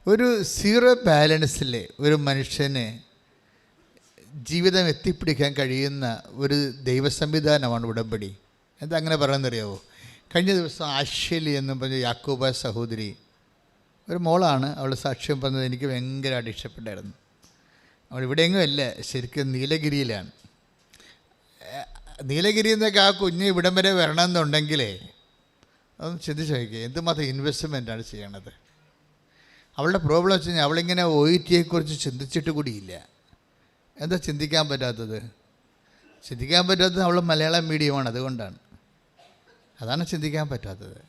ഒരു സീറോ ബാലൻസിൽ ഒരു മനുഷ്യന് ജീവിതം എത്തിപ്പിടിക്കാൻ കഴിയുന്ന ഒരു ദൈവസംവിധാനമാണ് ഉടമ്പടി. എന്താ അങ്ങനെ പറയുന്നറിയാവോ? കഴിഞ്ഞ ദിവസം ആശ്വലി എന്നും പറഞ്ഞ യാക്കോബ സഹോദരി, ഒരു മോളാണ്, അവൾ സാക്ഷ്യം പറഞ്ഞത് എനിക്ക് ഭയങ്കരമായിട്ട് ഇഷ്ടപ്പെട്ടായിരുന്നു. അവൾ ഇവിടെയെങ്കിലും അല്ല, ശരിക്കും നീലഗിരിയിലാണ്. നീലഗിരിയിൽ നിന്നൊക്കെ ആ കുഞ്ഞ് ഇവിടം വരെ വരണമെന്നുണ്ടെങ്കിലേ അതൊന്ന് ചിന്തിച്ച് നോക്കിയേ, എന്തുമാത്രം ഇൻവെസ്റ്റ്മെൻറ്റാണ് ചെയ്യണത്. അവളുടെ പ്രോബ്ലം വെച്ച് കഴിഞ്ഞാൽ അവളിങ്ങനെ OET-യെക്കുറിച്ച് ചിന്തിച്ചിട്ട് കൂടിയില്ല. എന്താ ചിന്തിക്കാൻ പറ്റാത്തത്? ചിന്തിക്കാൻ പറ്റാത്തത് അവൾ മലയാളം മീഡിയമാണ്, അതുകൊണ്ടാണ്. അതാണ് ചിന്തിക്കാൻ പറ്റാത്തത്.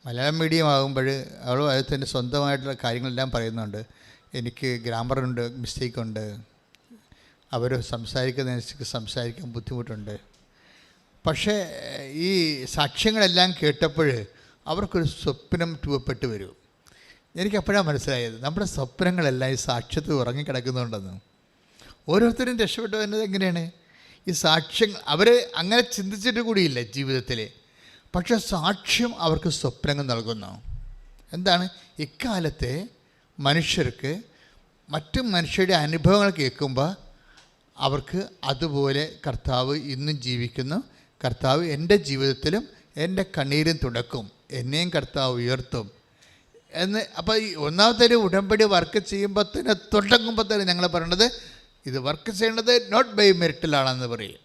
മലയാളം മീഡിയം ആകുമ്പോൾ അവൾ അതിൻ്റെ സ്വന്തമായിട്ടുള്ള കാര്യങ്ങളെല്ലാം പറയുന്നുണ്ട്. എനിക്ക് ഗ്രാമറുണ്ട്, മിസ്റ്റേക്കുണ്ട്, അവർ സംസാരിക്കുന്നതനുസരിച്ച് സംസാരിക്കാൻ ബുദ്ധിമുട്ടുണ്ട്. പക്ഷേ ഈ സാക്ഷ്യങ്ങളെല്ലാം കേട്ടപ്പോൾ അവർക്കൊരു സ്വപ്നം രൂപപ്പെട്ട് വരും. എനിക്കപ്പോഴാണ് മനസ്സിലായത് നമ്മുടെ സ്വപ്നങ്ങളെല്ലാം ഈ സാക്ഷ്യത്തിൽ ഉറങ്ങിക്കിടക്കുന്നുണ്ടെന്ന്. ഓരോരുത്തരും രക്ഷപ്പെട്ടു വരുന്നത് എങ്ങനെയാണ്? ഈ സാക്ഷ്യങ്ങൾ അവർ അങ്ങനെ ചിന്തിച്ചിട്ട് കൂടിയില്ല ജീവിതത്തിൽ, പക്ഷേ സാക്ഷ്യം അവർക്ക് സ്വപ്നങ്ങൾ നൽകുന്നു. എന്താണ്? ഇക്കാലത്തെ മനുഷ്യർക്ക് മറ്റു മനുഷ്യരുടെ അനുഭവങ്ങൾ കേൾക്കുമ്പോൾ അവർക്ക് അതുപോലെ കർത്താവ് ഇന്നും ജീവിക്കുന്നു, കർത്താവ് എൻ്റെ ജീവിതത്തിലും എൻ്റെ കണ്ണീരും തുടക്കും, എന്നെയും കർത്താവ് ഉയർത്തും എന്ന്. അപ്പോൾ ഈ ഒന്നാമത്തെ ഒരു ഉടമ്പടി വർക്ക് ചെയ്യുമ്പോൾ തന്നെ തുടങ്ങുമ്പോൾ തന്നെ ഞങ്ങൾ പറയണത് ഇത് വർക്ക് ചെയ്യേണ്ടത് നോട്ട് ബൈ മെറിറ്റിലാണെന്ന് പറയും.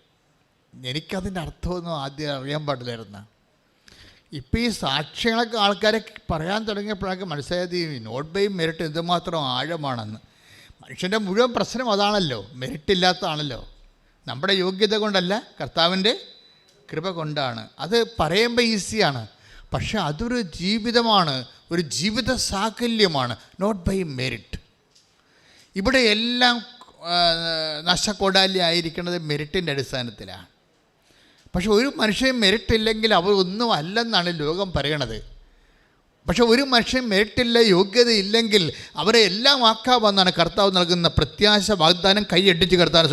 എനിക്കതിൻ്റെ അർത്ഥമൊന്നും ആദ്യം അറിയാൻ പാടില്ലായിരുന്നു. ഇപ്പോൾ ഈ സാക്ഷ്യങ്ങളൊക്കെ ആൾക്കാരെ പറയാൻ തുടങ്ങിയപ്പോഴൊക്കെ മനസ്സിലായത് ഈ നോട്ട് ബൈ മെറിറ്റ് എന്തുമാത്രം ആഴമാണെന്ന്. മനുഷ്യൻ്റെ മുഴുവൻ പ്രശ്നം അതാണല്ലോ, മെറിറ്റില്ലാത്തതാണല്ലോ. നമ്മുടെ യോഗ്യത കൊണ്ടല്ല, കർത്താവിൻ്റെ കൃപ കൊണ്ടാണ്. അത് പറയുമ്പോൾ ഈസിയാണ്, പക്ഷെ അതൊരു ജീവിതമാണ്, ഒരു ജീവിത സാകല്യമാണ്. Not by merit. ഇവിടെ എല്ലാം നഷ്ടക്കൊടാലി ആയിരിക്കുന്നത് മെറിറ്റിൻ്റെ അടിസ്ഥാനത്തിലാണ്. പക്ഷെ ഒരു മനുഷ്യൻ മെറിറ്റ് ഇല്ലെങ്കിൽ അവർ ഒന്നും അല്ലെന്നാണ് ലോകം പറയണത്. പക്ഷെ ഒരു മനുഷ്യൻ മെറിറ്റില്ല, യോഗ്യത ഇല്ലെങ്കിൽ അവരെ എല്ലാം ആക്കാമെന്നാണ് കർത്താവ് നൽകുന്ന പ്രത്യാശ വാഗ്ദാനം. കൈയടിച്ച് കർത്താവ്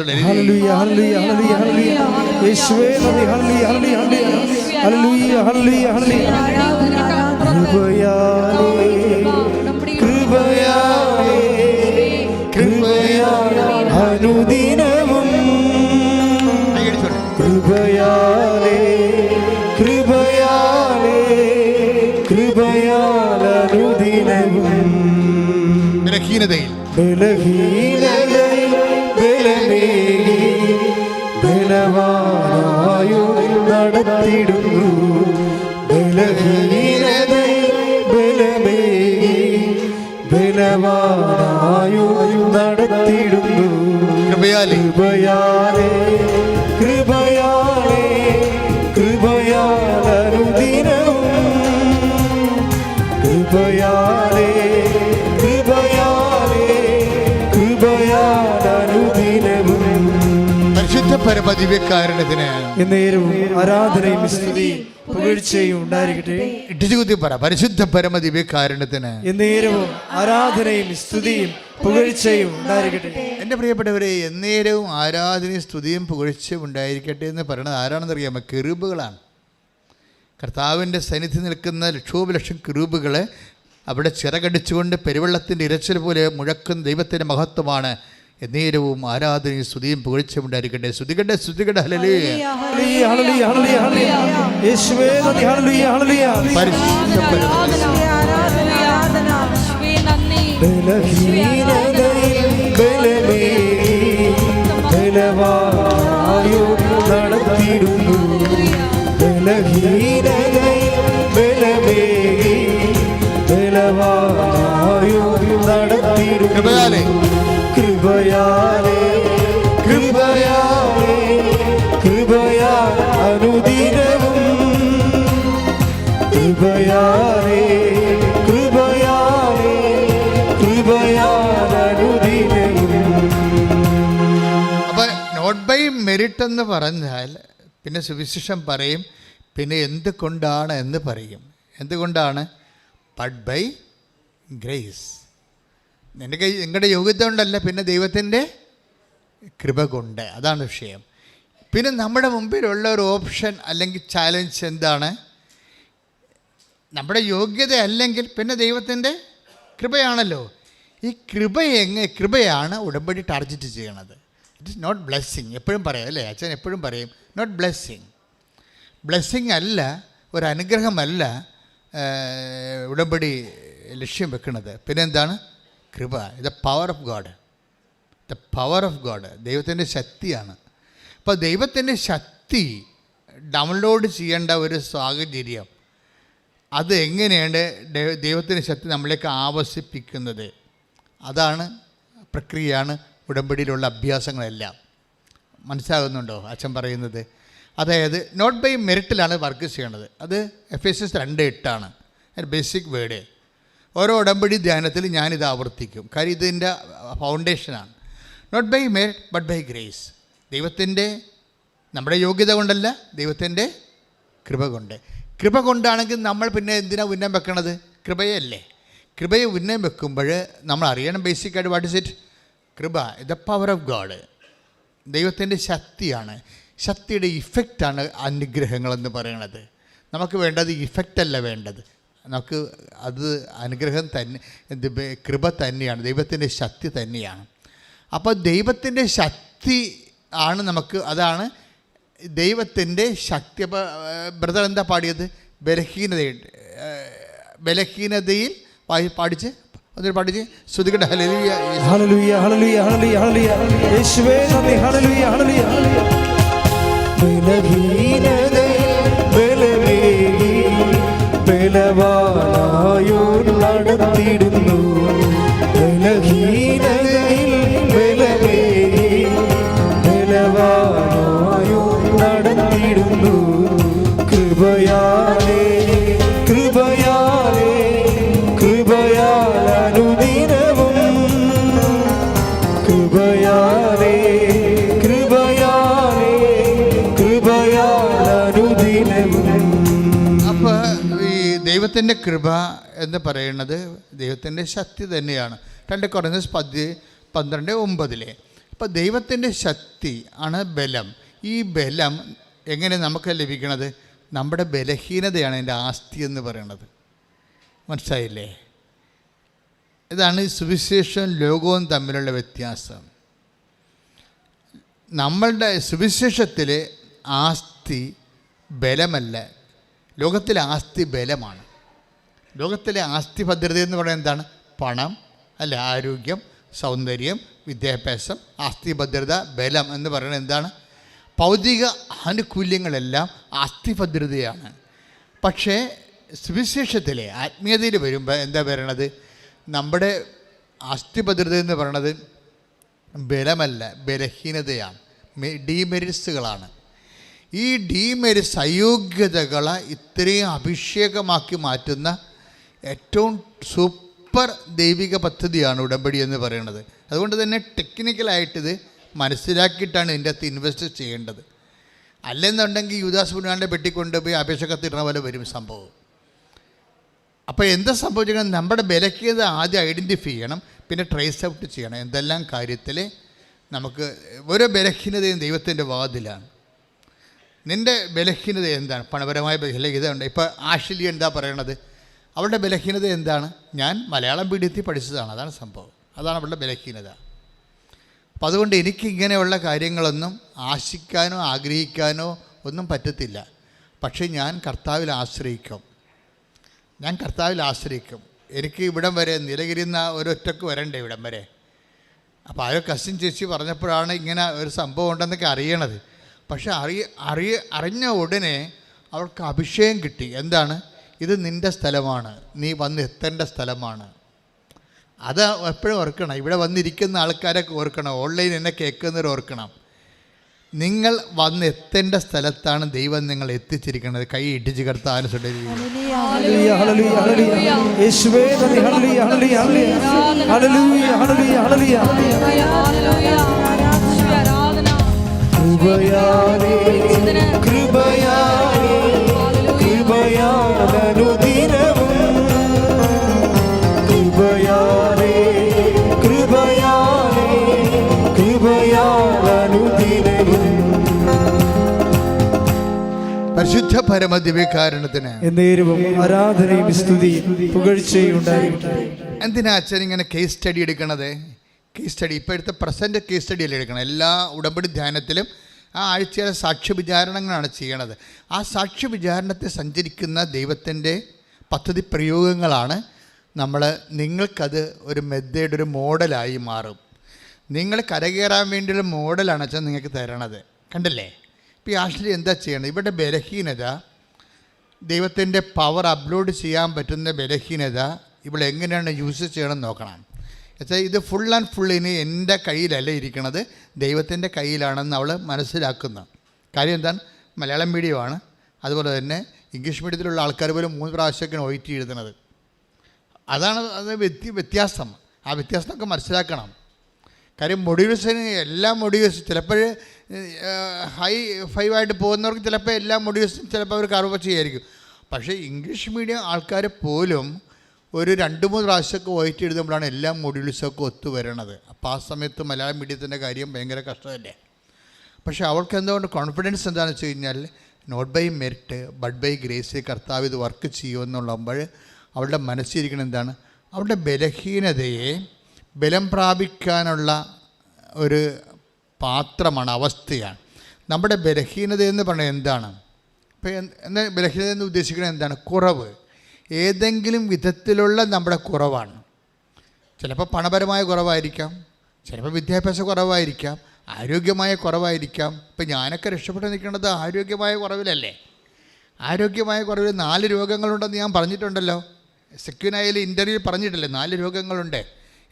അനുദിനവും കൃപയാലേ കൃപയാലേ കൃപയാലനുദിനവും ബലഹീനതയിൽ ബലമേകി ബലവാനായോ നടത്തിടുന്നു. ബലഹീനതയിൽ ബലമേകി ബലവാനായോ നടത്തിടുന്നു. കൃപയാലേ കൃപയാലേ കൃപയാലനുദിനവും കൃപയാലേ കൃപയാലേ കൃപയാലനുദിനവും. പരിശുദ്ധ പരമദിവ്യകാരുണ്യത്തിന് എന്നേരവും ആരാധനയും സ്തുതിയും പുകഴ്ചയും ഉണ്ടായിരിക്കട്ടെ. ഇട്ടിച്ചുകുത്തി പറ, പരിശുദ്ധ പരമദിവ്യകാരുണ്യത്തിന് എന്നേരവും ആരാധനയും സ്തുതിയും പുകഴ്ചയും ഉണ്ടായിരിക്കട്ടെ. എൻ്റെ പ്രിയപ്പെട്ടവരെ, എന്നേരവും ആരാധനയും സ്തുതിയും പുകഴ്ചയും ഉണ്ടായിരിക്കട്ടെ എന്ന് പറയുന്നത് ആരാണെന്നറിയാമോ? കെറൂബുകളാണ്. കർത്താവിൻ്റെ സന്നിധി നിൽക്കുന്ന ലക്ഷോപലക്ഷം കെറൂബുകൾ അവിടെ ചിറകടിച്ചുകൊണ്ട് പെരുവെള്ളത്തിൻ്റെ ഇരച്ചിൽ പോലെ മുഴക്കുന്ന ദൈവത്തിൻ്റെ മഹത്വമാണ്. എന്നേരവും ആരാധനയും സ്തുതിയും പുകഴ്ചയും ഉണ്ടായിരിക്കട്ടെ. സ്തുതിക്കട്ടെ, സ്തുതിക്കട്ടെ. ഹല്ലേലൂയ, ഹല്ലേലൂയ, ഹല്ലേലൂയ, ഹല്ലേലൂയ. യേശുവേ നന്ദി, ഹല്ലേലൂയ, ഹല്ലേലൂയ. പരിശുദ്ധ ബലഹീനതയിൽ ബലമേകി ബലവാനായോ നടത്തിടുന്നു. ബലഹീനതയിൽ ബലമേകി ബലവാനായോ നടത്തിടുന്നു. കൃപയാലേ കൃപയാലേ കൃപയാലേ കൃപയാ അനുദിനവും കൃപയാലേ കൃപയാലേ കൃപയാലനുദിനവും. അപ്പം നോട്ട് ബൈ മെറിറ്റ് എന്ന് പറഞ്ഞാൽ പിന്നെ സുവിശേഷം പറയും, പിന്നെ എന്തുകൊണ്ടാണ് എന്ന് പറയും. എന്തുകൊണ്ടാണ്? But by grace. നിങ്ങളുടെ യോഗ്യത കൊണ്ടല്ല, പിന്നെ ദൈവത്തിൻ്റെ കൃപ കൊണ്ട്. അതാണ് വിഷയം. പിന്നെ നമ്മുടെ മുമ്പിലുള്ള ഒരു ഓപ്ഷൻ അല്ലെങ്കിൽ ചാലഞ്ച് എന്താണ്? നമ്മുടെ യോഗ്യത അല്ലെങ്കിൽ പിന്നെ ദൈവത്തിൻ്റെ കൃപയാണല്ലോ. ഈ കൃപയാണ് ഉടമ്പടി ടാർഗറ്റ് ചെയ്യണത്. It is not blessing. എപ്പോഴും പറയാം അല്ലേ, അച്ഛൻ എപ്പോഴും പറയും നോട്ട് ബ്ലെസ്സിങ്. ബ്ലെസ്സിങ് അല്ല, ഒരു അനുഗ്രഹമല്ല ഉടമ്പടി ലക്ഷ്യം വെക്കുന്നത്. പിന്നെ എന്താണ്? കൃപ. The power of God. The power of God ദൈവത്തിൻ്റെ ശക്തിയാണ്. അപ്പോൾ ദൈവത്തിൻ്റെ ശക്തി ഡൗൺലോഡ് ചെയ്യേണ്ട ഒരു സാഹചര്യം, അത് എങ്ങനെയാണ് ദൈവത്തിൻ്റെ ശക്തി നമ്മളിലേക്ക് ആവസിപ്പിക്കുന്നത്? അതാണ് പ്രക്രിയയാണ് ഉടമ്പടിയിലുള്ള അഭ്യാസങ്ങളെല്ലാം. മനസ്സിലാകുന്നുണ്ടോ അച്ഛൻ പറയുന്നത്? അതായത് നോട്ട് ബൈ മെറിറ്റിലാണ് വർക്ക് ചെയ്യണത്. അത് Ephesians 2:8 ബേസിക് വേർഡ്. ഓരോ ഉടമ്പടി ധ്യാനത്തിൽ ഞാനിത് ആവർത്തിക്കും, കാര്യം ഇതിൻ്റെ ഫൗണ്ടേഷനാണ്. Not by merit but by grace. ദൈവത്തിൻ്റെ, നമ്മുടെ യോഗ്യത കൊണ്ടല്ല, ദൈവത്തിൻ്റെ കൃപ കൊണ്ട്. കൃപ കൊണ്ടാണെങ്കിൽ നമ്മൾ പിന്നെ എന്തിനാണ് ഉന്നം വെക്കണത്? കൃപയല്ലേ. കൃപയെ ഉന്നം വെക്കുമ്പോൾ നമ്മൾ അറിയണം ബേസിക്കായിട്ട് വാട്ട് ഇസ് ഇറ്റ്? കൃപ ദ പവർ ഓഫ് ഗോഡ്, ദൈവത്തിൻ്റെ ശക്തിയാണ്. ശക്തിയുടെ ഇഫക്റ്റാണ് അനുഗ്രഹങ്ങളെന്ന് പറയണത്. നമുക്ക് വേണ്ടത് ഇഫക്റ്റല്ല വേണ്ടത്, നമുക്ക് അത് അനുഗ്രഹം തന്നെ, കൃപ തന്നെയാണ്, ദൈവത്തിൻ്റെ ശക്തി തന്നെയാണ്. അപ്പോൾ ദൈവത്തിൻ്റെ ശക്തി ആണ് നമുക്ക്, അതാണ് ദൈവത്തിൻ്റെ ശക്തി. അപ്പോൾ ബ്രദർ എന്താ പാടിയത്? ബലഹീനതയിൽ പാടിച്ച് അതിൽ പഠിച്ച് ശ്രുതികട്ടെ. ഹല്ലേലൂയ ഹല്ലേലൂയ ഹല്ലേലൂയ ഹല്ലേലൂയ യേശുവേ നന്ദി. ഹല്ലേലൂയ ഹല്ലേലൂയ. ബലഹീനതയിൽ ബലമേകി ബലവാനായോർ നടത്തിയിടുന്നു. ബലഹീനതയിൽ ബലമേകി ബലവാനായോർ നടത്തിയിടുന്നു. കൃപയാലേ കൃപയാലേ കൃപയാലനുദിനവും കൃപയാലേ കൃപയാലേ കൃപയാലനുദിനവും. അപ്പോൾ ഈ ദൈവത്തിൻ്റെ കൃപ എന്ന് പറയുന്നത് ദൈവത്തിൻ്റെ ശക്തി തന്നെയാണ്. 2 Corinthians 10:12. അപ്പോൾ ദൈവത്തിൻ്റെ ശക്തി ആണ് ബലം. ഈ ബലം എങ്ങനെ നമുക്ക് ലഭിക്കണത്? നമ്മുടെ ബലഹീനതയാണ് എൻ്റെ ആസ്തി എന്ന് പറയണത്. മനസ്സിലായില്ലേ? ഇതാണ് സുവിശേഷവും ലോകവും തമ്മിലുള്ള വ്യത്യാസം. നമ്മളുടെ സുവിശേഷത്തിലെ ആസ്തി ബലമല്ല, ലോകത്തിലെ ആസ്തി ബലമാണ്. ലോകത്തിലെ ആസ്തി ഭദ്രത എന്ന് പറയുന്നത് എന്താണ്? പണം അല്ല, ആരോഗ്യം, സൗന്ദര്യം, വിദ്യാഭ്യാസം. ആസ്തി ഭദ്രത, ബലം എന്ന് പറയുന്നത് എന്താണ്? ഭൗതിക ആനുകൂല്യങ്ങളെല്ലാം ആസ്തി ഭദ്രതയാണ്. പക്ഷേ സുവിശേഷത്തിലെ ആത്മീയതയിൽ വരുമ്പോൾ എന്താ പറയണത്? നമ്മുടെ ആസ്തി ഭദ്രത എന്ന് പറയണത് ബലമല്ല, ബലഹീനതയാണ്, ഡീമെരിറ്റ്സുകളാണ്. ഈ ഡീമെരിറ്റ്സ്, അയോഗ്യതകളെ ഇത്രയും അഭിഷേകമാക്കി മാറ്റുന്ന ഏറ്റവും സൂപ്പർ ദൈവിക പദ്ധതിയാണ് ഉടമ്പടി എന്ന് പറയുന്നത്. അതുകൊണ്ട് തന്നെ ടെക്നിക്കലായിട്ടിത് മനസ്സിലാക്കിയിട്ടാണ് ഇതിൻ്റെ അകത്ത് ഇൻവെസ്റ്റ് ചെയ്യേണ്ടത്. അല്ലെന്നുണ്ടെങ്കിൽ യൂദാസ് പുണ്യാൻ്റെ പെട്ടിക്കൊണ്ടുപോയി അപേക്ഷ കത്തിടുന്ന പോലെ വരും സംഭവം. അപ്പോൾ എന്താ സംഭവിച്ചിരിക്കുന്നത്? നമ്മുടെ ബലഹീനത ആദ്യം ഐഡൻറ്റിഫൈ ചെയ്യണം, പിന്നെ ട്രേസ് ഔട്ട് ചെയ്യണം. എന്തെല്ലാം കാര്യത്തിൽ നമുക്ക് ഓരോ ബലഹീനതയും ദൈവത്തിൻ്റെ വാതിലാണ്. നിൻ്റെ ബലഹീനത എന്താണ്? പണപരമായ ബലഹീനത ഉണ്ട്. ഇപ്പോൾ ആഷിലി എന്താ പറയണത്? അവളുടെ ബലഹീനത എന്താണ്? ഞാൻ മലയാളം മീഡിയത്തിൽ പഠിച്ചതാണ്, അതാണ് സംഭവം, അതാണ് അവളുടെ ബലഹീനത. അപ്പം അതുകൊണ്ട് എനിക്ക് ഇങ്ങനെയുള്ള കാര്യങ്ങളൊന്നും ആശിക്കാനോ ആഗ്രഹിക്കാനോ ഒന്നും പറ്റത്തില്ല. പക്ഷേ ഞാൻ കർത്താവിൽ ആശ്രയിക്കും, ഞാൻ കർത്താവിൽ ആശ്രയിക്കും. എനിക്ക് ഇവിടം വരെ നീലഗിരിയിൽ നിന്ന് ഒരൊറ്റക്ക് വരണ്ടേ ഇവിടം വരെ. അപ്പോൾ ആ കസിൻ ചേച്ചി പറഞ്ഞപ്പോഴാണ് ഇങ്ങനെ ഒരു സംഭവം ഉണ്ടെന്നൊക്കെ അറിയണത്. പക്ഷെ അറിഞ്ഞ ഉടനെ അവൾക്ക് അഭിഷേകം കിട്ടി. എന്താണ്? ഇത് നിൻ്റെ സ്ഥലമാണ്, നീ വന്ന് എത്തേണ്ട സ്ഥലമാണ്. അത് എപ്പോഴും ഓർക്കണം. ഇവിടെ വന്നിരിക്കുന്ന ആൾക്കാരൊക്കെ ഓർക്കണം, ഓൺലൈൻ എന്നെ കേൾക്കുന്നവർ ഓർക്കണം. നിങ്ങൾ വന്ന് എത്തേണ്ട സ്ഥലത്താണ് ദൈവം നിങ്ങൾ എത്തിച്ചിരിക്കുന്നത്. കൈ ഇടിച്ച് കർത്താവിനെ പരിശുദ്ധ പരമദിവ്യകാരുണ്യത്തിന് എന്നേരവും ആരാധനയും സ്തുതിയും പുകഴ്ചയും ഉണ്ടായിരിക്കട്ടെ. എന്തിനാ അച്ഛൻ ഇങ്ങനെ കേസ് സ്റ്റഡി എടുക്കണത്? കേസ് സ്റ്റഡി ഇപ്പോഴത്തെ പ്രസൻറ്റ് കേസ് സ്റ്റഡി അല്ലേ എടുക്കണം. എല്ലാ ഉടമ്പടി ധ്യാനത്തിലും ആ ആഴ്ചയിലെ സാക്ഷ്യ വിചാരണങ്ങളാണ് ചെയ്യണത്. ആ സാക്ഷ്യ വിചാരണത്തെ സഞ്ചരിക്കുന്ന ദൈവത്തിൻ്റെ പദ്ധതി പ്രയോഗങ്ങളാണ് നിങ്ങൾക്കത് ഒരു മെത്തേഡ്, ഒരു മോഡലായി മാറും. നിങ്ങൾ കരകയറാൻ വേണ്ടിയുള്ള മോഡലാണ് അച്ഛൻ നിങ്ങൾക്ക് തരണത്. കണ്ടില്ലേ? ഇപ്പോൾ ഈ ആശ്രയം എന്താ ചെയ്യണത്? ഇവിടെ ബലഹീനത, ദൈവത്തിൻ്റെ പവർ അപ്ലോഡ് ചെയ്യാൻ പറ്റുന്ന ബലഹീനത ഇവിടെ എങ്ങനെയാണ് യൂസ് ചെയ്യണമെന്ന് നോക്കണം. എന്നുവെച്ചാൽ ഇത് ഫുൾ ആൻഡ് ഫുൾ ഇനി എൻ്റെ കയ്യിലല്ല ഇരിക്കണത്, ദൈവത്തിൻ്റെ കയ്യിലാണെന്ന് അവൾ മനസ്സിലാക്കുന്ന കാര്യം എന്താണ്? മലയാളം മീഡിയമാണ്, അതുപോലെ തന്നെ ഇംഗ്ലീഷ് മീഡിയത്തിലുള്ള ആൾക്കാർ പോലും 3 പ്രാവശ്യമൊക്കെയാണ് OIT എഴുതുന്നത്. അതാണ് അത് വ്യത്യാസം. ആ വ്യത്യാസമൊക്കെ മനസ്സിലാക്കണം. കാര്യം മൊഡ്യൂൾസിന് എല്ലാ മൊഡ്യൂൾസും ചിലപ്പോൾ ഹൈ 5 ആയിട്ട് പോകുന്നവർക്ക് ചിലപ്പോൾ എല്ലാ മൊഡ്യൂൾസും ചിലപ്പോൾ അവർ കർവ് ചെയ്യായിരിക്കും. പക്ഷേ ഇംഗ്ലീഷ് മീഡിയം ആൾക്കാർ പോലും ഒരു 2-3 പ്രാവശ്യമൊക്കെ OIT എഴുതുമ്പോഴാണ് എല്ലാ മൊഡ്യൂൾസൊക്കെ ഒത്തുവരണത്. അപ്പോൾ ആ സമയത്ത് മലയാളം മീഡിയത്തിൻ്റെ കാര്യം ഭയങ്കര കഷ്ടമല്ലേ. പക്ഷേ അവൾക്ക് എന്തുകൊണ്ട് കോൺഫിഡൻസ് എന്താണെന്ന് വെച്ച് കഴിഞ്ഞാൽ not by merit but by grace കർത്താവ് ഇത് വർക്ക് ചെയ്യുമെന്നുള്ളപ്പോൾ അവളുടെ മനസ്സിരിക്കണം എന്താണ്? അവളുടെ ബലഹീനതയെ ബലം പ്രാപിക്കാനുള്ള ഒരു പാത്രമാണ്, അവസ്ഥയാണ്. നമ്മുടെ ബലഹീനത എന്ന് പറഞ്ഞാൽ എന്താണ്? ഇപ്പോൾ എന്താ ബലഹീനത എന്ന് ഉദ്ദേശിക്കുന്നത്? എന്താണ്? കുറവ്, ഏതെങ്കിലും വിധത്തിലുള്ള നമ്മുടെ കുറവാണ്. ചിലപ്പോൾ പണപരമായ കുറവായിരിക്കാം, ചിലപ്പോൾ വിദ്യാഭ്യാസ കുറവായിരിക്കാം, ആരോഗ്യമായ കുറവായിരിക്കാം. ഇപ്പം ഞാനൊക്കെ രക്ഷപ്പെട്ട് നിൽക്കേണ്ടത് ആരോഗ്യമായ കുറവിലല്ലേ? ആരോഗ്യമായ കുറവിൽ 4 രോഗങ്ങളുണ്ടെന്ന് ഞാൻ പറഞ്ഞിട്ടുണ്ടല്ലോ. സെക്യൂനായിൽ ഇൻ്റർവ്യൂ പറഞ്ഞിട്ടില്ലേ? 4 രോഗങ്ങളുണ്ട്.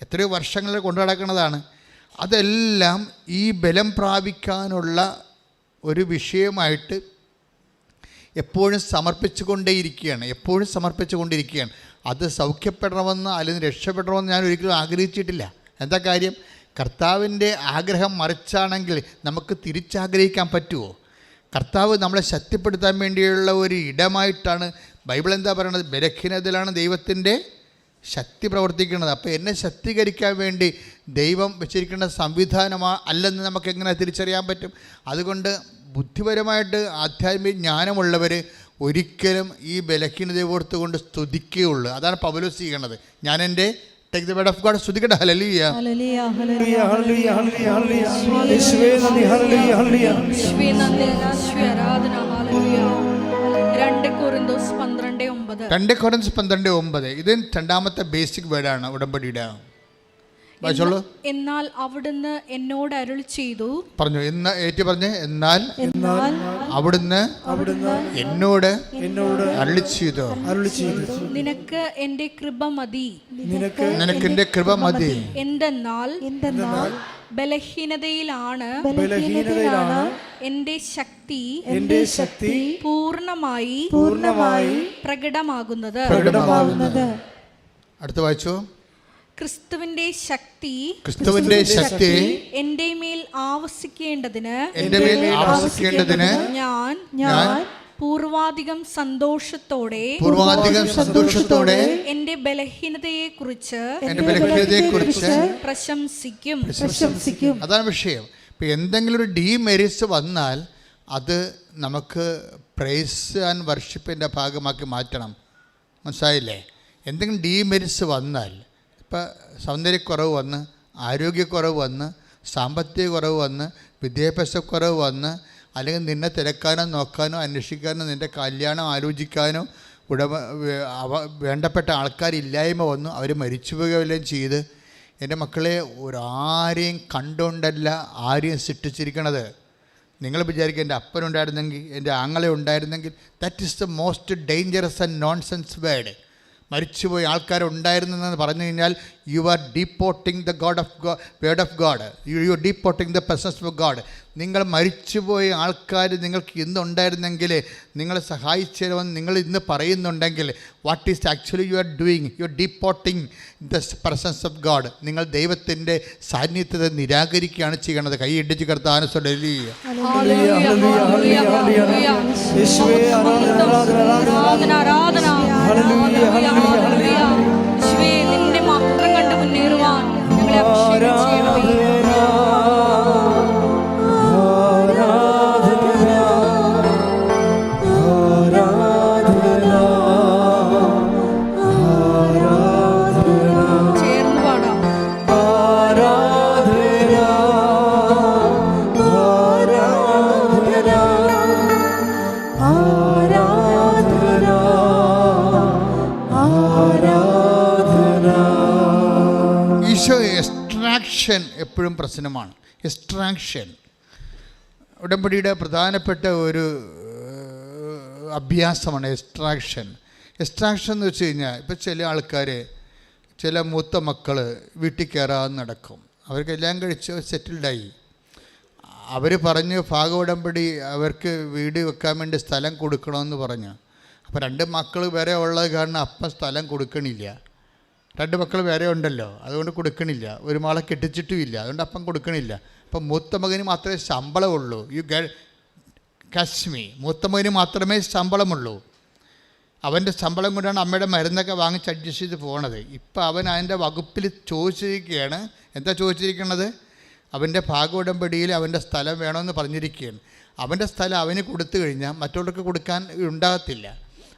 എത്രയോ വർഷങ്ങൾ കൊണ്ടു നടക്കുന്നതാണ്. അതെല്ലാം ഈ ബലം പ്രാപിക്കാനുള്ള ഒരു വിഷയമായിട്ട് എപ്പോഴും സമർപ്പിച്ചുകൊണ്ടേയിരിക്കുകയാണ്. അത് സൗഖ്യപ്പെടണമെന്ന് അല്ലെങ്കിൽ രക്ഷപ്പെടണമെന്ന് ഞാൻ ഒരിക്കലും ആഗ്രഹിച്ചിട്ടില്ല. എന്താ കാര്യം? കർത്താവിൻ്റെ ആഗ്രഹം മറിച്ചാണെങ്കിൽ നമുക്ക് തിരിച്ചാഗ്രഹിക്കാൻ പറ്റുമോ? കർത്താവ് നമ്മളെ ശക്തിപ്പെടുത്താൻ വേണ്ടിയുള്ള ഒരു ഇടമായിട്ടാണ് ബൈബിൾ എന്താ പറയുന്നത്? ബലഹീനതയിലാണ് ദൈവത്തിൻ്റെ ശക്തി പ്രവർത്തിക്കുന്നത്. അപ്പോൾ എന്നെ ശക്തീകരിക്കാൻ വേണ്ടി ദൈവം വെച്ചിരിക്കുന്ന അല്ലെന്ന് നമുക്ക് എങ്ങനെ തിരിച്ചറിയാൻ പറ്റും? അതുകൊണ്ട് ബുദ്ധിപരമായിട്ട് ആധ്യാത്മിക ജ്ഞാനമുള്ളവർ ഒരിക്കലും ഈ ബലഹീനത ഓർത്തുകൊണ്ട് സ്തുതിക്കുകയുള്ളൂ. അതാണ് പൗലോസ് ചെയ്യണത്. ഞാൻ എൻ്റെ take the word of God സ്തുതിക്കട്ടെ. ഹല്ലേലൂയ ഹല്ലേലൂയ ഹല്ലേലൂയ ഹല്ലേലൂയ ഹല്ലേലൂയ യേശുവേ നന്ദി. ഹല്ലേലൂയ ഹല്ലേലൂയ യേശുവേ നന്ദി. യേശുവേ ആരാധന. ഹല്ലേലൂയ. 2 കൊരിന്തോസ് 12:9 ഇത് രണ്ടാമത്തെ ബേസിക് വേർഡാണ് ഉടമ്പടിയുടെ. വായിച്ചോളൂ. എന്നാൽ അവിടുന്ന് എന്നോട് അരുളി ചെയ്തു. പറഞ്ഞു. എന്നാൽ അവിടുന്ന് എന്നോട് അരുളി ചെയ്തു. നിനക്ക് എൻ്റെ കൃപ മതി. എന്തെന്നാൽ ബലഹീനതയിലാണ് എൻ്റെ ശക്തി പൂർണ്ണമായി പ്രകടമാകുന്നത്. അടുത്ത വായിച്ചു. ക്രിസ്തുവിന്റെ ശക്തി എൻ്റെ മേൽ ആവസിക്കേണ്ടതിന് ഞാൻ പൂർവാധികം സന്തോഷത്തോടെ എന്റെ ബലഹീനതയെ കുറിച്ച് പ്രശംസിക്കും. അതാണ് വിഷയം. ഇപ്പം എന്തെങ്കിലും ഒരു ഡീമെറിറ്റ്സ് വന്നാൽ അത് നമുക്ക് പ്രൈസ് ആൻഡ് വർഷിപ്പിൻ്റെ ഭാഗമാക്കി മാറ്റണം. മനസ്സിലായില്ലേ? എന്തെങ്കിലും ഡീമെറിറ്റ്സ് വന്നാൽ, ഇപ്പം സൗന്ദര്യക്കുറവ് വന്ന്, ആരോഗ്യക്കുറവ് വന്ന്, സാമ്പത്തിക കുറവ് വന്ന്, വിദ്യാഭ്യാസക്കുറവ് വന്ന്, അല്ലെങ്കിൽ നിന്നെ തിരക്കാനോ നോക്കാനോ അന്വേഷിക്കാനോ നിൻ്റെ കല്യാണം ആലോചിക്കാനോ വേണ്ടപ്പെട്ട ആൾക്കാരില്ലായ്മ വന്നു, അവർ മരിച്ചു പോകുകയെല്ലാം ചെയ്ത്, എൻ്റെ മക്കളെ ഒരാരെയും കണ്ടുകൊണ്ടല്ല ആരെയും സൃഷ്ടിച്ചിരിക്കണത്. നിങ്ങൾ വിചാരിക്കുക എൻ്റെ അപ്പനുണ്ടായിരുന്നെങ്കിൽ, എൻ്റെ ആങ്ങളെ ഉണ്ടായിരുന്നെങ്കിൽ. That is the most dangerous and nonsense word. മരിച്ചുപോയി ആൾക്കാരുണ്ടായിരുന്നെന്ന് പറഞ്ഞു കഴിഞ്ഞാൽ you are deporting the word of God. You are deporting the presence of God. നിങ്ങൾ മരിച്ചുപോയ ആൾക്കാർ നിങ്ങൾക്ക് ഇന്നുണ്ടായിരുന്നെങ്കിൽ, നിങ്ങളെ സഹായിച്ചതെന്ന് നിങ്ങൾ ഇന്ന് പറയുന്നുണ്ടെങ്കിൽ, what is actually you are doing? You are deporting the presence of God. നിങ്ങൾ ദൈവത്തിൻ്റെ സാന്നിധ്യത്തെ നിരാകരിക്കുകയാണ് ചെയ്യണത്. കൈ ഇടിച്ച് കർത്താവിനെ സ്തുതിക്കുക. നിന്റെ മാത്രം കണ്ട് മുന്നേറുവാൻ ഞങ്ങളെ അഭിഷേകം ചെയ്യണമേ. എക്സ്ട്രാക്ഷൻ എപ്പോഴും പ്രശ്നമാണ്. എക്സ്ട്രാക്ഷൻ ഉടമ്പടിയുടെ പ്രധാനപ്പെട്ട ഒരു അഭ്യാസമാണ് എക്സ്ട്രാക്ഷൻ. എക്സ്ട്രാക്ഷൻ എന്ന് വെച്ച് കഴിഞ്ഞാൽ ഇപ്പോൾ ചില ആൾക്കാർ, ചില മൂത്ത മക്കൾ വീട്ടിൽ കയറാതെ നടക്കും. അവർക്കെല്ലാം കഴിച്ച് സെറ്റിൽഡായി. അവർ പറഞ്ഞു ഭാഗ ഉടമ്പടി അവർക്ക് വീട് വെക്കാൻ വേണ്ടി സ്ഥലം കൊടുക്കണമെന്ന് പറഞ്ഞു. അപ്പോൾ 2 മക്കൾ വേറെ ഉള്ളത് കാരണം അപ്പം സ്ഥലം കൊടുക്കണില്ല. 2 മക്കൾ വേറെ ഉണ്ടല്ലോ, അതുകൊണ്ട് കൊടുക്കണില്ല. ഒരു മകളെ കെട്ടിച്ചിട്ടുമില്ല, അതുകൊണ്ട് അപ്പം കൊടുക്കണില്ല. അപ്പം മൂത്ത മകന് മാത്രമേ ശമ്പളമുള്ളൂ. കാശ്മി മൂത്ത മകന് മാത്രമേ ശമ്പളമുള്ളൂ. അവൻ്റെ ശമ്പളം കൊണ്ടാണ് അമ്മയുടെ മരുന്നൊക്കെ വാങ്ങിച്ച് അഡ്ജസ്റ്റ് ചെയ്ത് പോകണത്. ഇപ്പം അവൻ അതിൻ്റെ വകുപ്പിൽ ചോദിച്ചിരിക്കുകയാണ്. എന്താ ചോദിച്ചിരിക്കുന്നത്? അവൻ്റെ ഭാഗ ഉടമ്പടിയിൽ അവൻ്റെ സ്ഥലം വേണമെന്ന് പറഞ്ഞിരിക്കുകയാണ്. അവൻ്റെ സ്ഥലം അവന് കൊടുത്തു കഴിഞ്ഞാൽ മറ്റുള്ളവർക്ക് കൊടുക്കാൻ ഉണ്ടാകത്തില്ല.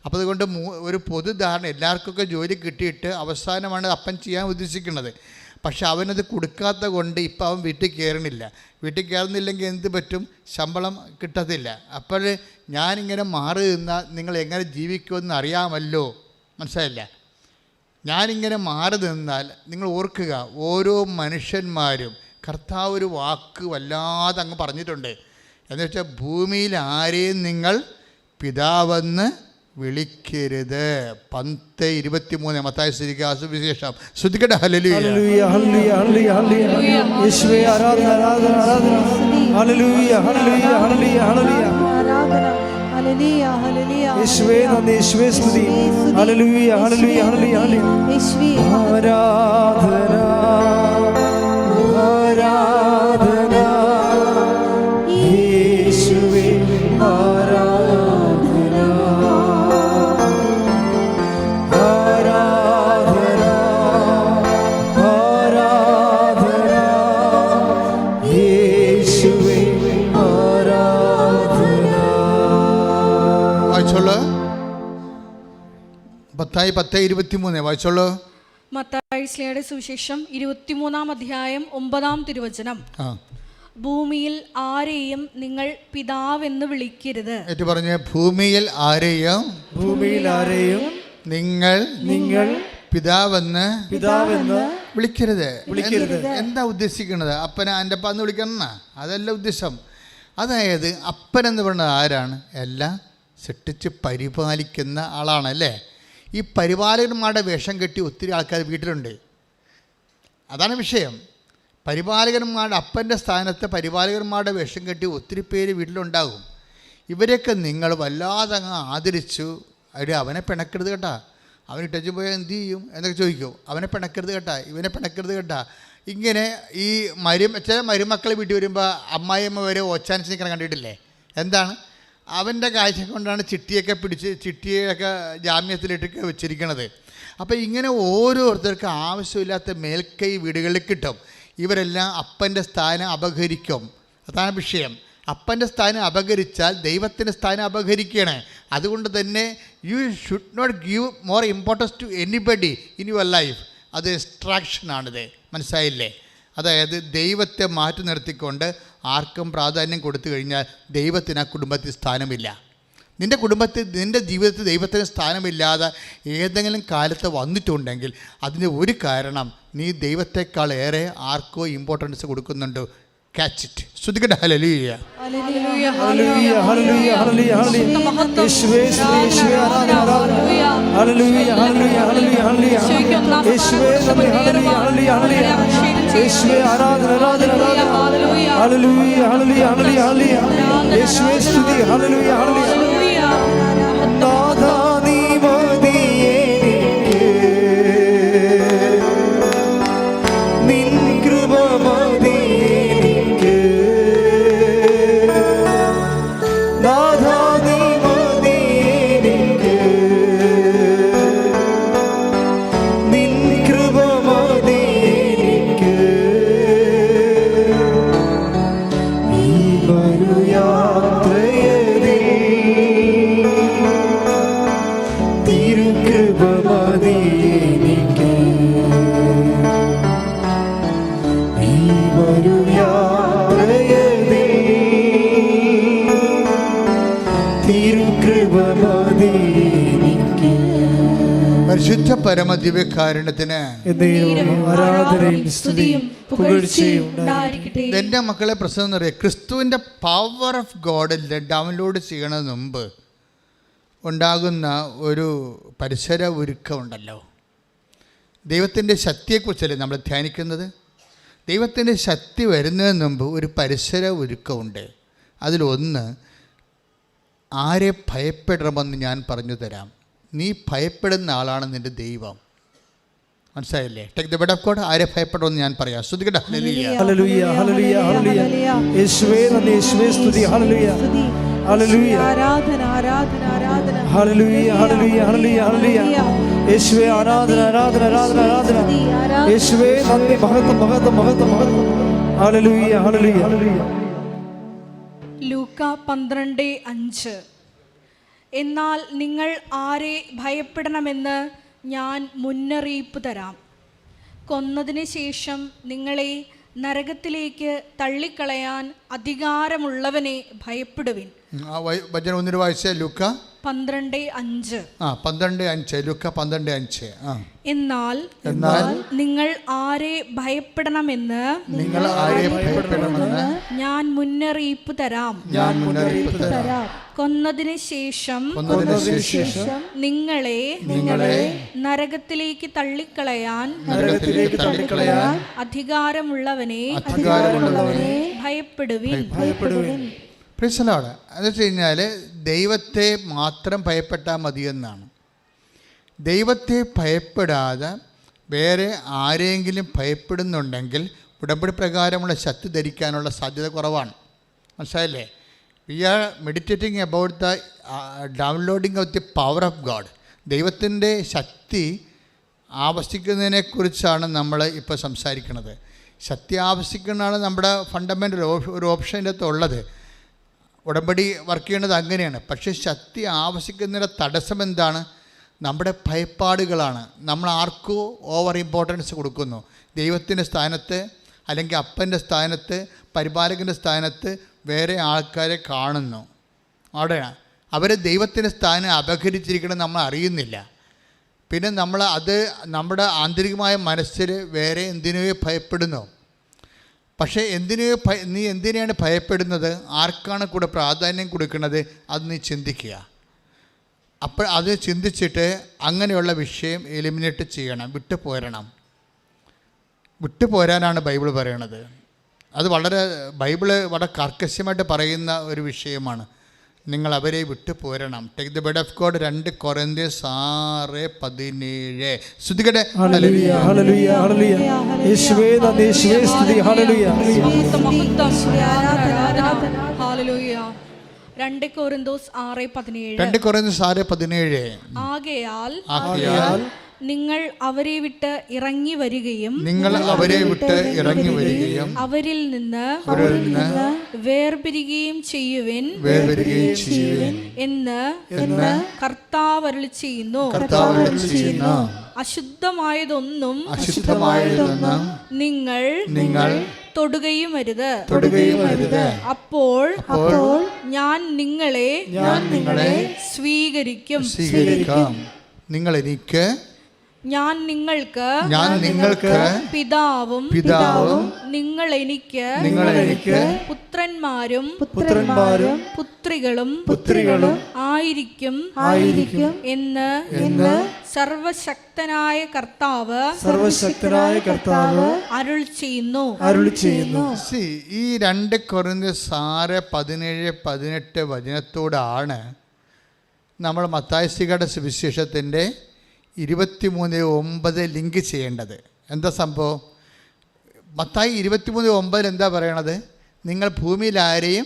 അപ്പോൾ അതുകൊണ്ട് ഒരു പൊതുധാരണ, എല്ലാവർക്കൊക്കെ ജോലി കിട്ടിയിട്ട് അവസാനമാണ് അപ്പൻ ചെയ്യാൻ ഉദ്ദേശിക്കുന്നത്. പക്ഷെ അവനത് കൊടുക്കാത്ത കൊണ്ട് ഇപ്പം അവൻ വീട്ടിൽ കയറണില്ല. വീട്ടിൽ കയറുന്നില്ലെങ്കിൽ എന്ത് പറ്റും? ശമ്പളം കിട്ടത്തില്ല. അപ്പോൾ ഞാനിങ്ങനെ മാറി നിന്നാൽ നിങ്ങൾ എങ്ങനെ ജീവിക്കുമെന്ന് അറിയാമല്ലോ. മനസ്സിലായില്ല? ഞാനിങ്ങനെ മാറി നിന്നാൽ നിങ്ങൾ ഓർക്കുക, ഓരോ മനുഷ്യന്മാരും കർത്താവ് ഒരു വാക്ക് വല്ലാതെ അങ്ങ് പറഞ്ഞിട്ടുണ്ട്. എന്ന് വെച്ചാൽ ഭൂമിയിൽ ആരെയും നിങ്ങൾ പിതാവെന്ന് വിളിക്കരുത്. 10:23 മത്തായി സുവിശേഷം. ശ്രദ്ധിക്കട്ടെ. ഹല്ലേലൂയ ഹല്ലേലൂയ ഹല്ലേലൂയ ഹല്ലേലൂയ. യേശുവേ ആരാധന ആരാധന ആരാധന. ഹല്ലേലൂയ ഹല്ലേലൂയ ഹല്ലേലൂയ ഹല്ലേലൂയ. ഹല്ലേലൂയ ഹല്ലേലൂയ. യേശുവേ നന്ദി, യേശുവേ സ്തുതി. ഹല്ലേലൂയ ഹല്ലേലൂയ ഹല്ലേലൂയ ഹല്ലേലൂയ. യേശുവേ ആരാധന ആരാധന. യേശുവേ ആരാധന ആരാധന ആരാധന. യേശുവേ ആരാധന. വായിച്ചോളൂ. മത്തായി 10:23 വായിച്ചോളൂ. മത്തായി ശ്ലീഹയുടെ സുവിശേഷം 23-ാം അധ്യായം 9-ാം തിരുവചനം. ഭൂമിയിൽ ആരെയും നിങ്ങൾ പിതാവെന്ന് വിളിക്കരുത്. ഏറ്റു പറഞ്ഞ ഭൂമിയിൽ ആരെയും നിങ്ങൾ പിതാവെന്ന് വിളിക്കരുത്. എന്താ ഉദ്ദേശിക്കുന്നത്? അപ്പനെ എൻ്റെ അപ്പാന്ന് വിളിക്കണം, അതല്ല ഉദ്ദേശം. അതായത് അപ്പനെന്ന് പറയുന്നത് ആരാണ്? എല്ലാം സൃഷ്ടിച്ച് പരിപാലിക്കുന്ന ആളാണല്ലേ. ഈ പരിപാലകന്മാരുടെ വേഷം കെട്ടി ഒത്തിരി ആൾക്കാർ വീട്ടിലുണ്ട്. അതാണ് വിഷയം. പരിപാലകന്മാരുടെ അപ്പൻ്റെ സ്ഥാനത്ത് പരിപാലകന്മാരുടെ വേഷം കെട്ടി ഒത്തിരി പേര് വീട്ടിലുണ്ടാകും. ഇവരെയൊക്കെ നിങ്ങൾ വല്ലാതെ അങ്ങ് ആദരിച്ചു. അവനെ പിണക്കരുത് കേട്ടാ, അവന് ടച്ച് പോയാൽ എന്ത് ചെയ്യും എന്നൊക്കെ ചോദിക്കും. അവനെ പിണക്കരുത് കേട്ടാ, ഇവനെ പിണക്കരുത് കേട്ടാ. ഇങ്ങനെ ഈ ചില മരുമക്കൾ വീട്ടിൽ വരുമ്പോൾ അമ്മായിയമ്മ വരെ ഓച്ചാനിച്ച് നിൽക്കണം കണ്ടിട്ടില്ലേ? എന്താണ്? അവൻ്റെ കാഴ്ച കൊണ്ടാണ് ചിട്ടിയൊക്കെ ജാമ്യത്തിലിട്ടൊക്കെ വെച്ചിരിക്കണത്. അപ്പോൾ ഇങ്ങനെ ഓരോരുത്തർക്ക് ആവശ്യമില്ലാത്ത മേൽക്കൈ വീടുകളിൽ കിട്ടും. ഇവരെല്ലാം അപ്പൻ്റെ സ്ഥാനം അപഹരിക്കും. അതാണ് വിഷയം. അപ്പൻ്റെ സ്ഥാനം അപഹരിച്ചാൽ ദൈവത്തിൻ്റെ സ്ഥാനം അപഹരിക്കുകയാണ്. അതുകൊണ്ട് തന്നെ you should not give more importance to anybody in your life. അത് എക്സ്ട്രാക്ഷനാണിത്. മനസ്സിലായില്ലേ? അതായത് ദൈവത്തെ മാറ്റി നിർത്തിക്കൊണ്ട് ആർക്കും പ്രാധാന്യം കൊടുത്തു കഴിഞ്ഞാൽ ദൈവത്തിന് ആ കുടുംബത്തിൽ സ്ഥാനമില്ല. നിൻ്റെ കുടുംബത്തിൽ, നിൻ്റെ ജീവിതത്തിൽ ദൈവത്തിന് സ്ഥാനമില്ലാതെ ഏതെങ്കിലും കാലത്ത് വന്നിട്ടുണ്ടെങ്കിൽ അതിൻ്റെ ഒരു കാരണം നീ ദൈവത്തെക്കാൾ ഏറെ ആർക്കോ ഇമ്പോർട്ടൻസ് കൊടുക്കുന്നുണ്ട്. Catch it. ശ്രദ്ധിക്കട്ടെ. ഹല്ലേലൂയ ഹല്ലേലൂയ ഹല്ലേലൂയ ഹല്ലേലൂയ ഹല്ലേലൂയ. യേശുവേ യേശുവേ ആരാധന ആരാധന. ഹല്ലേലൂയ ഹല്ലേലൂയ ഹല്ലേലൂയ ഹല്ലേലൂയ. യേശുവേ നന്ദി. ഹല്ലേലൂയ ഹല്ലേലൂയ ഹല്ലേലൂയ. യേശുവേ ആരാധന ആരാധന ആരാധന. ഹല്ലേലൂയ ഹല്ലേലൂയ ഹല്ലേലൂയ ഹല്ലേലൂയ. യേശുവേ സ്തുതി. ഹല്ലേലൂയ ഹല്ലേലൂയ. നാഥാ നീ മതിയേ എനിക്ക്, നിൻ കൃപ മതിയേ എനിക്ക്. നാഥാ നീ മതിയേ എനിക്ക്, നിൻ കൃപ മതിയേ എനിക്ക്. ഈ വരുയാത്രയിൽ പരിശുദ്ധ പരമദിവ്യകാരുണ്യത്തിന് ആരാധനയും സ്തുതിയും പുകഴ്ചയും ഉണ്ടായിരിക്കട്ടെ. എൻ്റെ മക്കളെ പ്രശ്നം എന്ന് പറയുക, ക്രിസ്തുവിൻ്റെ പവർ ഓഫ് ഗോഡിൽ ഡൗൺലോഡ് ചെയ്യണതിന് മുമ്പ് ഉണ്ടാകുന്ന ഒരു പരിസര ഒരുക്കമുണ്ടല്ലോ. ദൈവത്തിൻ്റെ ശക്തിയെക്കുറിച്ചല്ലേ നമ്മൾ ധ്യാനിക്കുന്നത്. ദൈവത്തിൻ്റെ ശക്തി വരുന്നതിന് മുമ്പ് ഒരു പരിസര ഒരുക്കമുണ്ട്. അതിലൊന്ന്, ആരെ ഭയപ്പെടണമെന്ന് ഞാൻ പറഞ്ഞു തരാം. നീ ഭയപ്പെടുന്ന ആളാണ് നിൻ്റെ ദൈവം. മനസ്സിലായില്ലേ? Take the word of God. ആരെ ഭയപ്പെടണമെന്ന് ഞാൻ പറയാം. ശ്രദ്ധിക്കട്ടെ. ഹല്ലേലൂയ ഹല്ലേലൂയ ഹല്ലേലൂയ. യേശുവേ നന്ദി, യേശുവേ സ്തുതി. ഹല്ലേലൂയ ഹല്ലേലൂയ. ആരാധന ആരാധന ആരാധന. ഹല്ലേലൂയ ഹല്ലേലൂയ ഹല്ലേലൂയ ഹല്ലേലൂയ. യേശുവേ ആരാധന ആരാധന ആരാധന ആരാധന. യേശുവേ നന്ദി, മഹത്വം മഹത്വം മഹത്വം മഹത്വം. ഹല്ലേലൂയ ഹല്ലേലൂയ ഹല്ലേലൂയ. ലൂക്ക 12:5. എന്നാൽ നിങ്ങൾ ആരെ ഭയപ്പെടണമെന്ന് ഞാൻ മുന്നറിയിപ്പ് തരാം. കൊന്നതിന് ശേഷം നിങ്ങളെ നരകത്തിലേക്ക് തള്ളിക്കളയാൻ അധികാരമുള്ളവനെ ഭയപ്പെടുവിൻ. വചനം ഒന്നിന് വായിച്ചേ. ലൂക്ക 12:5. 12:5. ലൂക്ക 12:5. എന്നാൽ നിങ്ങൾ ആരെ ഭയപ്പെടണമെന്ന് ഞാൻ മുന്നറിയിപ്പ് തരാം. കൊന്നതിന് ശേഷം നിങ്ങളെ നരകത്തിലേക്ക് തള്ളിക്കളയാൻ അധികാരമുള്ളവനെ ഭയപ്പെടുവിൻ. പ്രിയപ്പെട്ടവരെ, എന്ന് വെച്ച് കഴിഞ്ഞാൽ ദൈവത്തെ മാത്രം ഭയപ്പെട്ടാൽ മതിയെന്നാണ്. ദൈവത്തെ ഭയപ്പെടാതെ വേറെ ആരെങ്കിലും ഭയപ്പെടുന്നുണ്ടെങ്കിൽ ഉടമ്പടി പ്രകാരമുള്ള ശക്തി ധരിക്കാനുള്ള സാധ്യത കുറവാണ്. മനസ്സിലായില്ലേ? We are meditating about the downloading of the power of God. ദൈവത്തിൻ്റെ ശക്തി ആവശ്യിക്കുന്നതിനെക്കുറിച്ചാണ് നമ്മൾ ഇപ്പോൾ സംസാരിക്കുന്നത്. ശക്തി ആവശ്യിക്കുന്നതാണ് നമ്മുടെ ഫണ്ടമെൻ്റൽ ഒരു ഓപ്ഷൻ്റെ അകത്ത് ഉള്ളത്. ഉടമ്പടി വർക്ക് ചെയ്യേണ്ടത് അങ്ങനെയാണ്. പക്ഷേ ശക്തി ആവശ്യിക്കുന്നതിൻ്റെ തടസ്സം എന്താണ്? നമ്മുടെ ഭയപ്പാടുകളാണ്. നമ്മൾ ആർക്കോ ഓവർ ഇമ്പോർട്ടൻസ് കൊടുക്കുന്നു. ദൈവത്തിൻ്റെ സ്ഥാനത്ത്, അല്ലെങ്കിൽ അപ്പൻ്റെ സ്ഥാനത്ത്, പരിപാലകൻ്റെ സ്ഥാനത്ത് വേറെ ആൾക്കാരെ കാണുന്നു. അവിടെ അവർ ദൈവത്തിൻ്റെ സ്ഥാനം അപഹരിച്ചിരിക്കണം നമ്മൾ അറിയുന്നില്ല. പിന്നെ നമ്മൾ അത് നമ്മുടെ ആന്തരികമായ മനസ്സിൽ വേറെ എന്തിനെയോ ഭയപ്പെടുന്നു. പക്ഷേ നീ എന്തിനെയാണ് ഭയപ്പെടുന്നത്? ആർക്കാണ് കൂടെ പ്രാധാന്യം കൊടുക്കുന്നത്? അത് നീ ചിന്തിക്കുക. അപ്പോൾ അത് ചിന്തിച്ചിട്ട് അങ്ങനെയുള്ള വിഷയം എലിമിനേറ്റ് ചെയ്യണം, വിട്ടുപോരാനാണ് ബൈബിൾ പറയണത്. അത് ബൈബിള് വളരെ കർക്കശമായിട്ട് പറയുന്ന ഒരു വിഷയമാണ്. നിങ്ങൾ അവരെ വിട്ടുപോരണം. Take the word of God. 2 Corinthians 6:17. ശ്രദ്ധിക്കട്ടെ. ഹല്ലേലൂയ ഹല്ലേലൂയ ഹല്ലേലൂയ. യേശുവേ നന്ദി, യേശുവേ സ്തുതി. ഹല്ലേലൂയ ഹല്ലേലൂയ. 2 കൊരിന്ത്യൻസ് 6:17. 2 കൊരിന്ത്യൻസ് 6:17. ആകയാൽ നിങ്ങൾ അവരെ വിട്ട് ഇറങ്ങി വരികയും അവരിൽ നിന്ന് വേർപിരിയുകയും ചെയ്യുവിൻ എന്ന് കർത്താവ് അരുളി ചെയ്യുന്നു. അശുദ്ധമായതൊന്നും നിങ്ങൾ തൊടുകയും അരുത്. അപ്പോൾ ഞാൻ നിങ്ങളെ സ്വീകരിക്കും. ഞാൻ നിങ്ങൾക്ക് പിതാവും നിങ്ങൾ എനിക്ക് പുത്രന്മാരും പുത്രികളും ആയിരിക്കും എന്ന് സർവശക്തനായ കർത്താവ് അരുൾ ചെയ്യുന്നു. ഈ 2 കൊരിന്ത്യൻസ് 6:17-18 വചനത്തോടാണ് നമ്മൾ മത്തായിയുടെ സുവിശേഷത്തിൻ്റെ 23:9 ലിങ്ക് ചെയ്യേണ്ടത്. എന്താ സംഭവം? മത്തായി 23:9 എന്താ പറയണത്? നിങ്ങൾ ഭൂമിയിൽ ആരെയും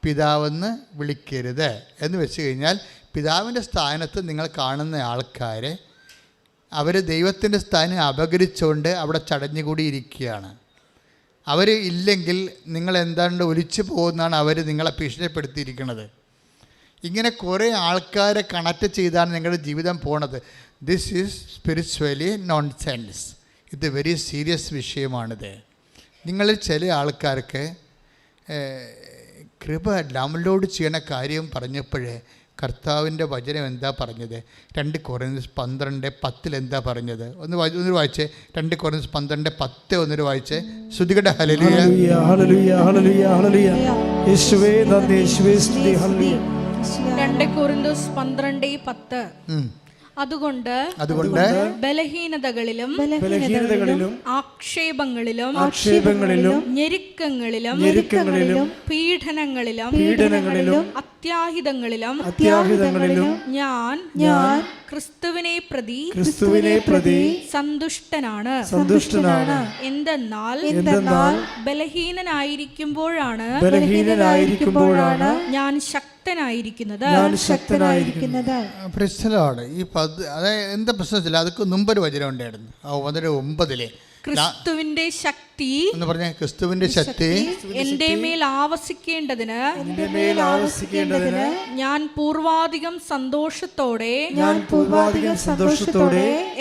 പിതാവെന്ന് വിളിക്കരുത് എന്ന് വെച്ച് കഴിഞ്ഞാൽ, പിതാവിൻ്റെ സ്ഥാനത്ത് നിങ്ങൾ കാണുന്ന ആൾക്കാരെ അവർ ദൈവത്തിൻ്റെ സ്ഥാനം അപകരിച്ചുകൊണ്ട് അവിടെ ചടഞ്ഞുകൂടി ഇരിക്കുകയാണ്. അവർ ഇല്ലെങ്കിൽ നിങ്ങൾ എന്താണ്ട് ഒലിച്ചു പോകുന്നതാണ് അവർ നിങ്ങളെ ഭീഷണിപ്പെടുത്തിയിരിക്കുന്നത്. ഇങ്ങനെ കുറേ ആൾക്കാരെ കണക്ട് ചെയ്താണ് നിങ്ങളുടെ ജീവിതം പോണത്. This is spiritually nonsense. ഇത് വെരി സീരിയസ് വിഷയമാണിത്. നിങ്ങളിൽ ചില ആൾക്കാർക്ക് കൃപ ഡൗൺലോഡ് ചെയ്യണ കാര്യം പറഞ്ഞപ്പോഴേ കർത്താവിൻ്റെ വചനം എന്താ പറഞ്ഞത്? 2 കൊറിന്ത്യർ 12:10 എന്താ പറഞ്ഞത്? ഒന്ന് വായിച്ചേ. 2 കൊറിന്ത്യർ 12:10 ഒന്നൊരു വായിച്ചേ. ശ്രുതികട ഹല്ലേലൂയ. ഹല്ലേലൂയ ഹല്ലേലൂയ ഹല്ലേലൂയ. യേശുവേ നന്ദി, യേശുവേ സ്തുതി. ഹല്ലേലൂയ. 2 കൊരിന്ത്യർ 12:10. അതുകൊണ്ട് ബലഹീനതകളിലും ആക്ഷേപങ്ങളിലും ഞെരുക്കങ്ങളിലും പീഡനങ്ങളിലും അത്യാഹിതങ്ങളിലും ഞാൻ ക്രിസ്തുവിനെ പ്രതി സന്തുഷ്ടനാണ്. എന്തെന്നാൽ ബലഹീനനായിരിക്കുമ്പോഴാണ് ഞാൻ ശക്തനായിരിക്കുന്നത്. ഈ അതായത് എന്താ പ്രശ്നത്തില്ല, അതൊക്കെ മുമ്പൊരു വചനം ഉണ്ടായിരുന്നു. 9 ക്രിസ്തുവിന്റെ ശക്തി എന്ന് പറഞ്ഞ ക്രിസ്തുവിന്റെ ശക്തി എന്റെ മേൽ ആവസിക്കേണ്ടതിന് ഞാൻ പൂർവാധികം സന്തോഷത്തോടെ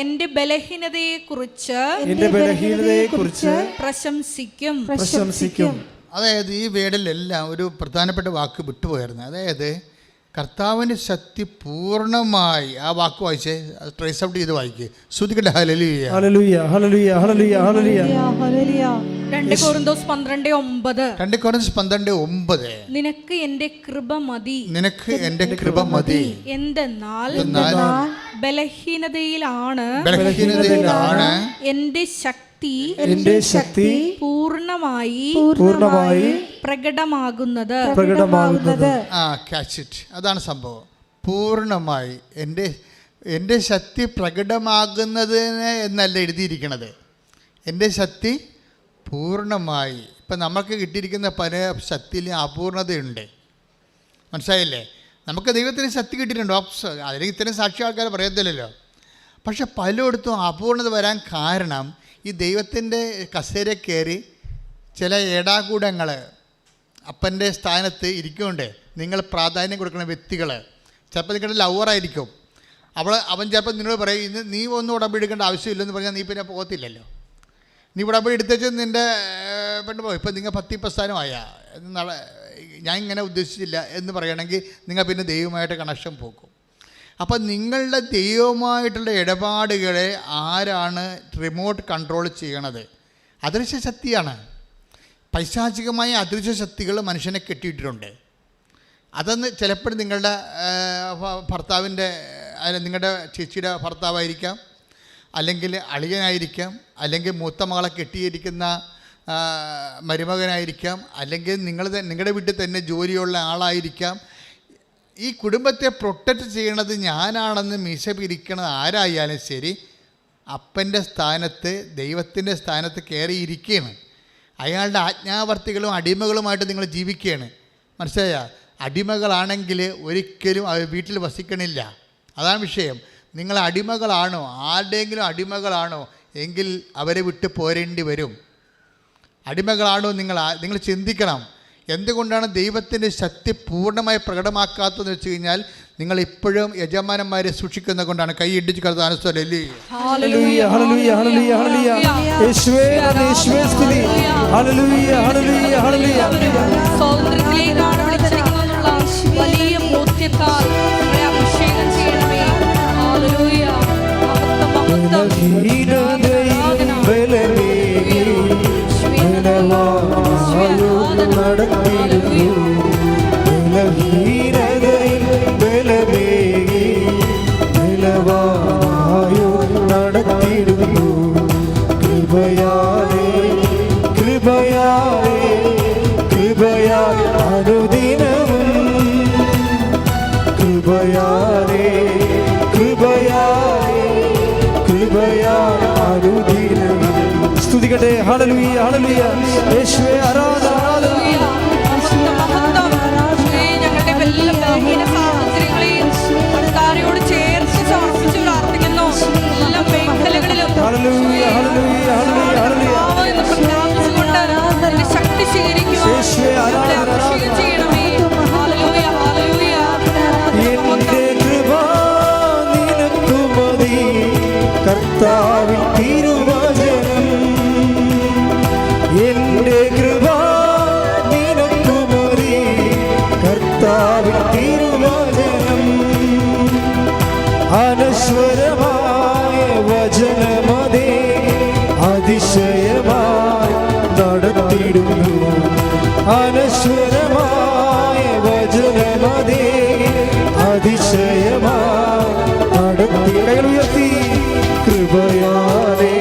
എന്റെ ബലഹീനതയെ കുറിച്ച് പ്രശംസിക്കും. അതായത് ഈ വേടിലെല്ലാം ഒരു പ്രധാനപ്പെട്ട വാക്ക് വിട്ടുപോയിരുന്നു. അതായത് കർത്താവിൻ്റെ ശക്തി പൂർണ്ണമായി, ആ വാക്ക് വായിച്ചേ, ട്രേസ് ഔട്ട് ചെയ്ത് വായിക്കേ. ശ്രുതികട ഹല്ലേലൂയ ഹല്ലേലൂയ ഹല്ലേലൂയ ഹല്ലേലൂയ ഹല്ലേലൂയ. 2 കൊരിന്ത്യർ 12:9. 2 കൊരിന്ത്യർ 12:9. നിനക്ക് എന്റെ കൃപ മതി. എന്തെന്നാൽ ബലഹീനതയിലാണ് എന്റെ ശക്തി പൂർണ്ണമായി പ്രകടമാകുന്നത്. അതാണ് സംഭവം. പൂർണ്ണമായി എൻ്റെ ശക്തി പ്രകടമാകുന്നതിന് എന്നല്ല എഴുതിയിരിക്കണത്. എൻ്റെ ശക്തി പൂർണ്ണമായി. ഇപ്പം നമുക്ക് കിട്ടിയിരിക്കുന്ന പല ശക്തിയിലും അപൂർണതയുണ്ട്. മനസ്സിലായില്ലേ? നമുക്ക് ദൈവത്തിന് ശക്തി കിട്ടിയിട്ടുണ്ട്. അതിൽ ഇത്തരം സാക്ഷി ആൾക്കാർ പറയത്തില്ലല്ലോ. പക്ഷെ പലയിടത്തും അപൂർണത വരാൻ കാരണം ഈ ദൈവത്തിൻ്റെ കസേര കയറി ചില ഏടാകൂടങ്ങൾ അപ്പൻ്റെ സ്ഥാനത്ത് ഇരിക്കുന്നുണ്ട്. നിങ്ങൾ പ്രാധാന്യം കൊടുക്കുന്ന വ്യക്തികൾ, ചിലപ്പോൾ നിങ്ങളുടെ ലവറായിരിക്കും. അവൻ ചിലപ്പോൾ നിന്നോട് പറയും, ഇന്ന് നീ ഒന്നും ഉടമ്പടി എടുക്കേണ്ട ആവശ്യമില്ലെന്ന് പറഞ്ഞാൽ നീ പിന്നെ പോകത്തില്ലല്ലോ. നീ ഉടമ്പടി എടുത്തേച്ച് നിൻ്റെ പെണ്ണ് പോകും. ഇപ്പം നിങ്ങൾ 10 സ്ഥാനമായ ഞാൻ ഇങ്ങനെ ഉദ്ദേശിച്ചില്ല എന്ന് പറയുകയാണെങ്കിൽ നിങ്ങൾ പിന്നെ ദൈവമായിട്ട് കണക്ഷൻ പോകും. അപ്പം നിങ്ങളുടെ ദൈവമായിട്ടുള്ള ഇടപാടുകളെ ആരാണ് റിമോട്ട് കൺട്രോൾ ചെയ്യണത്? അദൃശ്യ ശക്തിയാണ്. പൈശാചികമായ അദൃശ്യ ശക്തികൾ മനുഷ്യനെ കെട്ടിയിട്ടിട്ടുണ്ട്. അതൊന്ന് ചിലപ്പോൾ നിങ്ങളുടെ ഭർത്താവിൻ്റെ, നിങ്ങളുടെ ചേച്ചിയുടെ ഭർത്താവായിരിക്കാം, അല്ലെങ്കിൽ അളിയനായിരിക്കാം, അല്ലെങ്കിൽ മൂത്ത മകളെ കെട്ടിയിരിക്കുന്ന മരുമകനായിരിക്കാം, അല്ലെങ്കിൽ നിങ്ങളുടെ വീട്ടിൽ തന്നെ ജോലിയുള്ള ആളായിരിക്കാം. ഈ കുടുംബത്തെ പ്രൊട്ടക്റ്റ് ചെയ്യണത് ഞാനാണെന്ന് മീശ പിരിക്കണത് ആരായാലും ശരി, അപ്പൻ്റെ സ്ഥാനത്ത് ദൈവത്തിൻ്റെ സ്ഥാനത്ത് കയറിയിരിക്കുകയാണ്. അയാളുടെ ആജ്ഞാവർത്തികളും അടിമകളുമായിട്ട് നിങ്ങൾ ജീവിക്കുകയാണ്. മനസ്സിലായ? അടിമകളാണെങ്കിൽ ഒരിക്കലും അവർ വീട്ടിൽ വസിക്കണില്ല. അതാണ് വിഷയം. നിങ്ങൾ അടിമകളാണോ, ആരുടെയെങ്കിലും അടിമകളാണോ എങ്കിൽ അവരെ വിട്ട് പോരേണ്ടി വരും. അടിമകളാണോ നിങ്ങൾ ചിന്തിക്കണം. എന്തുകൊണ്ടാണ് ദൈവത്തിൻ്റെ ശക്തി പൂർണ്ണമായി പ്രകടമാക്കാത്തതെന്ന് വെച്ച് കഴിഞ്ഞാൽ നിങ്ങൾ ഇപ്പോഴും യജമാനന്മാരെ സൂക്ഷിക്കുന്നത് കൊണ്ടാണ്. കൈ ഇടിച്ച് കർത്താവിനെ സ്തുതി. ഹല്ലേലൂയ ഹല്ലേലൂയ ഹല്ലേലൂയ ഹല്ലേലൂയ. യേശുവേ നന്ദി, യേശുവേ സ്തുതി. ഹല്ലേലൂയ ഹല്ലേലൂയ ഹല്ലേലൂയ. സ്വാതന്ത്ര്യത്തിലേക്കാണ് വിളിച്ചിരിക്കുന്നതെന്നുള്ള വലിയ ബോധ്യത്താൽ നമ്മളെ അഭിഷേകം ചെയ്യണമേ. ഹല്ലേലൂയ. സ്തുതിക്കട്ടെ. ഹല്ലേലൂയ ഹല്ലേലൂയ. യേശുവേ ആരാധന. ഞങ്ങളുടെ എല്ലാ ബലഹീന സാഹചര്യങ്ങളെയും കർത്താവിനോട് ചേർത്ത് സമർപ്പിച്ച് പ്രാർത്ഥിക്കുന്നു. എല്ലാ മേഖലകളിലും ഹല്ലേലൂയ ഹല്ലേലൂയ ഹല്ലേലൂയ ഹല്ലേലൂയ. പ്രാർത്ഥിച്ചുകൊണ്ട് നിന്റെ ശക്തി സ്വീകരിക്കുവാൻ നമ്മളെ അഭിഷേകം ചെയ്യണമേ. Hallelujah hallelujah. എന്റെ കൃപ നിനക്കു മതി, കർത്താവിൻ തിരുവചനം. എന്റെ കൃപ അതിശയമായി നടത്തിടുന്നു. അനശ്വരമായ വചനമതേ അതിശയമായി നടത്തി. കൈകൾ ഉയർത്തി. കൃപയാലേ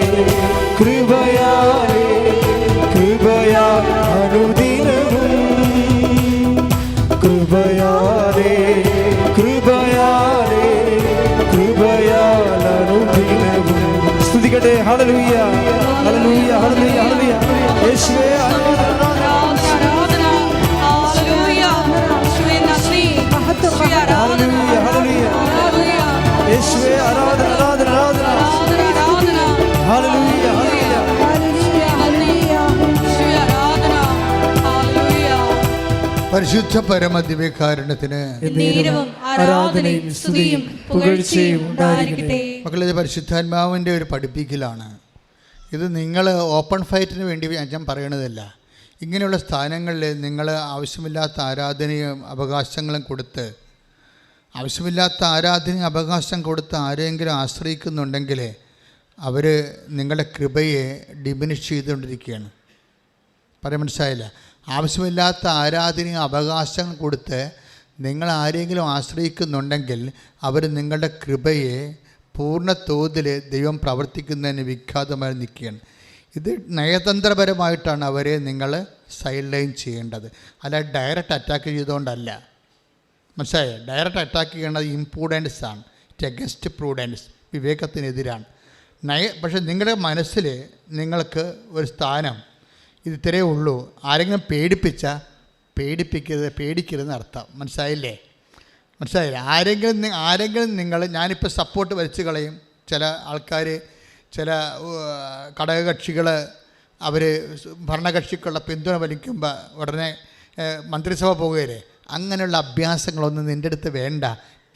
കൃപയാലേ കൃപയാ അനുദിനവും കൃപയാലേ കൃപയാലേ കൃപയാൽ അനുദിനവും. സ്തുതിക്കട്ടെ. ഹല്ലേലൂയ ഹല്ലേലൂയ ഹല്ലേലൂയ ഹല്ലേലൂയ. യേശുവേ യേശുവേ ആരാധന ആരാധന ആരാധന. ഹല്ലേലൂയ പരിശുദ്ധ പരമദിവ്യകാരുണ്യത്തിന് ആരാധനയും സ്തുതിയും പുകഴ്ചയും ഉണ്ടായിരിക്കട്ടെ. മക്കളെ, പരിശുദ്ധാത്മാവിൻ്റെ ഒരു പഠിപ്പിക്കലാണ് ഇത്. നിങ്ങൾ ഓപ്പൺ ഫൈറ്റിന് വേണ്ടി ഞാൻ പറയണതല്ല. ഇങ്ങനെയുള്ള സ്ഥാനങ്ങളിൽ നിങ്ങൾ ആവശ്യമില്ലാത്ത ആരാധനയും അവകാശങ്ങളും കൊടുത്ത് അവകാശം കൊടുത്ത് ആരെങ്കിലും ആശ്രയിക്കുന്നുണ്ടെങ്കിൽ അവർ നിങ്ങളുടെ കൃപയെ ഡിമിനിഷ് ചെയ്തുകൊണ്ടിരിക്കുകയാണ്. പറയാൻ മനസ്സിലായില്ല? ആവശ്യമില്ലാത്ത ആരാധനയും അവകാശം കൊടുത്ത് നിങ്ങൾ ആരെങ്കിലും ആശ്രയിക്കുന്നുണ്ടെങ്കിൽ അവർ നിങ്ങളുടെ കൃപയെ പൂർണ്ണ തോതിൽ ദൈവം പ്രവർത്തിക്കുന്നതിന് വിഖ്യാതമായി നിൽക്കുകയാണ്. ഇത് നയതന്ത്രപരമായിട്ടാണ് അവരെ നിങ്ങൾ സൈഡ് ലൈൻ ചെയ്യേണ്ടത്, അല്ല ഡയറക്റ്റ് അറ്റാക്ക് ചെയ്തുകൊണ്ടല്ല. മനസ്സിലായോ? ഡയറക്റ്റ് അറ്റാക്ക് ചെയ്യേണ്ടത് ഇംപ്രൂഡൻസ് ആണ്. ഇറ്റ് അഗൻസ്റ്റ് പ്രൂഡൻസ്, വിവേകത്തിനെതിരാണ്. പക്ഷേ നിങ്ങളുടെ മനസ്സിൽ നിങ്ങൾക്ക് ഒരു സ്ഥാനം ഇത് ഇത്രയേ ഉള്ളൂ. ആരെങ്കിലും പേടിക്കരുതെന്ന് അർത്ഥം. മനസ്സിലായില്ലേ? ആരെങ്കിലും നിങ്ങൾ ഞാനിപ്പോൾ സപ്പോർട്ട് വലിച്ചു കളയും. ചില ആൾക്കാർ, ചില ഘടകകക്ഷികൾ അവർ ഭരണകക്ഷിക്കുള്ള പിന്തുണ വലിക്കുമ്പോൾ ഉടനെ മന്ത്രിസഭ പോകുകയല്ലേ. അങ്ങനെയുള്ള അഭ്യാസങ്ങളൊന്നും നിൻ്റെ അടുത്ത് വേണ്ട.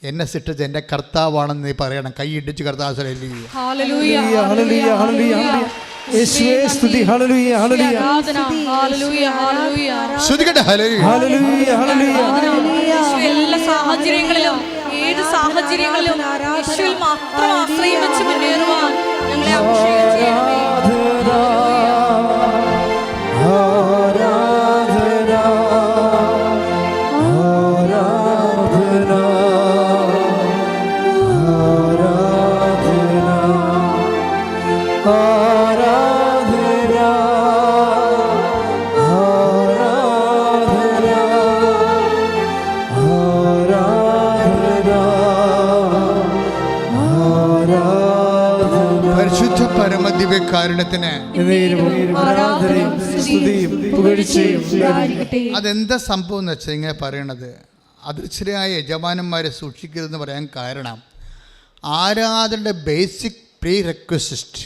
എന്നെ സൃഷ്ടിച്ച എൻ്റെ കർത്താവാണെന്ന് നീ പറയണം. കൈ ഇടിച്ച് കർത്താവ് എല്ലാ സാഹചര്യങ്ങളിലും ഏത് സാഹചര്യങ്ങളിലും യേശുവിൽ മാത്രം ആശ്രയം വെച്ച് മുന്നേറുവാൻ ഞങ്ങളെ അഭിഷേകം ചെയ്യണമേ. പരിശുദ്ധ പരമദിവ്യകാരുണ്യത്തിന് അതെന്താ സംഭവം എന്ന് വെച്ചാൽ ഇങ്ങനെ പറയണത്, അദൃശ്യരായ യജമാനന്മാരെ സൂക്ഷിക്കരുതെന്ന് പറയാൻ കാരണം ആരാധനയുടെ ബേസിക് പ്രീ റിക്വസിസ്റ്റ്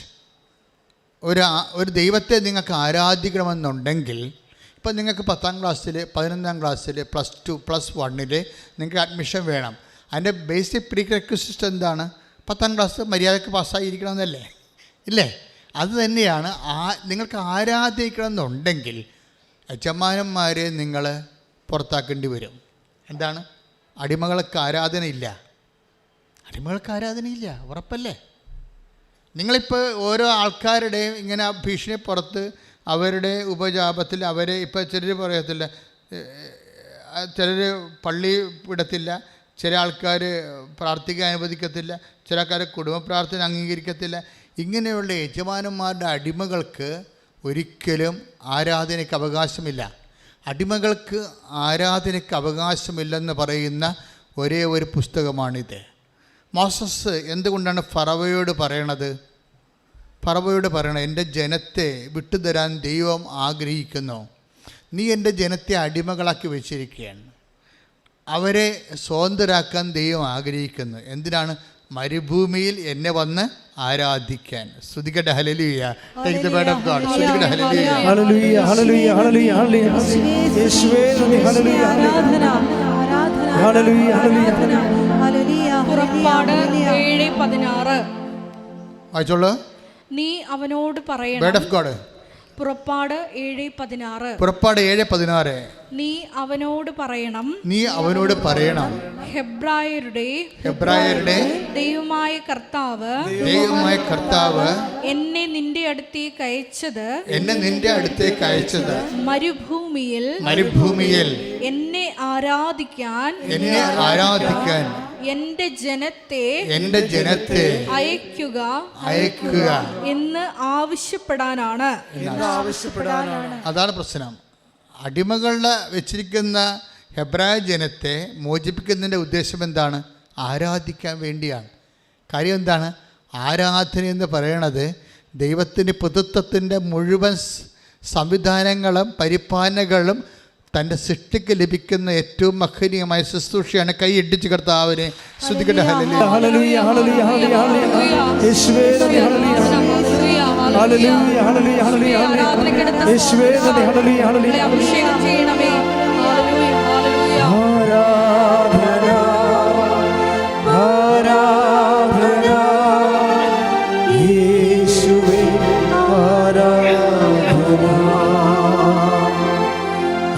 ഒരു ദൈവത്തെ നിങ്ങൾക്ക് ആരാധിക്കണമെന്നുണ്ടെങ്കിൽ, ഇപ്പം നിങ്ങൾക്ക് 10ാം ക്ലാസ്സിൽ 11ാം ക്ലാസ്സിൽ +2 +1 നിങ്ങൾക്ക് അഡ്മിഷൻ വേണം. അതിൻ്റെ ബേസിക് പ്രീ റിക്വസിസ്റ്റ് എന്താണ്? 10ാം ക്ലാസ് മര്യാദയ്ക്ക് പാസ്സായിരിക്കണമെന്നല്ലേ? ഇല്ലേ? അത് തന്നെയാണ്. നിങ്ങൾക്ക് ആരാധിക്കണമെന്നുണ്ടെങ്കിൽ യജമാനന്മാരെ നിങ്ങൾ പുറത്താക്കേണ്ടി വരും. എന്താണ്? അടിമകൾക്ക് ആരാധനയില്ല. ഉറപ്പല്ലേ? നിങ്ങളിപ്പോൾ ഓരോ ആൾക്കാരുടെയും ഇങ്ങനെ ഭീഷണി പുറത്ത് അവരുടെ ഉപജാപത്തിൽ അവരെ ഇപ്പോൾ ചിലർ പറയത്തില്ല, ചിലർ പള്ളി വിടത്തില്ല, ചില ആൾക്കാർ പ്രാർത്ഥിക്കാൻ അനുവദിക്കത്തില്ല, ചില ആൾക്കാർ കുടുംബ പ്രാർത്ഥന അംഗീകരിക്കത്തില്ല. ഇങ്ങനെയുള്ള യജമാനന്മാരുടെ അടിമകൾക്ക് ഒരിക്കലും ആരാധനയ്ക്ക് അവകാശമില്ല. അടിമകൾക്ക് ആരാധനയ്ക്ക് അവകാശമില്ലെന്ന് പറയുന്ന ഒരേ ഒരു പുസ്തകമാണിത്. മോസസ് എന്തുകൊണ്ടാണ് ഫറവോയോട് പറയണത്? എൻ്റെ ജനത്തെ വിട്ടുതരാൻ ദൈവം ആഗ്രഹിക്കുന്നു. നീ എൻ്റെ ജനത്തെ അടിമകളാക്കി വെച്ചിരിക്കുകയാണ്. അവരെ സ്വതന്ത്രരാക്കാൻ ദൈവം ആഗ്രഹിക്കുന്നു. എന്തിനാണ്? മരുഭൂമിയിൽ എന്നെ വന്ന് ആരാധിക്കാൻ. സ്തുതിക്കട്ടെ. ഹല്ലേലൂയ. Take the word of God. സ്തുതിക്കട്ടെ. ഹല്ലേലൂയ ഹല്ലേലൂയ ഹല്ലേലൂയ ഹല്ലേലൂയ ഹല്ലേലൂയ. യേശുവേ നന്ദി. ഹല്ലേലൂയ ആരാധന ഹല്ലേലൂയ ഹല്ലേലൂയ ഹല്ലേലൂയ. പുറപ്പാട് 7:16. വായിച്ചോളൂ. നീ അവനോട് പറയണം. Word of God. പുറപ്പാട് 7:16. പുറപ്പാട് 7:16. നീ അവനോട് പറയണം, നീ അവനോട് പറയണം, ഹെബ്രായരുടെ ദൈവമായ കർത്താവ് എന്നെ നിന്റെ അടുത്തേക്ക് അയച്ചത് മരുഭൂമിയിൽ എന്നെ ആരാധിക്കാൻ എന്റെ ജനത്തെ അയക്കുക എന്ന് ആവശ്യപ്പെടാനാണ്. അതാണ് പ്രശ്നം. അടിമകളുടെ വെച്ചിരിക്കുന്ന ഹെബ്രായ ജനത്തെ മോചിപ്പിക്കുന്നതിൻ്റെ ഉദ്ദേശം എന്താണ്? ആരാധിക്കാൻ വേണ്ടിയാണ്. കാര്യം എന്താണ്? ആരാധന എന്ന് പറയണത് ദൈവത്തിൻ്റെ പുതുത്വത്തിൻ്റെ മുഴുവൻ സംവിധാനങ്ങളും പരിപാലനകളും തൻ്റെ സൃഷ്ടിക്ക് ലഭിക്കുന്ന ഏറ്റവും മഹനീയമായ ശുശ്രൂഷയാണ്. കൈ ഇടിച്ച് കർത്താവിനെ സ്തുതിക്കട്ടെ. ഹല്ലേലൂയ ഹല്ലേലൂയ ഹല്ലേലൂയ ഹല്ലേലൂയ യേശുവേ നന്ദി. ഹല്ലേലൂയ ഹല്ലേലൂയ ഹല്ലേലൂയ ഹല്ലേലൂയ യേശുവേ നന്ദി. ഹല്ലേലൂയ ഹല്ലേലൂയ അഭിഷേകം ചെയ്യണമേ. ഹല്ലേലൂയ ഹല്ലേലൂയ ആരാധന ആരാധന യേശുവേ ആരാധന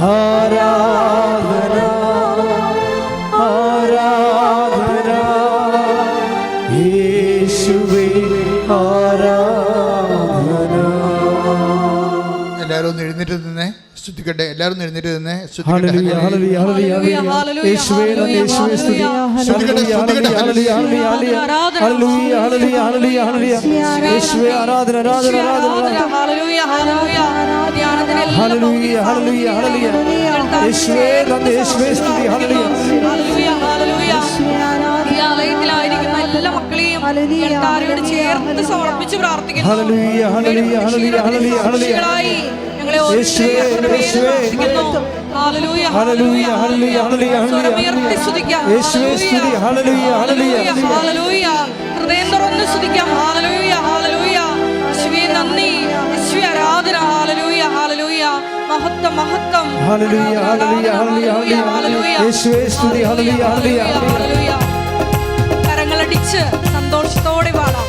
ആരാധന ആരാധന യേശുവേ ആരാധന. എല്ലാവരും ഒന്ന് എഴുന്നേറ്റ് നിന്നേ സ്തുതിക്കട്ടെ. എല്ലാവരും എഴുന്നേറ്റ് നിന്നേ ഹല്ലേലൂയ ഹല്ലേലൂയ ഹല്ലേലൂയ യേശുവേ നന്ദി. യേശുവേ സ്തുതി. ഹല്ലേലൂയ ഹല്ലേലൂയ ഹല്ലേലൂയ ഹല്ലേലൂയ ഹല്ലേലൂയ ഹല്ലേലൂയ ഹല്ലേലൂയ യേശുവേ ആരാധന ആരാധന ആരാധന. ഹല്ലേലൂയ ഹല്ലേലൂയ ഹല്ലേലൂയ ഹല്ലേലൂയ ഹല്ലേലൂയ യേശുവേ നന്ദി. യേശുവേ സ്തുതി. ഹല്ലേലൂയ ഹല്ലേലൂയ ഹല്ലേലൂയ. ഈ ആലയത്തിലായിരിക്കുന്ന എല്ലാ മക്കളെയും കർത്താവിനോട് ചേർത്ത് സമർപ്പിച്ച് പ്രാർത്ഥിക്കുന്നു. ഹല്ലേലൂയ ഹല്ലേലൂയ ഹല്ലേലൂയ ഹല്ലേലൂയ ഹല്ലേലൂയ ഞങ്ങളെ ഓരോരുത്തരെയും ഹല്ലേലൂയ ഹല്ലേലൂയ ഹല്ലേലൂയ ഉയർത്തി സ്തുതിക്കാം. യേശുവേ സ്തുതി. ഹല്ലേലൂയ ഹല്ലേലൂയ ഹല്ലേലൂയ. ഹൃദയം തുറന്ന് സ്തുതിക്കാം. ഹല്ലേലൂയ ഹല്ലേലൂയ. യേശുവേ നന്ദി, യേശുവേ ആരാധന. ഹല്ലേലൂയ ഹല്ലേലൂയ. മഹത്വം മഹത്വം. ഹല്ലേലൂയ ഹല്ലേലൂയ ഹല്ലേലൂയ ഹല്ലേലൂയ യേശുവേ സ്തുതി. ഹല്ലേലൂയ ഹല്ലേലൂയ ഹല്ലേലൂയ. കരങ്ങളടിച്ച് സന്തോഷത്തോടെ പാടാം.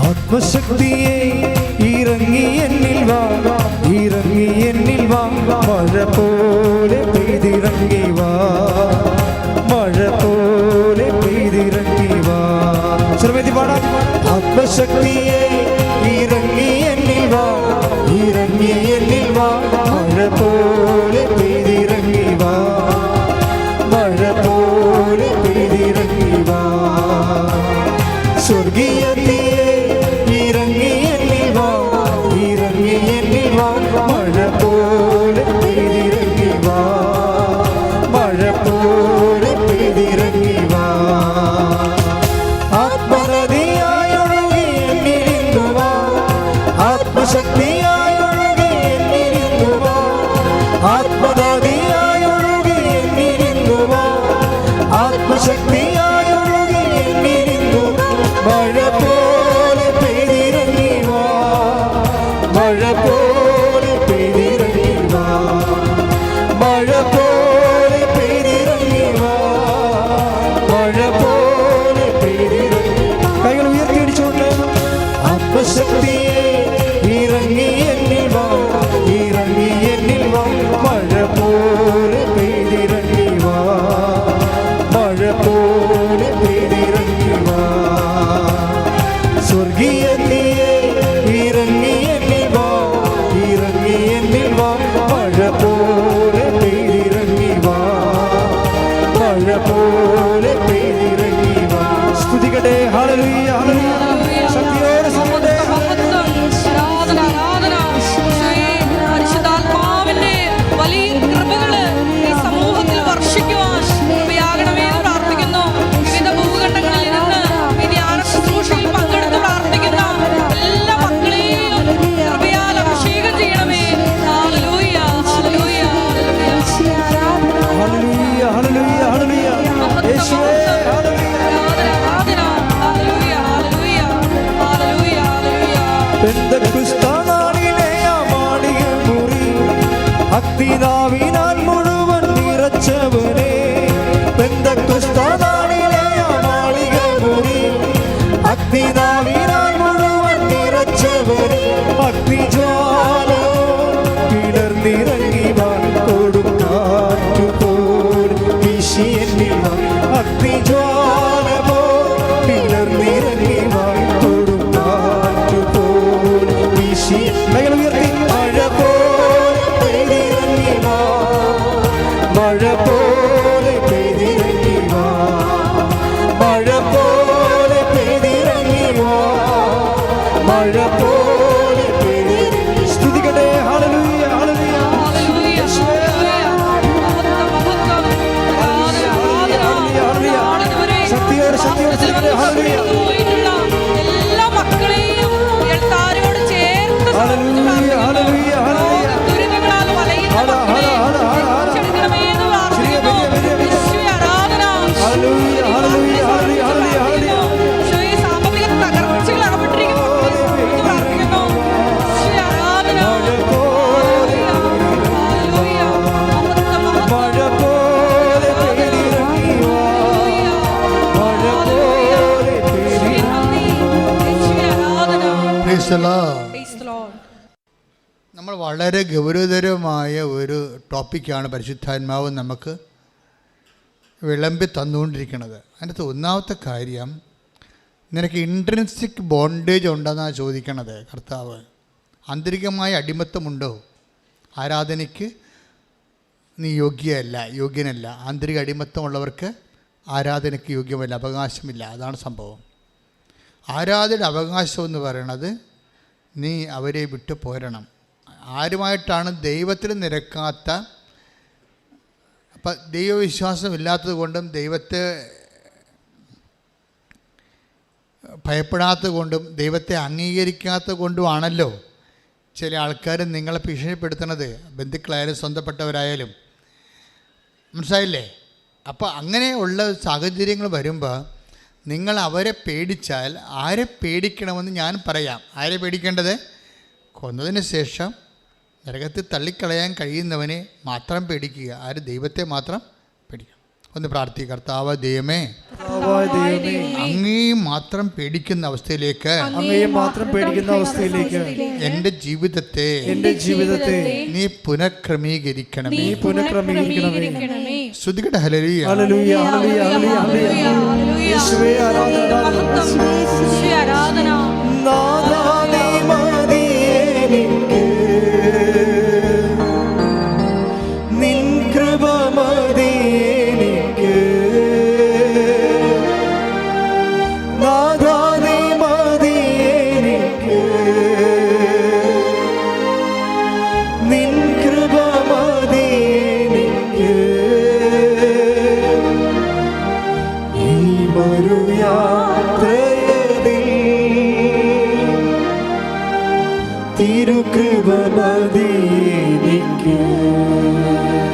ആത്മശക്തിയെ ഇറങ്ങി എന്നിൽ വാ, ഇറങ്ങി എന്നിൽ വാ, മഴ പോലെ പെയ്തിറങ്ങി വാ, മഴ പോലെ പെയ്തിറങ്ങി വാ. ശ്രമേതി പാടാം. ആത്മശക്തിയെ ഇറങ്ങി എന്നിൽ വാ, ഇറങ്ങി എന്നിൽ വാ, മഴ പോലെ പെയ്തിറങ്ങി വാ, മഴ പോലെ പെയ്തിറങ്ങി വാ. സ്വർഗീയതയെ ഇറങ്ങി എന്നിൽ വാ, ഇറങ്ങി എന്നിൽ വാ, മഴ പോലെ പെയ്തിറങ്ങി വാ, മഴ പോലെ പെയ്തിറങ്ങി വാ. ആത്മനദിയായി ഒഴുകി എന്നിലിരുന്നു വാ, ആത്മശക്തിയായി ഒഴുകി എന്നിലിരുന്നു വാ, അഗ്നിനാവിനാൽ മുഴുവൻ നിറച്ചവനെ പെന്തക്കോസ്താനാളിലെ മാളികമുറി അഗ്നിനാവിനാൽ മുഴുവൻ നിറച്ചവനെ അഗ്നിജ്വാല പിളർന്നിറങ്ങി കൊടുക്കാറ്റുപോൽ വീശിയെന്നിവ അഗ്നിജ്വാല പിളർന്നിറങ്ങി കൊടുക്കാറ്റുപോൽ വീശി ഉയർത്തി മഴ പോലെ പെയ്തിറങ്ങി മഴ പോലെ പെയ്തിറങ്ങി മഴ പോലെ പെയ്തിറങ്ങി മഴ പോലെ പെയ്തിറങ്ങി സ്തുതിക്കട്ടെ ഹല്ലേലൂയ ഹല്ലേലൂയ ശക്തിയോടെ ശക്തിയോടെ ഹല്ലേലൂയ എല്ലാ മക്കളെയും താരോട് ചേർത്ത് ഹല്ലേലൂയ ഹല്ലേലൂയ ഹല്ലേലൂയ ദുരിതങ്ങളാൽ വലയുന്ന മക്കളെ രക്ഷിക്കണമേ എന്ന് പ്രാർത്ഥിക്കുന്നു. യേശുവേ ആരാധന. ഹല്ലേലൂയ ഹല്ലേലൂയ ഹല്ലേലൂയ ഹല്ലേലൂയ യേശുവേ സാമ്പത്തിക തകർച്ചയിൽ അകപ്പെട്ടിരിക്കുന്ന മക്കളെ ഓർത്ത് പ്രാർത്ഥിക്കുന്നു. യേശുവേ ആരാധന. ഹല്ലേലൂയ. മഹത്വം മഹത്വം. മഴ പോലെ പെയ്തിറങ്ങി മഴ പോലെ യേശുവേ നന്ദി. യേശുവേ ആരാധന. Praise the Lord. Praise the Lord. നമ്മൾ വളരെ ഗൗരവതരമായ ഒരു ടോപ്പിക്കാണ് പരിശുദ്ധാത്മാവ് നമുക്ക് വിളമ്പി തന്നുകൊണ്ടിരിക്കുന്നത്. അതിനകത്ത് ഒന്നാമത്തെ കാര്യം, നിനക്ക് ഇൻട്രിൻസിക് ബോണ്ടേജ് ഉണ്ടെന്നാണ് ചോദിക്കണത് കർത്താവ്. ആന്തരികമായ അടിമത്തമുണ്ടോ? ആരാധനയ്ക്ക് നീ യോഗ്യനല്ല. ആന്തരിക അടിമത്തമുള്ളവർക്ക് ആരാധനയ്ക്ക് യോഗ്യമല്ല, അവകാശമില്ല. അതാണ് സംഭവം. ആരാധനയുടെ അവകാശം എന്ന് പറയണത് നീ അവരെ വിട്ടു പോരണം. ആരുമായിട്ടാണ് ദൈവത്തിന് നിരക്കാത്ത, അപ്പം ദൈവവിശ്വാസം ഇല്ലാത്തത് കൊണ്ടും ദൈവത്തെ ഭയപ്പെടാത്തത് കൊണ്ടും ദൈവത്തെ അംഗീകരിക്കാത്തത് കൊണ്ടുമാണല്ലോ ചില ആൾക്കാർ നിങ്ങളെ ഭീഷണിപ്പെടുത്തുന്നത്, ബന്ധുക്കളായാലും സ്വന്തപ്പെട്ടവരായാലും. മനസ്സിലായില്ലേ? അപ്പോൾ അങ്ങനെയുള്ള സാഹചര്യങ്ങൾ വരുമ്പോൾ നിങ്ങൾ അവരെ പേടിച്ചാൽ, ആരെ പേടിക്കണമെന്ന് ഞാൻ പറയാം. ആരെ പേടിക്കേണ്ടത്? കൊന്നതിന് ശേഷം നരകത്തിൽ തള്ളിക്കളയാൻ കഴിയുന്നവനെ മാത്രം പേടിക്കുക. ആര്? ദൈവത്തെ മാത്രം പേടിക്കുക. ഒന്ന് പ്രാർത്ഥിക്കുക. കർത്താവ് ദൈവമേ, അങ്ങേ മാത്രം പേടിക്കുന്ന അവസ്ഥയിലേക്ക് എൻ്റെ ജീവിതത്തെ നീ പുനഃക്രമീകരിക്കണമേ. ശ്രുതികട്ടെ ഹല്ലേലൂയ. യേശുവേ ആരാധന.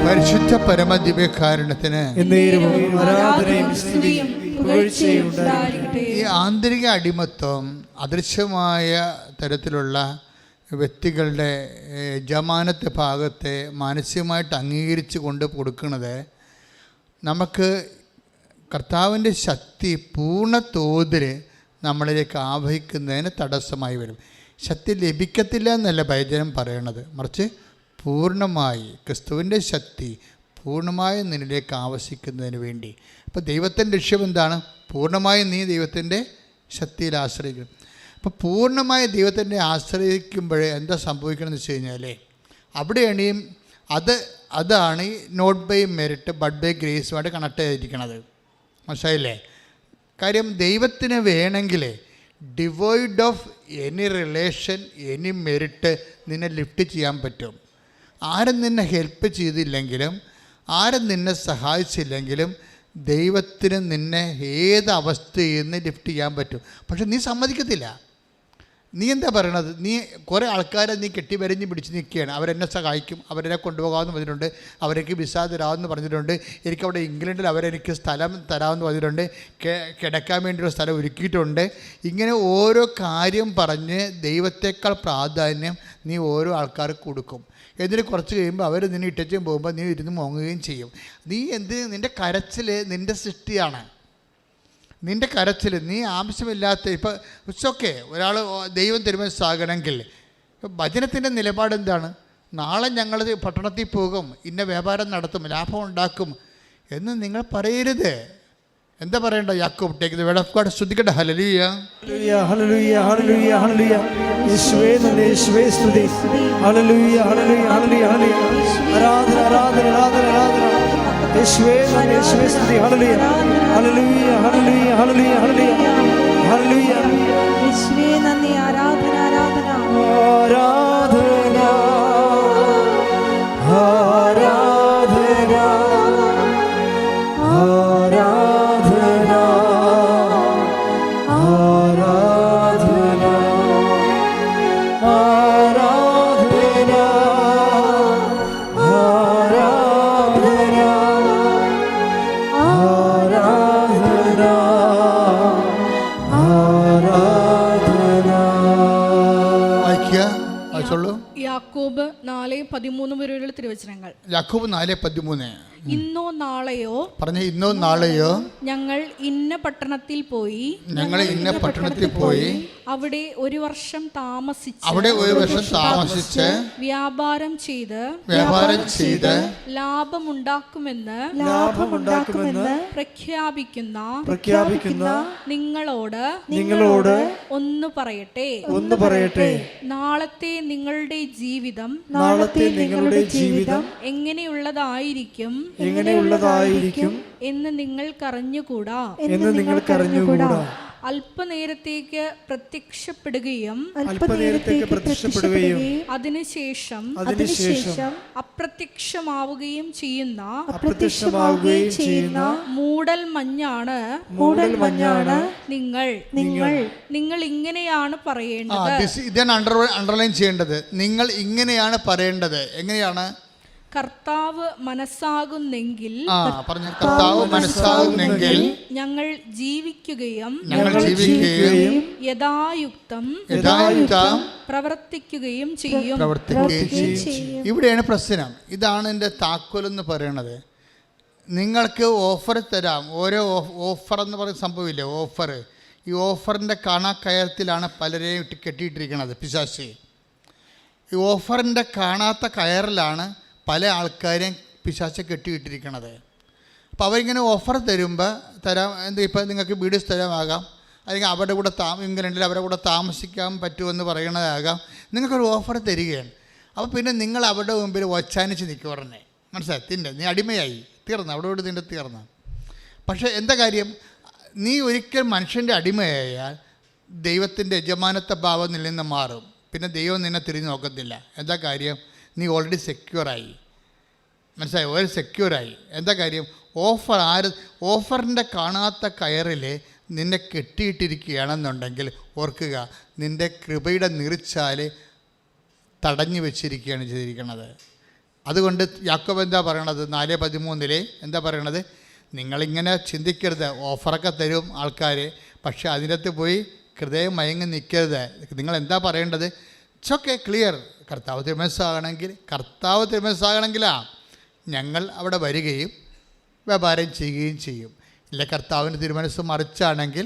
പരിശുദ്ധ പരമദിവ്യകാരുണ്യത്തിന് ഈ ആന്തരിക അടിമത്വം അദൃശ്യമായ തരത്തിലുള്ള വ്യക്തികളുടെ യജമാനത്തെ ഭാഗത്തെ മാനസികമായിട്ട് അംഗീകരിച്ച് കൊണ്ട് കൊടുക്കുന്നത് നമുക്ക് കർത്താവിൻ്റെ ശക്തി പൂർണ്ണ തോതിൽ നമ്മളിലേക്ക് ആവഹിക്കുന്നതിന് തടസ്സമായി വരും. ശക്തി ലഭിക്കത്തില്ല എന്നല്ല വചനം പറയണത്, മറിച്ച് പൂർണ്ണമായി ക്രിസ്തുവിൻ്റെ ശക്തി പൂർണ്ണമായി നിന്നിലേക്ക് ആവശിക്കുന്നതിന് വേണ്ടി. അപ്പോൾ ദൈവത്തിൻ്റെ ലക്ഷ്യം എന്താണ്? പൂർണ്ണമായും നീ ദൈവത്തിൻ്റെ ശക്തിയിൽ ആശ്രയിക്കണം. അപ്പോൾ പൂർണ്ണമായി ദൈവത്തിൻ്റെ ആശ്രയിക്കുമ്പോഴേ എന്താ സംഭവിക്കണമെന്ന് വെച്ച് കഴിഞ്ഞാൽ അവിടെയാണ് അതാണ് ഈ not by merit but by ഗ്രേസുമായിട്ട് കണക്ട് ചെയ്തിരിക്കുന്നത്. മനസ്സിലായില്ലേ? കാര്യം ദൈവത്തിന് വേണമെങ്കിൽ devoid of any relation any merit നിന്നെ ലിഫ്റ്റ് ചെയ്യാൻ പറ്റും. ആരും നിന്നെ ഹെൽപ്പ് ചെയ്തില്ലെങ്കിലും ആരും നിന്നെ സഹായിച്ചില്ലെങ്കിലും ദൈവത്തിന് നിന്നെ ഏത് അവസ്ഥയിൽ നിന്ന് ലിഫ്റ്റ് ചെയ്യാൻ പറ്റും. പക്ഷെ നീ സമ്മതിക്കത്തില്ല. നീ എന്താ പറയണത്? നീ കുറേ ആൾക്കാരെ നീ കെട്ടിവരഞ്ഞ് പിടിച്ച് നിൽക്കുകയാണ്. അവരെന്നെ സഹായിക്കും, അവരെന്നെ കൊണ്ടുപോകാമെന്ന് പറഞ്ഞിട്ടുണ്ട്, അവർക്ക് വിസ തരാമെന്ന് പറഞ്ഞിട്ടുണ്ട്, എനിക്കവിടെ ഇംഗ്ലണ്ടിൽ അവരെനിക്ക് സ്ഥലം തരാമെന്ന് പറഞ്ഞിട്ടുണ്ട്, കിടക്കാൻ വേണ്ടിയുള്ള സ്ഥലം ഒരുക്കിയിട്ടുണ്ട്. ഇങ്ങനെ ഓരോ കാര്യം പറഞ്ഞ് ദൈവത്തേക്കാൾ പ്രാധാന്യം നീ ഓരോ ആൾക്കാർക്ക് കൊടുക്കും. എന്നിട്ട് കുറച്ച് കഴിയുമ്പോൾ അവർ നിന്നെ ഇട്ടച്ചും പോകുമ്പോൾ നീ ഇരുന്ന് മോങ്ങുകയും ചെയ്യും. നീ നിൻ്റെ കരച്ചിൽ നിൻ്റെ സൃഷ്ടിയാണ്. നിൻ്റെ കരച്ചിൽ നീ ആവശ്യമില്ലാത്ത ഇപ്പോൾ ഇറ്റ്സ് ഒരാൾ ദൈവം തിരുമനസ്സാകണമെങ്കിൽ വചനത്തിൻ്റെ നിലപാട് എന്താണ്? നാളെ ഞങ്ങൾ പട്ടണത്തിൽ പോകും, ഇന്ന വ്യാപാരം നടത്തും, ലാഭം ഉണ്ടാക്കും എന്ന് നിങ്ങൾ പറയരുത്. എന്താ പറയണ്ട? യാക്കോബ് take the word of God. സ്തുതിക്കട്ടെ. ഹല്ലേലൂയ ഹല്ലേലൂയ ഹല്ലേലൂയ ഹല്ലേലൂയ. യേശുവേ നന്ദി, യേശുവേ സ്തുതി. ഹല്ലേലൂയ ഹല്ലേലൂയ ഹല്ലേലൂയ ഹല്ലേലൂയ. ആരാധന ആരാധന ആരാധന ആരാധന. യേശുവേ നന്ദി, യേശുവേ സ്തുതി. ഹല്ലേലൂയ ഹല്ലേലൂയ ഹല്ലേലൂയ ഹല്ലേലൂയ ഹല്ലേലൂയ ഹല്ലേലൂയ. യേശുവേ നന്ദി. ആരാധന ആരാധന ആരാധന ആരാധന ആരാധന ആരാധന ആരാധന ആരാധന ആരാധന ആരാധന. വായിക്കുക, വായിച്ചോളൂ. യാക്കോബ് 4:13 വരെയുള്ള തിരുവചനങ്ങൾ. യാക്കോബ് 4:13. ഇന്നോ നാളെയോ പറഞ്ഞ ഇന്നോ നാളെയോ ഞങ്ങൾ ഇന്ന പട്ടണത്തിൽ പോയി അവിടെ ഒരു വർഷം താമസിച്ച് വ്യാപാരം ചെയ്ത് ലാഭമുണ്ടാക്കുമെന്ന് പ്രഖ്യാപിക്കുന്ന നിങ്ങളോട് ഒന്ന് പറയട്ടെ. നാളത്തെ നിങ്ങളുടെ ജീവിതം എങ്ങനെയുള്ളതായിരിക്കും എന്ന് നിങ്ങൾക്കറിഞ്ഞുകൂടാ. അല്പനേരത്തേക്ക് പ്രത്യക്ഷപ്പെടുകയും അതിനുശേഷം അപ്രത്യക്ഷമാവുകയും ചെയ്യുന്ന മൂടൽമഞ്ഞാണ് നിങ്ങൾ ഇങ്ങനെയാണ് പറയേണ്ടത്. ഇതാണ് അണ്ടർലൈൻ ചെയ്യേണ്ടത്. നിങ്ങൾ ഇങ്ങനെയാണ് പറയേണ്ടത്. എങ്ങനെയാണ്? കർത്താവ് മനസ്സാകുന്നെങ്കിൽ ഞങ്ങൾ ജീവിക്കുകയും യഥായുക്തം പ്രവർത്തിക്കുകയും ചെയ്യും. ഇവിടെയാണ് പ്രശ്നം. ഇതാണ് എൻ്റെ താക്കോലെന്ന് പറയണത്. നിങ്ങൾക്ക് ഓഫർ തരാം. ഓരോ ഓഫർ എന്ന് പറയുന്ന സംഭവമില്ലേ, ഓഫർ. ഈ ഓഫറിൻ്റെ കാണാക്കയറത്തിലാണ് പലരെയും കെട്ടിയിട്ടിരിക്കുന്നത് പിശാച്. ഈ ഓഫറിൻ്റെ കാണാത്ത കയറിലാണ് പല ആൾക്കാരെയും പിശാച് കെട്ടിയിട്ടിരിക്കണത്. അപ്പോൾ അവരിങ്ങനെ ഓഫർ തരുമ്പോൾ ഇപ്പോൾ നിങ്ങൾക്ക് വീട് സ്ഥലമാകാം, അല്ലെങ്കിൽ അവരുടെ കൂടെ ഇംഗ്ലണ്ടിൽ അവരുടെ കൂടെ താമസിക്കാൻ പറ്റുമെന്ന് പറയണതാകാം. നിങ്ങൾക്കൊരു ഓഫർ തരികയാണ്. അപ്പോൾ പിന്നെ നിങ്ങൾ അവരുടെ മുമ്പിൽ ഒച്ചാനിച്ച് നിൽക്കുക. ഉടനെ മനസ്സിലായി, നീ അടിമയായി, തീർന്നു, അവിടെ നിൻ്റെ തീർന്നു. പക്ഷേ എന്താ കാര്യം? നീ ഒരിക്കൽ മനുഷ്യൻ്റെ അടിമയായാൽ ദൈവത്തിൻ്റെ യജമാനത്വ ഭാവം നിന്നിൽ നിന്ന് മാറും. പിന്നെ ദൈവം നിന്നെ തിരിഞ്ഞു നോക്കത്തില്ല. എന്താ കാര്യം? നീ ഓൾറെഡി സെക്യൂറായി. മനസ്സിലായി? ഒരു സെക്യൂറായി. എന്താ കാര്യം? ഓഫറിൻ്റെ കാണാത്ത കയറിൽ നിന്നെ കെട്ടിയിട്ടിരിക്കുകയാണെന്നുണ്ടെങ്കിൽ ഓർക്കുക, നിൻ്റെ കൃപയുടെ നീർച്ചാൽ തടഞ്ഞു വെച്ചിരിക്കുകയാണ് ചെയ്തിരിക്കുന്നത്. അതുകൊണ്ട് യാക്കോബ് എന്താ പറയണത്? 4:13 എന്താ പറയണത്? നിങ്ങളിങ്ങനെ ചിന്തിക്കരുത്. ഓഫറൊക്കെ തരും ആൾക്കാർ, പക്ഷേ അതിനകത്ത് പോയി ഹൃദയം മയങ്ങി നിൽക്കരുത്. നിങ്ങൾ എന്താ പറയേണ്ടത്? It's clear. കർത്താവ് തിരുമനസ്സാകണമെങ്കിലാ ഞങ്ങൾ അവിടെ വരികയും വ്യാപാരം ചെയ്യുകയും ചെയ്യും. ഇല്ല, കർത്താവിൻ്റെ തിരുമനസ്സ് മറിച്ചാണെങ്കിൽ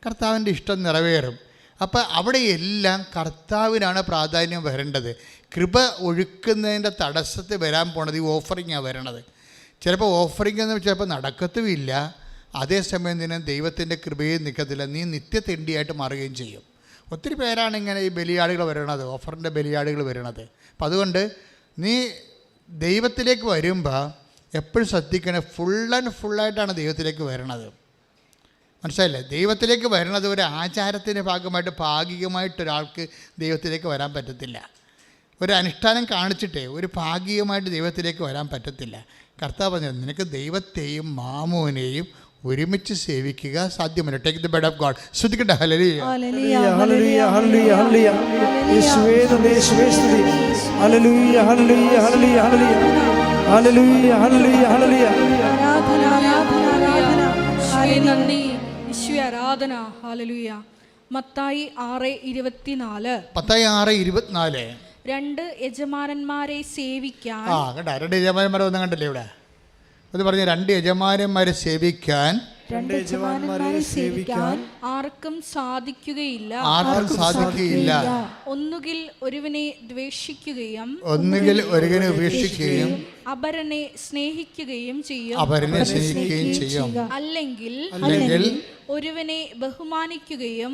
കർത്താവിൻ്റെ ഇഷ്ടം നിറവേറും. അപ്പോൾ അവിടെയെല്ലാം കർത്താവിനാണ് പ്രാധാന്യം വരേണ്ടത്. കൃപ ഒഴുക്കുന്നതിൻ്റെ തടസ്സത്തിൽ വരാൻ പോണത് ഈ ഓഫറിങ്ങാണ് വരണത്. ചിലപ്പോൾ ഓഫറിങ് എന്ന് ചിലപ്പോൾ നടക്കത്തുമില്ല. അതേസമയം തന്നെ ദൈവത്തിൻ്റെ കൃപയും നിൽക്കത്തില്ല. നീ നിത്യതെണ്ടിയായിട്ട് മാറുകയും ചെയ്യും. ഒത്തിരി പേരാണ് ഇങ്ങനെ ഈ ബലിയാടുകൾ വരണത്, ഓഫറിൻ്റെ ബലിയാടുകൾ വരണത്. അപ്പം അതുകൊണ്ട് നീ ദൈവത്തിലേക്ക് വരുമ്പോൾ എപ്പോഴും ശ്രദ്ധിക്കണേ, ഫുള്ളായിട്ടാണ് ദൈവത്തിലേക്ക് വരണത്. മനസ്സിലായില്ലേ? ദൈവത്തിലേക്ക് വരണത് ഒരു ആചാരത്തിൻ്റെ ഭാഗമായിട്ട് ഭാഗികമായിട്ടൊരാൾക്ക് ദൈവത്തിലേക്ക് വരാൻ പറ്റത്തില്ല. ഒരു അനുഷ്ഠാനം കാണിച്ചിട്ടേ ഒരു ഭാഗികമായിട്ട് ദൈവത്തിലേക്ക് വരാൻ പറ്റത്തില്ല. കർത്താവ് പറഞ്ഞു, നിനക്ക് ദൈവത്തെയും മാമോനെയും ഒരുമിച്ച് സേവിക്കുക സാധ്യമല്ല. Take the word of God. ശ്രദ്ധിക്കട്ടെ. ഹല്ലേലൂയ. ഹല്ലേലൂയ ഹല്ലേലൂയ ഹല്ലേലൂയ ഹല്ലേലൂയ. യേശുവേ നന്ദി, യേശുവേ സ്തുതി. ഹല്ലേലൂയ ഹല്ലേലൂയ ഹല്ലേലൂയ ഹല്ലേലൂയ ഹല്ലേലൂയ ഹല്ലേലൂയ ഹല്ലേലൂയ. ആരാധന ആരാധന ആരാധന. യേശുവേ നന്ദി, യേശുവേ ആരാധന. ഹല്ലേലൂയ. മത്തായി 6:24. മത്തായി 6:24. രണ്ട് യജമാനന്മാരെ സേവിക്കാൻ. കണ്ട 2 യജമാനന്മാരെ ഒന്നും കണ്ടില്ലേ ഇവിടെ? അത് പറഞ്ഞ 2 യജമാനന്മാരെ സേവിക്കാൻ, 2 യജമാനന്മാരെ സേവിക്കാൻ ആർക്കും സാധിക്കുകയില്ല. ഒന്നുകിൽ ഒരുവനെ ദ്വേഷിക്കുകയും ഉപേക്ഷിക്കുകയും അപരനെ സ്നേഹിക്കുകയും ചെയ്യും. അല്ലെങ്കിൽ ഒരുവനെ ബഹുമാനിക്കുകയും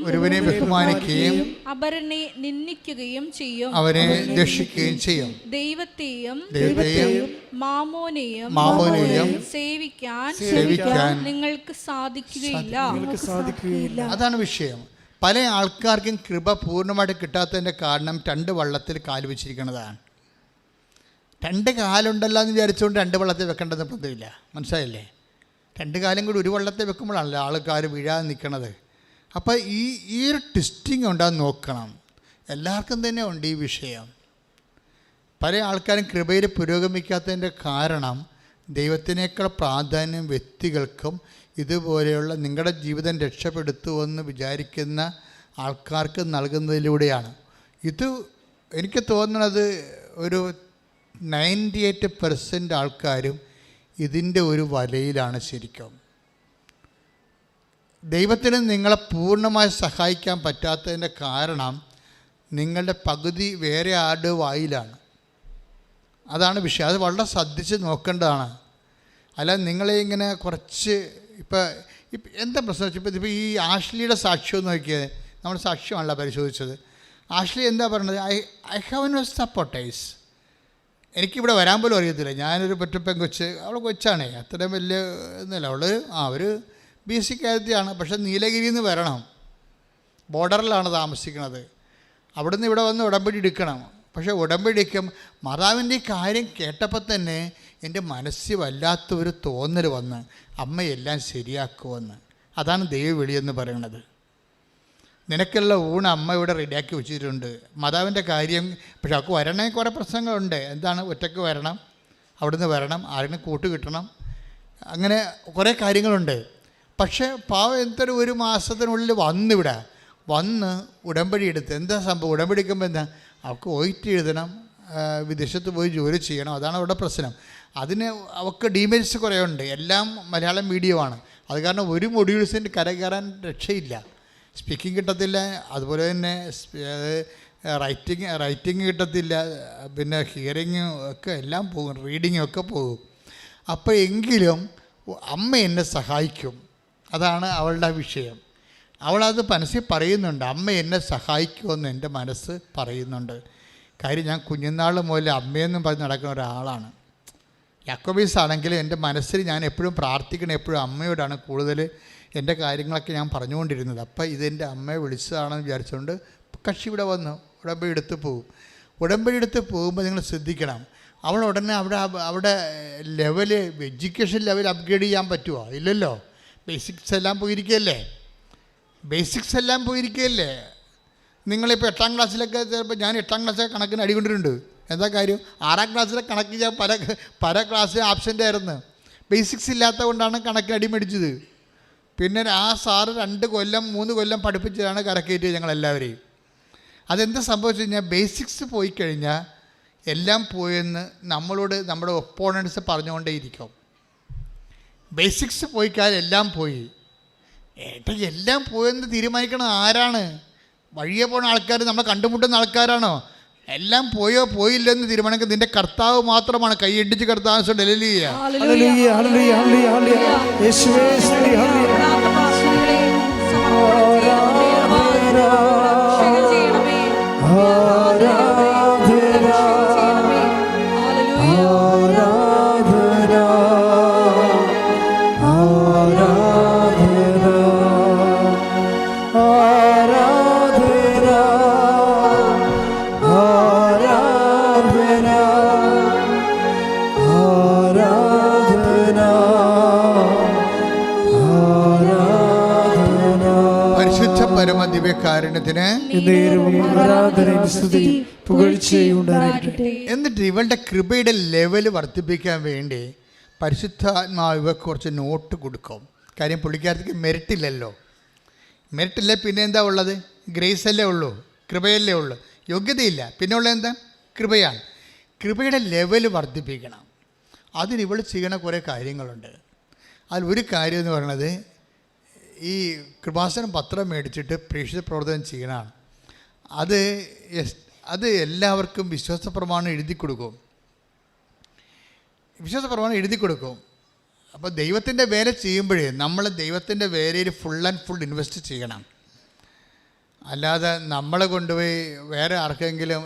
അപരനെ നിന്ദിക്കുകയും ചെയ്യും. ദൈവത്തെയും മാമോനെയും സേവിക്കാൻ നിങ്ങൾക്ക് സാധിക്കുകയില്ല. അതാണ് വിഷയം. പല ആൾക്കാർക്കും കൃപ പൂർണ്ണമായിട്ട് കിട്ടാത്തതിൻ്റെ കാരണം 2 വള്ളത്തിൽ കാല് വെച്ചിരിക്കുന്നതാണ്. 2 കാലുണ്ടല്ലോ എന്ന് വിചാരിച്ചുകൊണ്ട് 2 വള്ളത്തിൽ വെക്കേണ്ടത് പതിവില്ല. മനസ്സിലായില്ലേ? 2 കാലം കൂടി ഒരു വള്ളത്തിൽ വെക്കുമ്പോഴാണല്ലോ ആൾക്കാർ വീഴാതെ നിൽക്കണത്. അപ്പോൾ ഈ ഒരു ട്വിസ്റ്റിംഗ് ഉണ്ടാകുന്ന നോക്കണം. എല്ലാവർക്കും തന്നെ ഉണ്ട് ഈ വിഷയം. പല ആൾക്കാരും കൃപയിൽ പുരോഗമിക്കാത്തതിൻ്റെ കാരണം ദൈവത്തിനേക്കാൾ പ്രാധാന്യം വ്യക്തികൾക്കും ഇതുപോലെയുള്ള നിങ്ങളുടെ ജീവിതം രക്ഷപ്പെടുത്തുമെന്ന് വിചാരിക്കുന്ന ആൾക്കാർക്ക് നൽകുന്നതിലൂടെയാണ്. ഇത് എനിക്ക് തോന്നുന്നത് ഒരു 98% ആൾക്കാരും ഇതിൻ്റെ ഒരു വലയിലാണ് ശരിക്കും. ദൈവത്തിന് നിങ്ങളെ പൂർണ്ണമായി സഹായിക്കാൻ പറ്റാത്തതിൻ്റെ കാരണം നിങ്ങളുടെ പകുതി വേറെ ആരുടെ വായിലാണ്. അതാണ് വിഷയം. അത് വളരെ ശ്രദ്ധിച്ച് നോക്കേണ്ടതാണ്. അല്ല നിങ്ങളെ ഇങ്ങനെ കുറച്ച് ഇപ്പം എന്താ പ്രശ്നം വെച്ചാൽ ഇപ്പോൾ ഈ ആഷ്ലിയുടെ സാക്ഷ്യം നോക്കിയത് നമ്മൾ സാക്ഷ്യമാണല്ലോ പരിശോധിച്ചത്. ആഷ്ലി എന്താ പറയുന്നത്? I have no supporters. എനിക്കിവിടെ വരാൻ പോലും അറിയത്തില്ല. ഞാനൊരു പെറ്റപ്പൻ കൊച്ച്, അവൾ കൊച്ചാണേ, അത്രയും വലിയ ഒന്നുമില്ല. അവൾ ഒരു ബേസിക്കാരത്തിയാണ്. പക്ഷേ നീലഗിരിയിൽ നിന്ന് വരണം, ബോർഡറിലാണ് താമസിക്കുന്നത്. അവിടെ നിന്ന് ഇവിടെ വന്ന് ഉടമ്പടി എടുക്കണം. പക്ഷേ ഉടമ്പടി എടുക്കും മാതാവിൻ്റെ ഈ കാര്യം കേട്ടപ്പോൾ തന്നെ എൻ്റെ മനസ്സിൽ വല്ലാത്തൊരു തോന്നൽ വന്ന് അമ്മയെല്ലാം ശരിയാക്കുമെന്ന്. അതാണ് ദൈവവിളിയെന്ന് പറയുന്നത്. നിനക്കുള്ള ഊണ് അമ്മ ഇവിടെ റെഡിയാക്കി വെച്ചിട്ടുണ്ട്. മാതാവിൻ്റെ കാര്യം പക്ഷെ അവൾക്ക് വരണേ കുറേ പ്രശ്നങ്ങളുണ്ട്. എന്താണ്? ഒറ്റയ്ക്ക് വരണം, അവിടുന്ന് വരണം, ആരെങ്കിലും കൂട്ട് കിട്ടണം, അങ്ങനെ കുറേ കാര്യങ്ങളുണ്ട്. പക്ഷേ പാവം എന്തൊരു 1 മാസത്തിനുള്ളിൽ വന്നിവിടെ വന്ന് ഉടമ്പടി എടുത്ത് എന്താ സംഭവം? ഉടമ്പടി എടുക്കുമ്പോൾ എന്താ? അവൾക്ക് OIT എഴുതണം, വിദേശത്ത് പോയി ജോലി ചെയ്യണം. അതാണ് അവിടെ പ്രശ്നം. അതിന് അവൾക്ക് ഡീമെരിറ്റ്സ് കുറേ ഉണ്ട്. എല്ലാം മലയാളം മീഡിയമാണ്. അത് കാരണം ഒരു മൊഡ്യൂൾസിൻ്റെ കയറാൻ രക്ഷയില്ല. സ്പീക്കിംഗ് കിട്ടത്തില്ല, അതുപോലെ തന്നെ റൈറ്റിംഗ് കിട്ടത്തില്ല, പിന്നെ ഹിയറിങ് ഒക്കെ എല്ലാം പോകും, റീഡിങ്ങും ഒക്കെ പോകും. അപ്പോൾ എങ്കിലും അമ്മ എന്നെ സഹായിക്കും. അതാണ് അവളുടെ വിഷയം. അവളത് മനസ്സിൽ പറയുന്നുണ്ട്, അമ്മ എന്നെ സഹായിക്കുമെന്ന് എൻ്റെ മനസ്സ് പറയുന്നുണ്ട്. കാര്യം ഞാൻ കുഞ്ഞുനാൾ മുതൽ അമ്മയെന്നും പറഞ്ഞ് നടക്കുന്ന ഒരാളാണ്. യാക്കോബീസ് ആണെങ്കിലും എൻ്റെ മനസ്സിൽ ഞാൻ എപ്പോഴും പ്രാർത്ഥിക്കണം, എപ്പോഴും അമ്മയോടാണ് കൂടുതൽ എൻ്റെ കാര്യങ്ങളൊക്കെ ഞാൻ പറഞ്ഞുകൊണ്ടിരുന്നത്. അപ്പം ഇതെൻ്റെ അമ്മയെ വിളിച്ചതാണെന്ന് വിചാരിച്ചുകൊണ്ട് കക്ഷി ഇവിടെ വന്നു ഉടമ്പടി എടുത്ത് പോകും. ഉടമ്പടി എടുത്ത് പോകുമ്പോൾ നിങ്ങൾ ശ്രദ്ധിക്കണം, അവൾ ഉടനെ അവിടെ ലെവല് എഡ്യൂക്കേഷൻ ലെവൽ അപ്ഗ്രേഡ് ചെയ്യാൻ പറ്റുമോ? ഇല്ലല്ലോ. ബേസിക്സ് എല്ലാം പോയിരിക്കുകയല്ലേ. നിങ്ങളിപ്പോൾ 8ാം ക്ലാസ്സിലൊക്കെ ചിലപ്പോൾ ഞാൻ 8ാം ക്ലാസ്സിലൊക്കെ കണക്കിന് അടികൊണ്ടിട്ടുണ്ട്. എന്താ കാര്യം? 6ാം ക്ലാസ്സിലെ കണക്ക് ഞാൻ പല ക്ലാസ്സിൽ ആബ്സെൻ്റ് ആയിരുന്നു. ബേസിക്സ് ഇല്ലാത്ത കൊണ്ടാണ് കണക്കിന് അടി മേടിച്ചത്. പിന്നെ ആ സാറ് 2 കൊല്ലം 3 കൊല്ലം പഠിപ്പിച്ചതാണ് കരക്കയറ്റിയത് ഞങ്ങളെല്ലാവരെയും. അതെന്താ സംഭവിച്ചു കഴിഞ്ഞാൽ ബേസിക്സ് പോയി കഴിഞ്ഞാൽ എല്ലാം പോയെന്ന് നമ്മളോട് നമ്മുടെ ഒപ്പോണൻസ് പറഞ്ഞുകൊണ്ടേയിരിക്കും. ബേസിക്സ് പോയി കഴിഞ്ഞാൽ എല്ലാം പോയി. എല്ലാം പോയെന്ന് തീരുമാനിക്കണം ആരാണ്? വഴിയെ പോകുന്ന ആൾക്കാർ, നമ്മൾ കണ്ടുമുട്ടുന്ന ആൾക്കാരാണോ? എല്ലാം പോയോ പോയില്ലെന്ന് തീരുമാനിക്കുന്നത് നിന്റെ കർത്താവ് മാത്രമാണ്. കൈയടിച്ച് കർത്താവ് ദിവ്യകാരുണ്യത്തിന് എന്നേരവും ആരാധനയും സ്തുതിയും പുകഴ്ചയും ഉണ്ടാകട്ടെ. എന്നിട്ട് ഇവളുടെ കൃപയുടെ ലെവൽ വർദ്ധിപ്പിക്കാൻ വേണ്ടി പരിശുദ്ധാത്മാവ് ഇവർക്ക് കുറച്ച് നോട്ട് കൊടുക്കും. കാര്യം പുള്ളിക്കാരത്തേക്ക് മെറിറ്റില്ലല്ലോ. മെറിറ്റില്ല, പിന്നെ എന്താ ഉള്ളത്? ഗ്രേസ് അല്ലേ ഉള്ളൂ, കൃപയല്ലേ ഉള്ളൂ, യോഗ്യതയില്ല. പിന്നെ ഉള്ളത് എന്താ? കൃപയാണ്. കൃപയുടെ ലെവൽ വർദ്ധിപ്പിക്കണം. അതിന് ഇവൾ ചെയ്യണ കുറേ കാര്യങ്ങളുണ്ട്. അതിലൊരു കാര്യം എന്ന് പറയുന്നത് ഈ കൃപാസനം പത്രം മേടിച്ചിട്ട് പ്രേക്ഷിത പ്രവർത്തനം ചെയ്യണമാണ്. അത് എല്ലാവർക്കും വിശ്വാസ പ്രമാണം എഴുതി കൊടുക്കും. വിശ്വാസ പ്രമാണം എഴുതി കൊടുക്കും. അപ്പോൾ ദൈവത്തിൻ്റെ വേല ചെയ്യുമ്പോഴേ നമ്മൾ ദൈവത്തിൻ്റെ വേലയിൽ ഫുൾ ആൻഡ് ഫുൾ ഇൻവെസ്റ്റ് ചെയ്യണം. അല്ലാതെ നമ്മളെ കൊണ്ടുപോയി വേറെ ആർക്കെങ്കിലും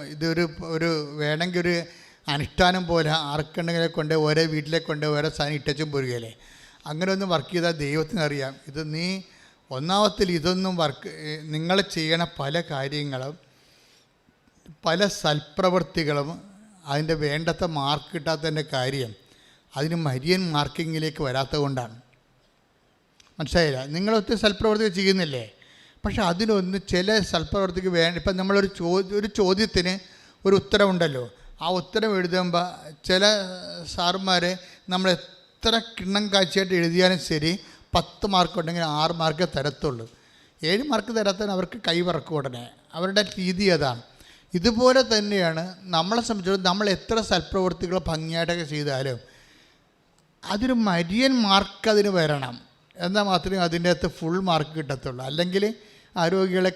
ഒരു വേണമെങ്കിൽ ഒരു അനുഷ്ഠാനം പോലെ ആർക്കുണ്ടെങ്കിലെ കൊണ്ട് ഓരോ വീട്ടിലേക്ക് കൊണ്ട് ഓരോ സാധനം ഇട്ടും പോരുകയല്ലേ. അങ്ങനെ ഒന്നും വർക്ക് ചെയ്താൽ ദൈവത്തിനറിയാം. ഇത് നീ ഒന്നാമത്തിൽ ഇതൊന്നും നിങ്ങൾ ചെയ്യണ പല കാര്യങ്ങളും പല സൽപ്രവൃത്തികളും അതിൻ്റെ വേണ്ടത്ര മാർക്ക് കിട്ടാത്തതിൻ്റെ കാര്യം അതിന് മരിയൻ മാർക്കിങ്ങിലേക്ക് വരാത്തത് കൊണ്ടാണ്. മനസ്സിലായില്ല? നിങ്ങളൊത്തിരി സൽപ്രവൃത്തി ചെയ്യുന്നില്ലേ, പക്ഷെ അതിനൊന്ന് ചില സൽപ്രവൃത്തിക്ക് ഇപ്പം നമ്മളൊരു ചോദ്യത്തിന് ഒരു ഉത്തരവുണ്ടല്ലോ, ആ ഉത്തരം എഴുതുമ്പോൾ ചില സാറുമാർ നമ്മൾ എത്ര കിണ്ണം കാഴ്ചയായിട്ട് എഴുതിയാലും ശരി 10 മാർക്ക് ഉണ്ടെങ്കിൽ 6 മാർക്ക് തരത്തുള്ളൂ. 7 മാർക്ക് തരാത്തതിന് അവർക്ക് കൈവറക്കും ഉടനെ. അവരുടെ രീതി അതാണ്. ഇതുപോലെ തന്നെയാണ് നമ്മളെ സംബന്ധിച്ചിടത്തോളം നമ്മൾ എത്ര സൽപ്രവൃത്തികൾ ഭംഗിയായിട്ടൊക്കെ ചെയ്താലും അതൊരു മരിയൻ മാർക്ക് അതിന് വരണം. എന്നാൽ മാത്രമേ അതിൻ്റെ അകത്ത് ഫുൾ മാർക്ക് കിട്ടത്തുള്ളൂ. അല്ലെങ്കിൽ രോഗികളെ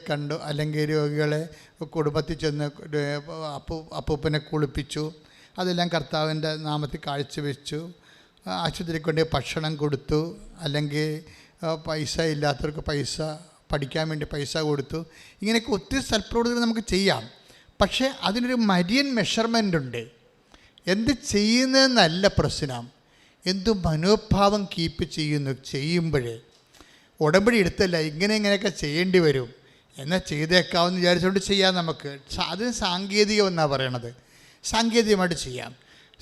കണ്ടു അല്ലെങ്കിൽ രോഗികളെ കുടുംബത്തിൽ ചെന്ന് അപ്പൂപ്പനെ കുളിപ്പിച്ചു, അതെല്ലാം കർത്താവിൻ്റെ നാമത്തിൽ കാഴ്ചവെച്ചു, ആശുപത്രിക്ക് കൊണ്ട് ഭക്ഷണം കൊടുത്തു, അല്ലെങ്കിൽ പൈസ ഇല്ലാത്തവർക്ക് പൈസ പഠിക്കാൻ വേണ്ടി പൈസ കൊടുത്തു. ഇങ്ങനെയൊക്കെ ഒത്തിരി സൽപ്രവൃത്തികൾ നമുക്ക് ചെയ്യാം. പക്ഷേ അതിനൊരു മരിയൻ മെഷർമെൻ്റ് ഉണ്ട്. എന്ത് ചെയ്യുന്നതെന്നല്ല പ്രശ്നം, എന്തു മനോഭാവം കീപ്പ് ചെയ്യുമ്പോഴേ ഉടമ്പടി എടുത്തല്ല ഇങ്ങനെയൊക്കെ ചെയ്യേണ്ടി വരും എന്നാൽ ചെയ്തേക്കാമെന്ന് വിചാരിച്ചുകൊണ്ട് ചെയ്യാം. നമുക്ക് അതിന് സാങ്കേതികം എന്നാണ് പറയണത്. സാങ്കേതികമായിട്ട് ചെയ്യാം.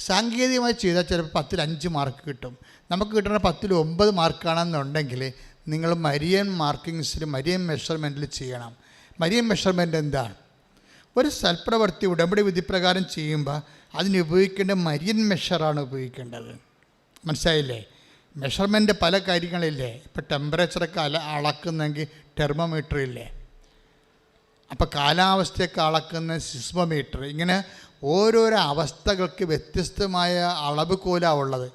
സാങ്കേതികമായി ചെയ്താൽ ചിലപ്പോൾ 10ൽ 5 മാർക്ക് കിട്ടും. നമുക്ക് കിട്ടുന്ന 10ൽ 9 മാർക്കാണെന്നുണ്ടെങ്കിൽ നിങ്ങൾ മരിയൻ മാർക്കിങ്സിൽ മരിയൻ മെഷർമെൻറ്റിൽ ചെയ്യണം. മരിയൻ മെഷർമെൻറ്റ് എന്താണ്? ഒരു സൽപ്രവൃത്തി ഉടമ്പടി വിധിപ്രകാരം ചെയ്യുമ്പോൾ അതിന് ഉപയോഗിക്കേണ്ട മരിയൻ മെഷറാണ് ഉപയോഗിക്കേണ്ടത്. മനസ്സിലായില്ലേ? മെഷർമെൻറ്റ് പല കാര്യങ്ങളില്ലേ. ഇപ്പോൾ ടെമ്പറേച്ചറൊക്കെ അളക്കുന്നെങ്കിൽ തെർമോമീറ്റർ ഇല്ലേ, അപ്പോൾ കാലാവസ്ഥയൊക്കെ അളക്കുന്ന സിസ്മോമീറ്റർ. ഇങ്ങനെ ഓരോരോ അവസ്ഥകൾക്ക് വ്യത്യസ്തമായ അളവുകോലാണ് ഉള്ളത്.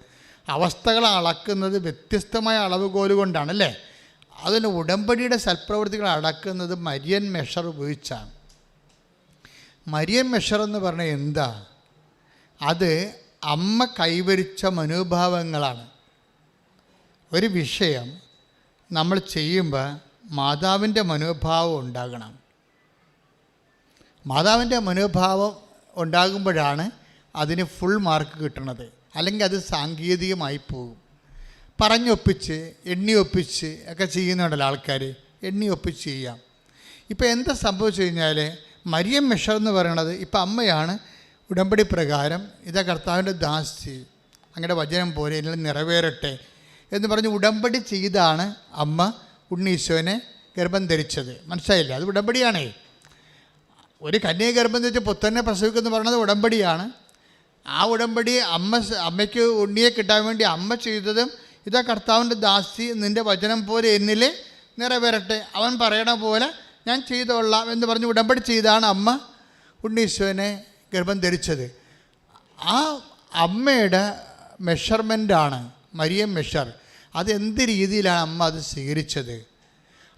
അവസ്ഥകൾ അളക്കുന്നത് വ്യത്യസ്തമായ അളവുകോല് കൊണ്ടാണല്ലേ. അതിന് ഉടമ്പടിയുടെ സൽപ്രവൃത്തികൾ അളക്കുന്നത് മരിയൻ മെഷർ ഉപയോഗിച്ചാണ്. മരിയൻ മെഷർ എന്ന് പറഞ്ഞാൽ എന്താ? അത് അമ്മ കൈവരിച്ച മനോഭാവങ്ങളാണ്. ഒരു വിഷയം നമ്മൾ ചെയ്യുമ്പോൾ മാതാവിൻ്റെ മനോഭാവം ഉണ്ടാകണം. മാതാവിൻ്റെ മനോഭാവം ഉണ്ടാകുമ്പോഴാണ് അതിന് ഫുൾ മാർക്ക് കിട്ടുന്നത്. അല്ലെങ്കിൽ അത് സാങ്കേതികമായി പോകും. പറഞ്ഞൊപ്പിച്ച് എണ്ണിയൊപ്പിച്ച് ഒക്കെ ചെയ്യുന്നുണ്ടല്ലോ ആൾക്കാർ. എണ്ണിയൊപ്പിച്ച് ചെയ്യാം. ഇപ്പോൾ എന്താ സംഭവിച്ചു കഴിഞ്ഞാൽ മരിയൻ മെഷർ എന്ന് പറയണത് ഇപ്പം അമ്മയാണ് ഉടമ്പടി പ്രകാരം ഇതാ കർത്താവിൻ്റെ ദാസി, അങ്ങനെ വചനം പോലെ എല്ലാം നിറവേറട്ടെ എന്ന് പറഞ്ഞ് ഉടമ്പടി ചെയ്താണ് അമ്മ ഉണ്ണീശോനെ ഗർഭം ധരിച്ചത്. മനസ്സിലായില്ലേ? അത് ഉടമ്പടിയാണേ. ഒരു കന്യയെ ഗർഭം ധരിച്ച് പുത്രനെ പ്രസവിക്കുമെന്ന് പറയുന്നത് ഉടമ്പടിയാണ്. ആ ഉടമ്പടി അമ്മയ്ക്ക് ഉണ്ണിയെ കിട്ടാൻ വേണ്ടി അമ്മ ചെയ്തതും ഇതാ കർത്താവിൻ്റെ ദാസി നിൻ്റെ വചനം പോലെ എന്നിൽ നിറവേറട്ടെ, അവൻ പറയണ പോലെ ഞാൻ ചെയ്തോളാം എന്ന് പറഞ്ഞ് ഉടമ്പടി ചെയ്താണ് അമ്മ ഉണ്ണീശോനെ ഗർഭം ധരിച്ചത്. ആ അമ്മയുടെ മെഷർമെൻ്റാണ് മരിയൻ മെഷർ. അതെന്ത് രീതിയിലാണ് അമ്മ അത് സ്വീകരിച്ചത്?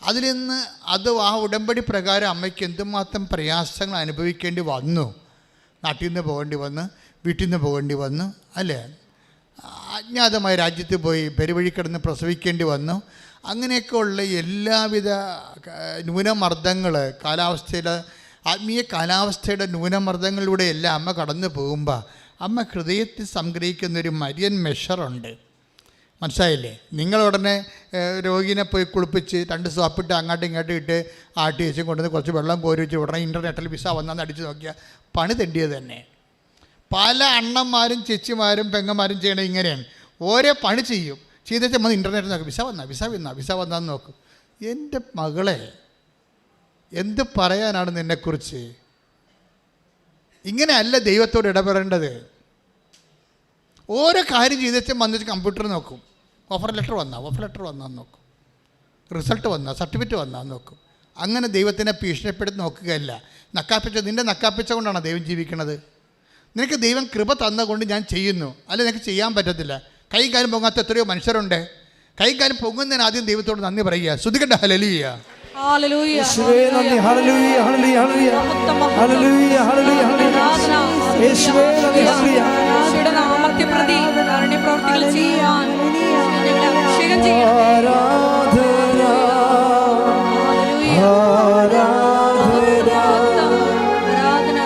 അതിൽ നിന്ന് ആ ഉടമ്പടി പ്രകാരം അമ്മയ്ക്ക് എന്തുമാത്രം പ്രയാസങ്ങൾ അനുഭവിക്കേണ്ടി വന്നു. നാട്ടിൽ നിന്ന് പോകേണ്ടി വന്നു, വീട്ടിൽ നിന്ന് പോകേണ്ടി വന്നു, അല്ലേ? അജ്ഞാതമായ രാജ്യത്ത് പോയി പെരുവഴി കിടന്ന് പ്രസവിക്കേണ്ടി വന്നു. അങ്ങനെയൊക്കെയുള്ള എല്ലാവിധ ന്യൂനമർദ്ദങ്ങൾ, ആത്മീയ കാലാവസ്ഥയുടെ ന്യൂനമർദ്ദങ്ങളിലൂടെ എല്ലാം അമ്മ കടന്നു പോകുമ്പോൾ അമ്മ ഹൃദയത്തിൽ സംഗ്രഹിക്കുന്നൊരു മരിയൻ മെഷറുണ്ട്. മനസ്സിലായില്ലേ? നിങ്ങളുടനെ രോഗീനെ പോയി കുളിപ്പിച്ച് 2 സോപ്പിട്ട് അങ്ങോട്ടും ഇങ്ങോട്ടും ഇട്ട് ആട്ടി വെച്ചും കൊണ്ടുവന്ന് കുറച്ച് വെള്ളം കോരി വെച്ച് ഉടനെ ഇൻ്റർനെറ്റിൽ വിസ വന്നാന്ന് അടിച്ച് നോക്കിയാൽ പണി തെണ്ടിയത് തന്നെ. പല അണ്ണന്മാരും ചേച്ചിമാരും പെങ്ങന്മാരും ചെയ്യണത് ഇങ്ങനെയാണ്. ഓരോ പണി ചെയ്യും. ചെയ്തേച്ചാൽ മതി ഇൻ്റർനെറ്റിൽ നോക്കും, വിസ വന്നാന്ന് നോക്കും. എൻ്റെ മകളെ, എന്ത് പറയാനാണ് നിന്നെക്കുറിച്ച്? ഇങ്ങനെയല്ല ദൈവത്തോട് ഇടപെടേണ്ടത്. ഓരോ കാര്യം ചെയ്തിട്ട് വന്നിട്ട് കമ്പ്യൂട്ടർ നോക്കും, ഓഫർ ലെറ്റർ വന്നാൽ നോക്കും, റിസൾട്ട് വന്നാൽ, സർട്ടിഫിക്കറ്റ് വന്നാൽ നോക്കും. അങ്ങനെ ദൈവത്തിനെ ഭീഷണിപ്പെടുത്തി നോക്കുകയല്ല. നിൻ്റെ നക്കാപ്പിച്ച കൊണ്ടാണ് ദൈവം ജീവിക്കുന്നത്. നിനക്ക് ദൈവം കൃപ തന്നുകൊണ്ട് ഞാൻ ചെയ്യുന്നു, അല്ലെ നിനക്ക് ചെയ്യാൻ പറ്റത്തില്ല. കൈയും കാലും പൊങ്ങാത്ത എത്രയോ മനുഷ്യരുണ്ട്. കൈയും കാലും പൊങ്ങുന്നതിന് ആദ്യം ദൈവത്തോട് നന്ദി പറയുക. ശ്രുതികണ്ട ഹല്ലേലൂയ. യേശുവേ നന്ദി. ഹല്ലേലൂയ ഹല്ലേലൂയ ഹല്ലേലൂയ ഹല്ലേലൂയ ഹല്ലേലൂയ ഹല്ലേലൂയ. യേശുവേ നന്ദി. ഹല്ലേലൂയ. യേശുവിന്റെ നാമത്തെ പ്രതി കാരുണ്യ പ്രവർത്തികൾ ചെയ്യാൻ ഞങ്ങളെ അഭിഷേകം ചെയ്യണം. ആരാധന ആരാധന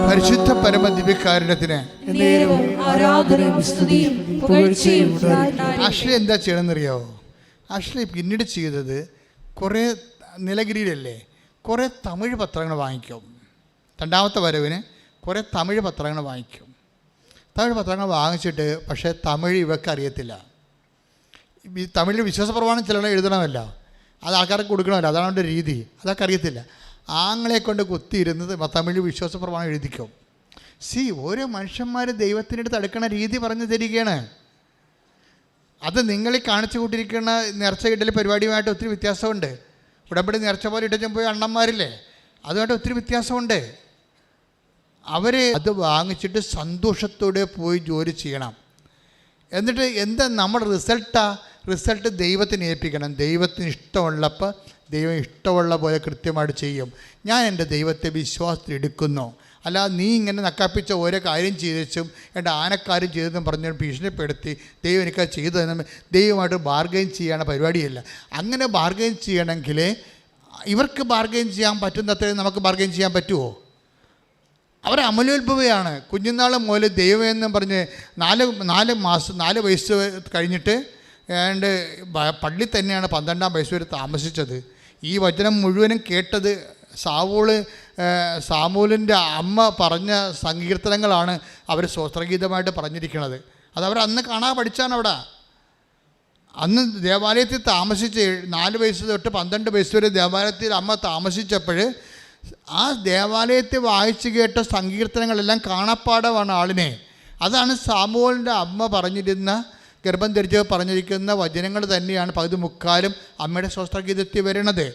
പരിശുദ്ധ പരമദിവ്യകാരുണ്യത്തിന് ആഷ്ലി എന്താ ചെയ്യണമെന്നറിയാവോ? ആഷ്ലി പിന്നീട് ചെയ്തത് കുറേ നിലഗിരിയിലല്ലേ കുറേ തമിഴ് പത്രങ്ങൾ വാങ്ങിക്കും. രണ്ടാമത്തെ വരവിന് കുറേ തമിഴ് പത്രങ്ങൾ വാങ്ങിക്കും. തമിഴ് പത്രങ്ങൾ വാങ്ങിച്ചിട്ട് പക്ഷേ തമിഴ് ഇവർക്ക് അറിയത്തില്ല. ഈ തമിഴിൽ വിശ്വാസപ്രമാണം ചിലർ എഴുതണമല്ല, അത് ആൾക്കാർക്ക് കൊടുക്കണമല്ലോ, അതാണ് അവൻ്റെ രീതി. അതൊക്കെ അറിയത്തില്ല. ആങ്ങളെ കൊണ്ട് കുത്തിയിരുന്നത് തമിഴ് വിശ്വാസപ്രമാണം എഴുതിക്കും. ഓരോ മനുഷ്യന്മാർ ദൈവത്തിൻ്റെ അടുത്ത് അടുക്കണ രീതി പറഞ്ഞു തരികയാണ്. അത് നിങ്ങളീ കാണിച്ചു കൂട്ടിയിരിക്കുന്ന നേർച്ച ഇടൽ പരിപാടിയുമായിട്ട് ഒത്തിരി വ്യത്യാസമുണ്ട്. ഉടമ്പടി നേർച്ച പോലെ ഇട്ടച്ചും പോയി അണ്ണന്മാരില്ലേ, അതുമായിട്ട് ഒത്തിരി വ്യത്യാസമുണ്ട്. അവർ അത് വാങ്ങിച്ചിട്ട് സന്തോഷത്തോടെ പോയി ജോലി ചെയ്യണം. എന്നിട്ട് എന്താ നമ്മുടെ റിസൾട്ട് ദൈവത്തിന് ഏൽപ്പിക്കണം. ദൈവത്തിന് ഇഷ്ടമുള്ളപ്പോൾ ദൈവം ഇഷ്ടമുള്ള പോലെ കൃത്യമായിട്ട് ചെയ്യും. ഞാൻ എൻ്റെ ദൈവത്തെ വിശ്വാസത്തിൽ എടുക്കുന്നു. അല്ലാതെ നീ ഇങ്ങനെ നക്കാപ്പിച്ച ഓരോ കാര്യം ചെയ്തും എൻ്റെ ആനക്കാര്യം ചെയ്തെന്നും പറഞ്ഞ് ഭീഷണിപ്പെടുത്തി ദൈവം എനിക്കത് ചെയ്തു തന്നെ ദൈവമായിട്ട് ബാർഗെയിൻ ചെയ്യണ പരിപാടിയല്ല. അങ്ങനെ ബാർഗെയിൻ ചെയ്യണമെങ്കിൽ ഇവർക്ക് ബാർഗെയിൻ ചെയ്യാൻ പറ്റുന്നത്രയും നമുക്ക് ബാർഗെയിൻ ചെയ്യാൻ പറ്റുമോ? അവർ അമലോത്ഭവയാണ്. കുഞ്ഞുനാൾ മുതൽ ദൈവം എന്നും പറഞ്ഞ് 4 വയസ്സ് കഴിഞ്ഞിട്ട് ഏതാണ്ട് പള്ളി തന്നെയാണ് 12-ാം വയസ്സ് വരെ താമസിച്ചത്. ഈ വചനം മുഴുവനും കേട്ടത് സാമൂലിൻ്റെ അമ്മ പറഞ്ഞ സങ്കീർത്തനങ്ങളാണ് അവർ സ്വസ്ത്രഗീതമായിട്ട് പറഞ്ഞിരിക്കുന്നത്. അതവർ അന്ന് കാണാൻ പഠിച്ചാണ്. അവിടെ അന്ന് ദേവാലയത്തിൽ താമസിച്ച് 4 വയസ്സ് തൊട്ട് 12 വയസ്സ് വരെ ദേവാലയത്തിൽ അമ്മ താമസിച്ചപ്പോൾ ആ ദേവാലയത്തിൽ വായിച്ചു കേട്ട സങ്കീർത്തനങ്ങളെല്ലാം കാണാപ്പാടമാണ് ആളിനെ. അതാണ് സാമൂലിൻ്റെ അമ്മ പറഞ്ഞിരുന്ന ഗർഭം ധരിച്ച് പറഞ്ഞിരിക്കുന്ന വചനങ്ങൾ തന്നെയാണ് പകുതി മുക്കാലും അമ്മയുടെ സ്വസ്ത്രഗീതത്തിൽ വരുന്നത്.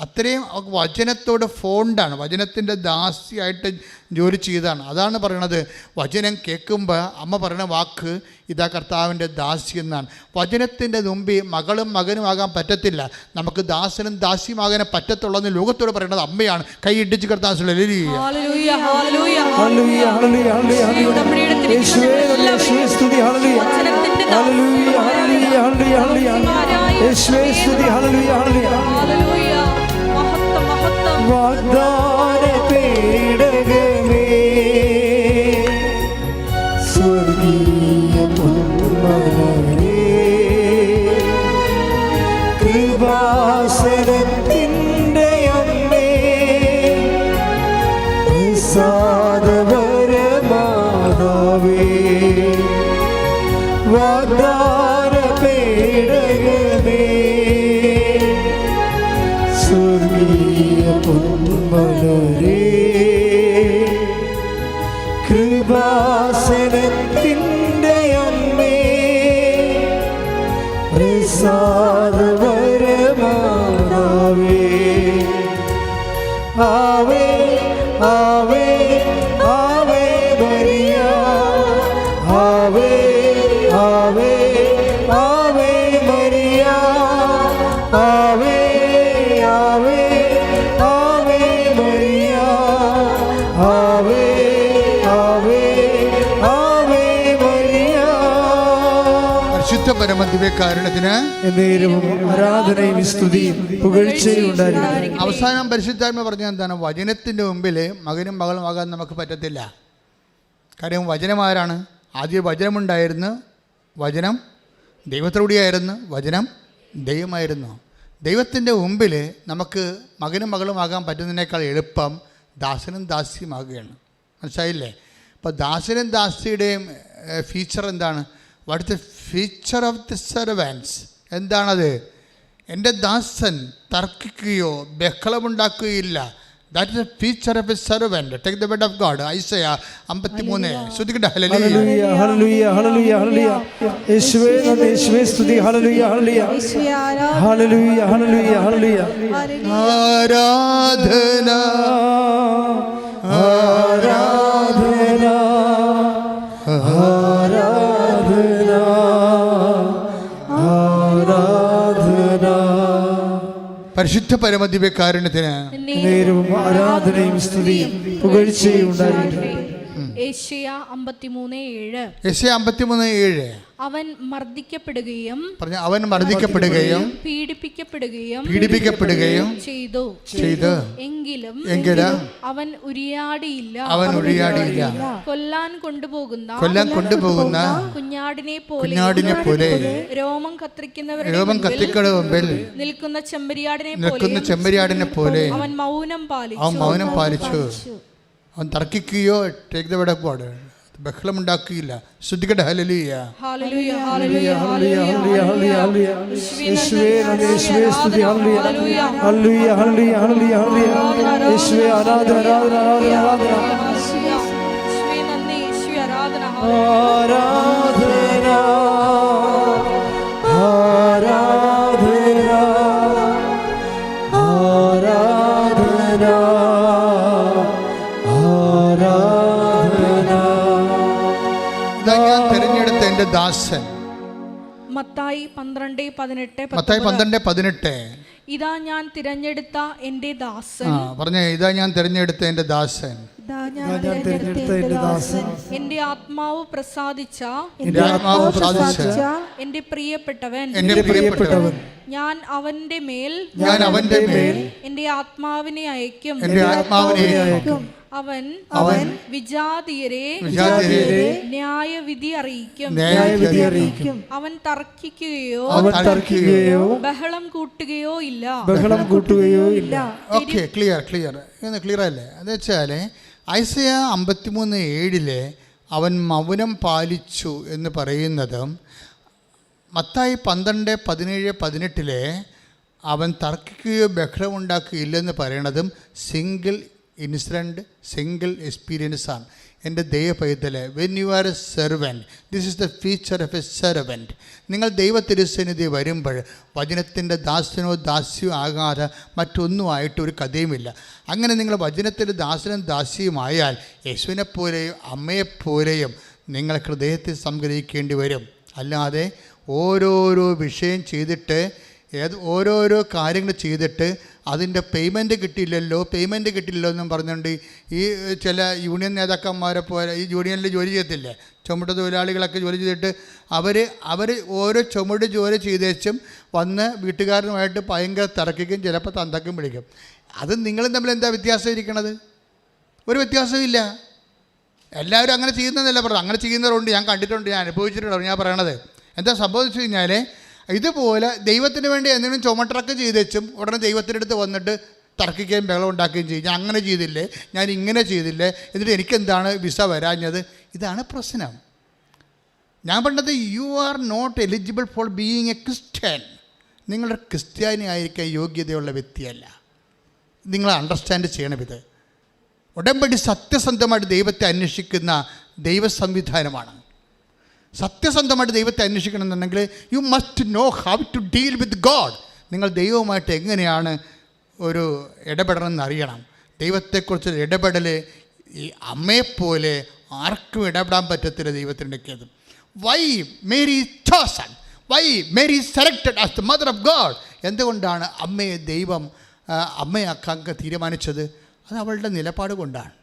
അത്രയും വചനത്തോട് ഫോണ്ടാണ്, വചനത്തിൻ്റെ ദാസിയായിട്ട് ജോലി ചെയ്തതാണ്. അതാണ് പറയണത്. വചനം കേൾക്കുമ്പോൾ അമ്മ പറയുന്ന വാക്ക് ഇതാ കർത്താവിൻ്റെ ദാസി എന്നാണ്. വചനത്തിൻ്റെ മുമ്പിൽ മകളും മകനും ആകാൻ പറ്റത്തില്ല. നമുക്ക് ദാസനും ദാസിയുമാകാൻ പറ്റത്തുള്ളതെന്ന് ലോകത്തോട് പറയുന്നത് അമ്മയാണ്. കൈ ഇടിച്ച് കർത്താവ് വാഗ്ദാന പേടകമേ സ്വർഗീയ പൊന്മലരേ കൃപാസനത്തിൻ്റെ അമ്മേ പ്രസാദപരമാതാവേ വാഗ്ദാന പേടകമേ സ്വർഗീയ പൊന്മലരേ കൃപാസനത്തിൻ്റെ അമ്മേ പ്രസാദപരമാതാവേ ആവേ ആവേ ആവേ മരിയ ആവേ ആവേ ആവേ മരിയ ആവേ ആവേ ആവേ മരിയ ആവേ ആവേ ആവേ മരിയ. പരിശുദ്ധ പരമദിവ്യകാരുണ്യത്തിന് എന്നേരവും ആരാധനയും സ്തുതിയും പുകഴ്ചയും ഉണ്ടായിരിക്കും. അവസാനം പരിശുദ്ധാത്മ പറഞ്ഞ എന്താണ്? വചനത്തിൻ്റെ മുമ്പിൽ മകനും മകളും ആകാൻ നമുക്ക് പറ്റത്തില്ല. കാര്യം വചനമാരാണ്? ആദ്യം വചനമുണ്ടായിരുന്നു, വചനം ദൈവത്തോടെയായിരുന്നു, വചനം ദൈവമായിരുന്നു. ദൈവത്തിൻ്റെ മുമ്പിൽ നമുക്ക് മകനും മകളും ആകാൻ പറ്റുന്നതിനേക്കാൾ എളുപ്പം ദാസനും ദാസിയുമാകുകയാണ്. മനസ്സിലായില്ലേ? അപ്പോൾ ദാസനും ദാസിയുടെയും ഫീച്ചർ എന്താണ്? What is the feature of the servants? എന്താണത്? എൻ്റെ ദാസൻ തർക്കിക്കുകയോ ബഹളമുണ്ടാക്കുകയില്ല. That is a feature of a servant. Take the word of God. Isaiah 53. ശ്രുതിക്കട്ടെ. ഹല്ലേലൂയ ഹല്ലേലൂയ ഹല്ലേലൂയ ഹല്ലേലൂയ. യേശുവേ നന്ദി, യേശുവേ സ്തുതി. ഹല്ലേലൂയ ഹല്ലേലൂയ ഹല്ലേലൂയ ഹല്ലേലൂയ ഹല്ലേലൂയ. ആരാധന ആരാധന ആരാധന ആരാധന. പരിശുദ്ധ പരമദിവ്യകാരുണ്യത്തിന് നേരവും ആരാധനയും സ്തുതിയും പുകഴ്ചയും ഉണ്ടായിരിക്കട്ടെ. യേശയ്യാ 53:7. യെശയ്യാ 53:7. അവൻ മർദ്ദിക്കപ്പെടുകയും അവൻ മർദ്ദിക്കപ്പെടുകയും പീഡിപ്പിക്കപ്പെടുകയും ചെയ്തു. എങ്കിലും അവൻ ഉരിയാടിയില്ല. കൊല്ലാൻ കൊണ്ടുപോകുന്ന കുഞ്ഞാടിനെ പോലെ രോമം കത്തിരിക്കുന്നവരുടെ മുമ്പിൽ നിൽക്കുന്ന ചെമ്മരിയാടിനെ പോലെ അവൻ മൗനം പാലിച്ചു. അവൻ തർക്കിക്കുകയോ take the word of God ബഹളമുണ്ടാക്കുകയില്ല. ശ്രദ്ധിക്കട്ടെ. ഹല്ലേലൂയ ഹല്ലേലൂയ ഹല്ലേലൂയ ഹല്ലേലൂയ ഹല്ലേലൂയ. യേശുവേ നന്ദി, യേശുവേ സ്തുതി. ഹല്ലേലൂയ ഹല്ലേലൂയ ഹല്ലേലൂയ ഹല്ലേലൂയ ഹല്ലേലൂയ. യേശുവേ ആരാധന ആരാധന ആരാധന ആരാധന. യേശുവേ നന്ദി, യേശുവേ ആരാധന. ആരാധന ആരാധന ആരാധന ആരാധന. ഇതാ ഞാൻ തിരഞ്ഞെടുത്ത എൻ്റെ ദാസൻ. മത്തായി 12:18. മത്തായി 12:18. ഇതാ ഞാൻ തിരഞ്ഞെടുത്ത എൻ്റെ ദാസൻ. പറഞ്ഞേ, ഇതാ ഞാൻ തിരഞ്ഞെടുത്ത എൻ്റെ ദാസൻ. എന്റെ ആത്മാവ് പ്രസാദിച്ച എന്റെ പ്രിയപ്പെട്ടവൻ. ഞാൻ അവന്റെ മേൽ എന്റെ ആത്മാവിനെ അയക്കും. അവൻ വിജാതിയരെ ന്യായവിധി അറിയിക്കും. അവൻ തർക്കിക്കുകയോ ബഹളം കൂട്ടുകയോ ഇല്ല. ഓക്കെ, ക്ലിയർ അല്ലേ? എന്ന് വെച്ചാൽ ഐസയ 53:7 അവൻ മൗനം പാലിച്ചു എന്ന് പറയുന്നതും മത്തായി 12:17-18 അവൻ തർക്കിക്കുകയോ ബഹളമുണ്ടാക്കുകയില്ലെന്ന് പറയണതും സിംഗിൾ ഇൻസിഡൻറ്റ്, സിംഗിൾ എക്സ്പീരിയൻസ് ആണ്. എൻ്റെ ദൈവപൈതലെ, when you are a servant, this is the feature of a servant. നിങ്ങൾ ദൈവത്തിരുസന്നിധി വരുമ്പോൾ വചനത്തിൻ്റെ ദാസനോ ദാസ്യോ ആകാതെ മറ്റൊന്നുമായിട്ട് ഒരു കഥയുമില്ല. അങ്ങനെ നിങ്ങൾ വചനത്തിൻ്റെ ദാസനും ദാസിയുമായാൽ യേശുവിനെപ്പോലെയും അമ്മയെപ്പോലെയും നിങ്ങൾ ഹൃദയത്തിൽ സംഗ്രഹിക്കേണ്ടി വരും. അല്ലാതെ ഓരോരോ വിഷയം ചെയ്തിട്ട് ഓരോരോ കാര്യങ്ങൾ ചെയ്തിട്ട് അതിൻ്റെ പേയ്മെൻറ്റ് കിട്ടില്ലല്ലോ എന്നും പറഞ്ഞുകൊണ്ട് ഈ ചില യൂണിയൻ നേതാക്കന്മാരെ പോലെ ഈ യൂണിയനിൽ ജോലി ചെയ്യത്തില്ലേ, ചുമട്ട് തൊഴിലാളികളൊക്കെ ജോലി ചെയ്തിട്ട് അവർ ഓരോ ചുമട് ജോലി ചെയ്തേച്ചും വന്ന് വീട്ടുകാരനുമായിട്ട് ഭയങ്കര തിരക്കിക്കും, ചിലപ്പോൾ തന്തക്കും പിടിക്കും. അത് നിങ്ങളും തമ്മിൽ എന്താ വ്യത്യാസം ഇരിക്കണത്? ഒരു വ്യത്യാസവും ഇല്ല. എല്ലാവരും അങ്ങനെ ചെയ്യുന്നതല്ല പറഞ്ഞത്. അങ്ങനെ ചെയ്യുന്നവരുണ്ട്, ഞാൻ കണ്ടിട്ടുണ്ട്, ഞാൻ അനുഭവിച്ചിട്ടുണ്ട്. ഞാൻ പറയണത് എന്താ സംഭവിച്ചു കഴിഞ്ഞാൽ, ഇതുപോലെ ദൈവത്തിന് വേണ്ടി എന്തെങ്കിലും ചുമട്ടറൊക്കെ ചെയ്തേച്ചും ഉടനെ ദൈവത്തിൻ്റെ അടുത്ത് വന്നിട്ട് തർക്കിക്കുകയും ബഹളം ഉണ്ടാക്കുകയും ചെയ്യും. ഞാൻ അങ്ങനെ ചെയ്തില്ലേ, ഞാൻ ഇങ്ങനെ ചെയ്തില്ലേ, എന്നിട്ട് എനിക്കെന്താണ് വിസ വരാഞ്ഞത്? ഇതാണ് പ്രശ്നം. ഞാൻ പറഞ്ഞത് you are not eligible for being a Christian. നിങ്ങളുടെ ക്രിസ്ത്യാനി ആയിരിക്കാൻ യോഗ്യതയുള്ള വ്യക്തിയല്ല. നിങ്ങൾ അണ്ടർസ്റ്റാൻഡ് ചെയ്യണം. ഇത് ഉടമ്പടി സത്യസന്ധമായിട്ട് ദൈവത്തെ അന്വേഷിക്കുന്ന ദൈവ സംവിധാനമാണ്. സത്യസന്ധമായിട്ട് ദൈവത്തെ അന്വേഷിക്കണമെന്നുണ്ടെങ്കിൽ you must know how to deal with God. നിങ്ങൾ ദൈവവുമായിട്ട് എങ്ങനെയാണ് ഒരു ഇടപെടണമെന്ന് അറിയണം. ദൈവത്തെക്കുറിച്ചൊരു ഇടപെടൽ ഈ അമ്മയെപ്പോലെ ആർക്കും ഇടപെടാൻ പറ്റത്തില്ല ദൈവത്തിൻ്റെത്. Why Mary chosen, why Mary selected as the mother of God? എന്തുകൊണ്ടാണ് അമ്മയെ ദൈവം അമ്മയാക്കാൻ തീരുമാനിച്ചത്? അത് അവളുടെ നിലപാട് കൊണ്ടാണ്.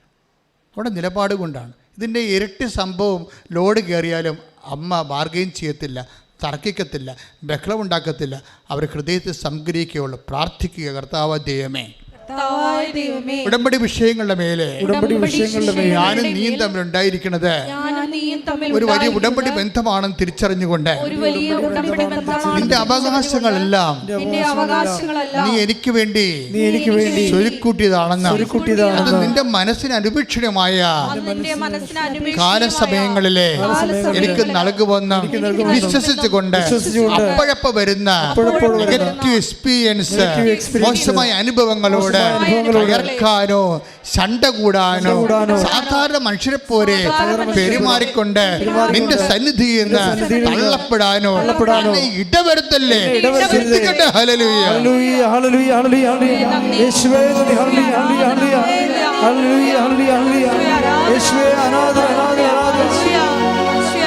ഇതിൻ്റെ ഇരട്ടി സംഭവം ലോഡ് കയറിയാലും അമ്മ ബാർഗെയിൻ ചെയ്യത്തില്ല, തർക്കിക്കത്തില്ല, ബഹളമുണ്ടാക്കത്തില്ല. അവർ ഹൃദയത്തിൽ സംഗ്രഹിക്കുകയുള്ളൂ. പ്രാർത്ഥിക്കുക, കർത്താവ് ദൈവമേ, ഉടമ്പടി വിഷയങ്ങളുടെ മേലെ ഞാനും നീയും തമ്മിൽ ഉണ്ടായിരിക്കുന്നത് നീയും തമ്മിൽ ഒരു വലിയ ഉടമ്പടി ബന്ധമാണെന്ന് തിരിച്ചറിഞ്ഞുകൊണ്ട് ഒരു വലിയ ഉടമ്പടി ബന്ധമാണ്. നിന്റെ അവകാശങ്ങളെല്ലാം നിന്റെ അവകാശങ്ങളെല്ലാം നീ എനിക്ക് വേണ്ടി സ്വരുക്കൂട്ടിയതാണെന്ന് അത് നിന്റെ മനസ്സിന് അനുപേക്ഷണമായ നിന്റെ മനസ്സിന് അനുഭവിക്കുന്ന കാലസമയങ്ങളിലെ എനിക്ക് നൽകുമെന്ന് വിശ്വസിച്ചുകൊണ്ട് അപ്പോഴപ്പ വരുന്ന നെഗറ്റീവ് എക്സ്പീരിയൻസ്, മോശമായ അനുഭവങ്ങളോട് തകർക്കാനോ ശണ്ട കൂടാനോ സാധാരണ മനുഷ്യരെ പോലെ പെരുമാറിക്കൊണ്ട് നിന്റെ സന്നിധിയിൽ നിന്ന് തള്ളപ്പെടാനോ ഇടവരുത്തല്ലേ. ഹല്ലേലൂയ. ഹല്ലേലൂയ ഹല്ലേലൂയ ഹല്ലേലൂയ യേശുവേ നന്ദി. ഹല്ലേലൂയ ഹല്ലേലൂയ ഹല്ലേലൂയ ഹല്ലേലൂയ ഹല്ലേലൂയ യേശുവേ ആരാധന ആരാധന ആരാധന.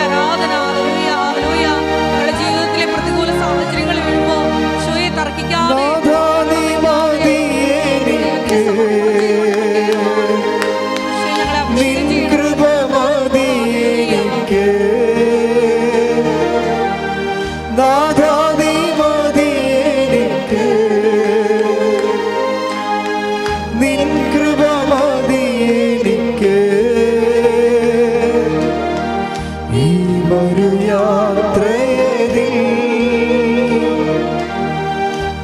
ആരാധന. ഹല്ലേലൂയ ഹല്ലേലൂയ. നമ്മുടെ ജീവിതത്തിലെ പ്രതികൂല സാഹചര്യങ്ങളിൽ വരുമ്പോൾ ഈശോയെ തർക്കിക്കാതെ നാഥാ നീ മതി എനിക്ക്, നിൻ കൃപ മതി എനിക്ക്. നാഥാ നീ മതി എനിക്ക്, നിൻ കൃപ മതി എനിക്ക്. ഈ മരുയാത്രയിൽ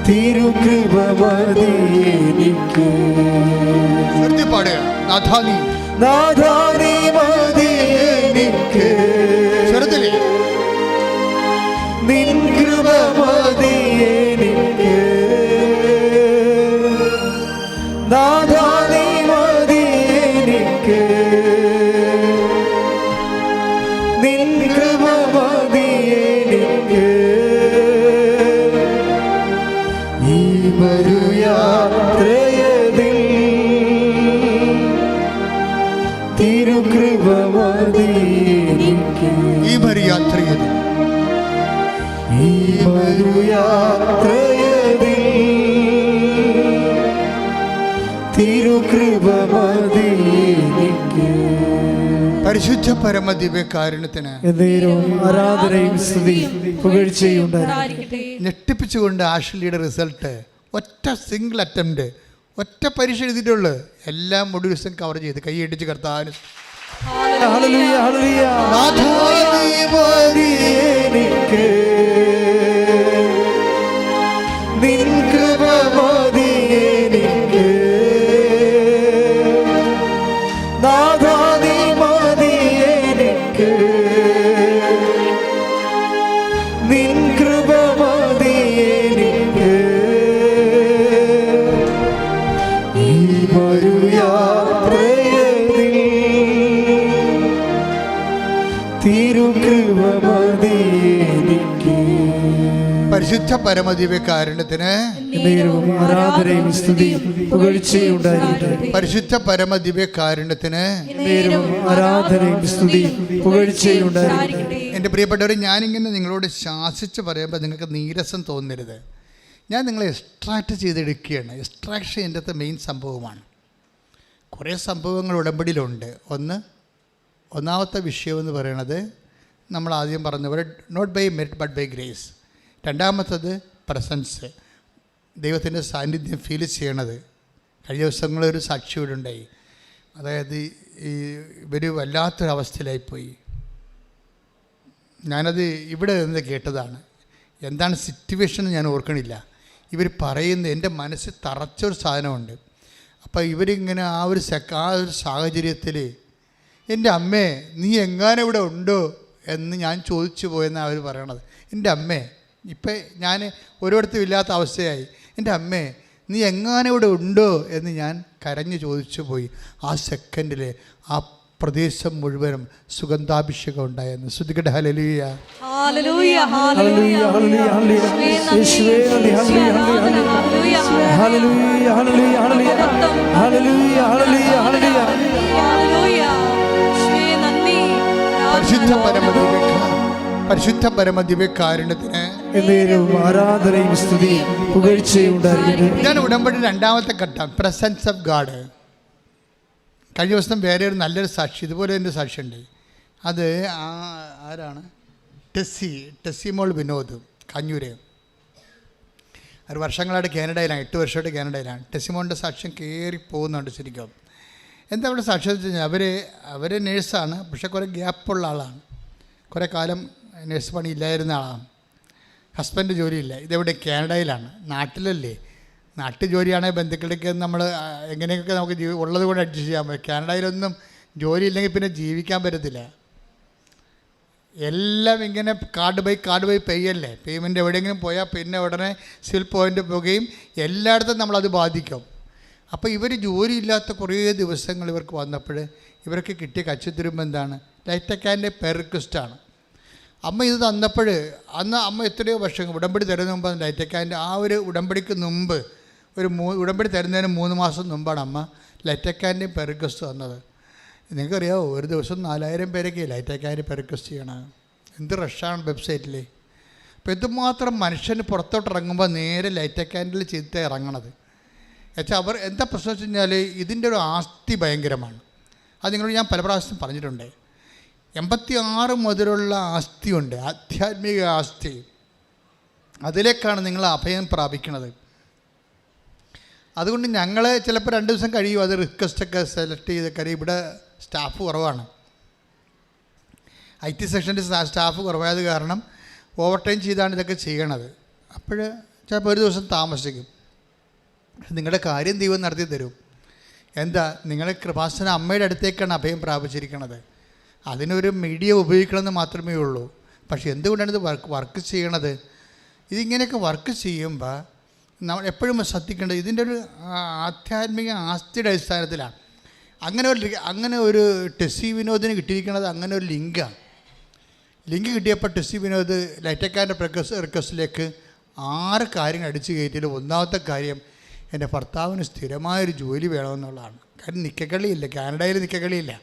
തിരുകൃപ മതി എനിക്ക്. പാടുക. നാഥാ നീ നാഥാ നീ മതി എനിക്ക്, ചെറുതിലെ നിൻ കൃപ മതി എനിക്ക്. നാഥാ നീ മതി എനിക്ക്, നിൻ കൃപ മതി എനിക്ക്. ഈ മരുയാത്രയതിൽ തിരുകൃപ മതി എനിക്ക്. ഈ മരുയാത്രയിൽ ഈ മരുയാത്രയതിൽ തിരുകൃപ മതി എനിക്ക്. പരിശുദ്ധ പരമദിവ്യകാരുണ്യത്തിന് എന്നേരവും ആരാധനയും സ്തുതിയും പുകഴ്ചയും ഉണ്ടായിരിക്കട്ടെ. ഞെട്ടിപ്പിച്ചുകൊണ്ട് ആഷ്ലിയുടെ റിസൾട്ട് ഒറ്റ സിംഗിൾ അറ്റംപ്റ്റ്, ഒറ്റ പരീക്ഷ എഴുതിയിട്ടുള്ളൂ. എല്ലാം ഒരു ദിവസം കവർ ചെയ്ത് കൈയടിച്ച് കർത്താവിന് ഹല്ലേലൂയ ഹല്ലേലൂയ. നാഥാ നീ മതി എനിക്ക്, നിൻ കൃപ മതി എനിക്ക്. നാഥാ നീ മതി എനിക്ക്, നിൻ കൃപ മതി എനിക്ക്. ഈ മരുയാത്രയതിൽ തിരുകൃപ മതി എനിക്ക്. പരിശുദ്ധ പരമദിവ്യകാരുണ്യത്തിന് എന്നേരവും ആരാധനയും സ്തുതിയും പുകഴ്ചയും ഉണ്ടായിരിക്കട്ടെ. പരിശുദ്ധ പരമദിവ്യകാരുണ്യത്തിന് എന്നേരവും ആരാധനയും സ്തുതിയും പുകഴ്ചയും ഉണ്ടായിരിക്കട്ടെ. എൻ്റെ പ്രിയപ്പെട്ടവർ, ഞാനിങ്ങനെ നിങ്ങളോട് ശാസിച്ച് പറയുമ്പോൾ നിങ്ങൾക്ക് നീരസം തോന്നരുത്. ഞാൻ നിങ്ങളെ എക്സ്ട്രാക്ട് ചെയ്തെടുക്കുകയാണ്. എക്സ്ട്രാക്ഷൻ എൻ്റെ അകത്ത് മെയിൻ സംഭവമാണ്. കുറേ സംഭവങ്ങൾ ഉടമ്പടിയിലുണ്ട്. ഒന്നാമത്തെ വിഷയമെന്ന് പറയണത് നമ്മൾ ആദ്യം പറഞ്ഞ പോലെ not by merit but by grace. രണ്ടാമത്തത് പ്രസൻസ്, ദൈവത്തിൻ്റെ സാന്നിധ്യം ഫീൽ ചെയ്യണത്. കഴിഞ്ഞ ദിവസങ്ങളൊരു സാക്ഷി ഇവിടെ ഉണ്ടായി. അതായത് ഇവർ വല്ലാത്തൊരവസ്ഥയിലായിപ്പോയി. ഞാനത് ഇവിടെ നിന്ന് കേട്ടതാണ്. എന്താണ് സിറ്റുവേഷൻ ഞാൻ ഓർക്കണില്ല. ഇവർ പറയുന്നത് എൻ്റെ മനസ്സിൽ തറച്ചൊരു സാധനമുണ്ട്. അപ്പോൾ ഇവരിങ്ങനെ ആ ഒരു സാഹചര്യത്തിൽ എൻ്റെ അമ്മേ നീ എങ്ങാനും ഇവിടെ ഉണ്ടോ എന്ന് ഞാൻ ചോദിച്ചു പോയെന്നാണ് അവർ പറയണത്. എൻ്റെ അമ്മേ, ഇപ്പം ഞാൻ ഒരിടത്തും ഇല്ലാത്ത അവസ്ഥയായി. എൻ്റെ അമ്മേ നീ എങ്ങാനും ഇവിടെ ഉണ്ടോ എന്ന് ഞാൻ കരഞ്ഞ് ചോദിച്ചു പോയി. ആ സെക്കൻഡിൽ ആ പ്രദേശം മുഴുവനും സുഗന്ധാഭിഷേകം ഉണ്ടായെന്ന്. ശ്രുതികട്ടെ. ഹല്ലേലൂയ ഹല്ലേലൂയ ഹല്ലേലൂയ ഹല്ലേലൂയ ഹല്ലേലൂയ. യേശുവേ നന്ദി. ഹല്ലേലൂയ ഹല്ലേലൂയ ഹല്ലേലൂയ ഹല്ലേലൂയ ഹല്ലേലൂയ ഹല്ലേലൂയ ഹല്ലേലൂയ ഹല്ലേലൂയ. പരിശുദ്ധ പരമദിവ്യകാരുണ്യത്തിന് എന്നേരവും ആരാധനയും സ്തുതിയും പുകഴ്ചയും ഉണ്ടായിരിക്കട്ടെ. ഇതാണ് ഉടമ്പടി രണ്ടാമത്തെ ഘട്ടം, പ്രസൻസ് ഓഫ് ഗാഡ്. കഴിഞ്ഞ ദിവസം വേറെ ഒരു നല്ലൊരു സാക്ഷി, ഇതുപോലെ എൻ്റെ സാക്ഷിയുണ്ട്. അത് ആരാണ്? ടെസ്സിമോൾ വിനോദ്, കഞ്ഞൂര്. ഒരു വർഷങ്ങളായിട്ട് കാനഡയിലാണ്, 8 വർഷമായിട്ട് കാനഡയിലാണ്. ടെസ്സിമോളിൻ്റെ സാക്ഷ്യം കയറി പോകുന്നുണ്ട് ശരിക്കും. എന്താ അവിടെ സാക്ഷ്യം വെച്ച് കഴിഞ്ഞാൽ അവർ നേഴ്സാണ്, പക്ഷേ കുറേ ഗ്യാപ്പുള്ള ആളാണ്. കുറേ കാലം നേഴ്സ് പണി ഇല്ലായിരുന്ന ആളാണ്. ഹസ്ബൻഡ് ജോലിയില്ല. ഇതെവിടെ? കാനഡയിലാണ്. നാട്ടിലല്ലേ, നാട്ടിൽ ജോലിയാണെങ്കിൽ ബന്ധുക്കളൊക്കെ നമ്മൾ എങ്ങനെയൊക്കെ നമുക്ക് ഉള്ളത് കൊണ്ട് അഡ്ജസ്റ്റ് ചെയ്യാൻ പറ്റും. കാനഡയിലൊന്നും ജോലി ഇല്ലെങ്കിൽ പിന്നെ ജീവിക്കാൻ പറ്റത്തില്ല. എല്ലാം ഇങ്ങനെ കാർഡ് ബൈ പേ അല്ലേ. പേയ്മെൻറ്റ് എവിടെയെങ്കിലും പോയാൽ പിന്നെ ഉടനെ സിവിൽ പോയിൻ്റ് പോകുകയും എല്ലായിടത്തും നമ്മളത് ബാധിക്കും. അപ്പോൾ ഇവർ ജോലിയില്ലാത്ത കുറേ ദിവസങ്ങൾ ഇവർക്ക് വന്നപ്പോൾ ഇവർക്ക് കിട്ടിയ കച്ചിത്തുരുമ്പ് എന്താണ്? ലൈറ്റക്കാൻ്റെ പെർക്വിസ്റ്റാണ്. അമ്മ ഇത് തന്നപ്പോൾ അന്ന് അമ്മ എത്രയോ വർഷങ്ങൾ ഉടമ്പടി തരുന്നതിന് മുമ്പ് ലൈറ്റക്കാൻ്റെ ആ ഒരു ഉടമ്പടിക്ക് മുമ്പ് ഉടമ്പടി തരുന്നതിന് 3 മാസം മുമ്പാണ് അമ്മ ലൈറ്റക്കാൻ്റെയും പെർക്വിസ്റ്റ് തന്നത്. നിങ്ങൾക്കറിയാമോ, ഒരു ദിവസം 4000 പേരൊക്കെ ലൈറ്റക്കാൻ്റെ പെർക്വിസ്റ്റ് ചെയ്യണം. എന്ത് റഷാണ് വെബ്സൈറ്റിൽ. അപ്പോൾ എന്തുമാത്രം മനുഷ്യന് പുറത്തോട്ട് ഇറങ്ങുമ്പോൾ നേരെ ലൈറ്റക്കാൻഡിൽ ചെയ്തിട്ട് ഇറങ്ങണത് വെച്ചാൽ അവർ എന്താ പ്രശ്നം വെച്ച് കഴിഞ്ഞാൽ ഇതിൻ്റെ ഒരു ആസ്തി ഭയങ്കരമാണ്. അത് നിങ്ങളോട് ഞാൻ പല പ്രാവശ്യം പറഞ്ഞിട്ടുണ്ട്. 86 മുതലുള്ള ആസ്തിയുണ്ട്, ആധ്യാത്മിക ആസ്തി. അതിലേക്കാണ് നിങ്ങൾ അഭയം പ്രാപിക്കുന്നത്. അതുകൊണ്ട് ഞങ്ങൾ ചിലപ്പോൾ 2 ദിവസം കഴിയും അത് റിക്വസ്റ്റൊക്കെ സെലക്ട് ചെയ്ത്. കാര്യം ഇവിടെ സ്റ്റാഫ് കുറവാണ്, IT സെക്ഷൻ്റെ സ്റ്റാഫ് കുറവായത് കാരണം ഓവർ ടൈം ചെയ്താണ് ഇതൊക്കെ ചെയ്യണത്. അപ്പോൾ ചിലപ്പോൾ ഒരു ദിവസം താമസിക്കും. നിങ്ങളുടെ കാര്യം ദൈവം നടത്തി തരും. എന്താ, നിങ്ങൾ കൃപാസന അമ്മയുടെ അടുത്തേക്കാണ് അഭയം പ്രാപിച്ചിരിക്കുന്നത്. അതിനൊരു മീഡിയ ഉപയോഗിക്കണമെന്ന് മാത്രമേ ഉള്ളൂ. പക്ഷേ എന്തുകൊണ്ടാണ് ഇത് വർക്ക് ചെയ്യണത്? ഇതിങ്ങനെയൊക്കെ വർക്ക് ചെയ്യുമ്പോൾ നമ്മൾ എപ്പോഴും ശ്രദ്ധിക്കേണ്ടത് ഇതിൻ്റെ ഒരു ആധ്യാത്മിക ആസ്തിയുടെ അടിസ്ഥാനത്തിലാണ്. അങ്ങനെ ഒരു ടെസ്സി വിനോദിന് കിട്ടിയിരിക്കുന്നത് അങ്ങനെ ഒരു ലിങ്കാണ്. ലിങ്ക് കിട്ടിയപ്പോൾ ടെസ്സി വിനോദ് ലൈറ്റക്കാൻ്റെ റിക്വസ്റ്റിലേക്ക് 6 കാര്യങ്ങൾ അടിച്ചു കയറ്റിയിട്ട് ഒന്നാമത്തെ കാര്യം എൻ്റെ ഭർത്താവിന് സ്ഥിരമായൊരു ജോലി വേണമെന്നുള്ളതാണ്. കാരണം നിക്കക്കളിയില്ല, കാനഡയിൽ നിക്കക്കളിയില്ല.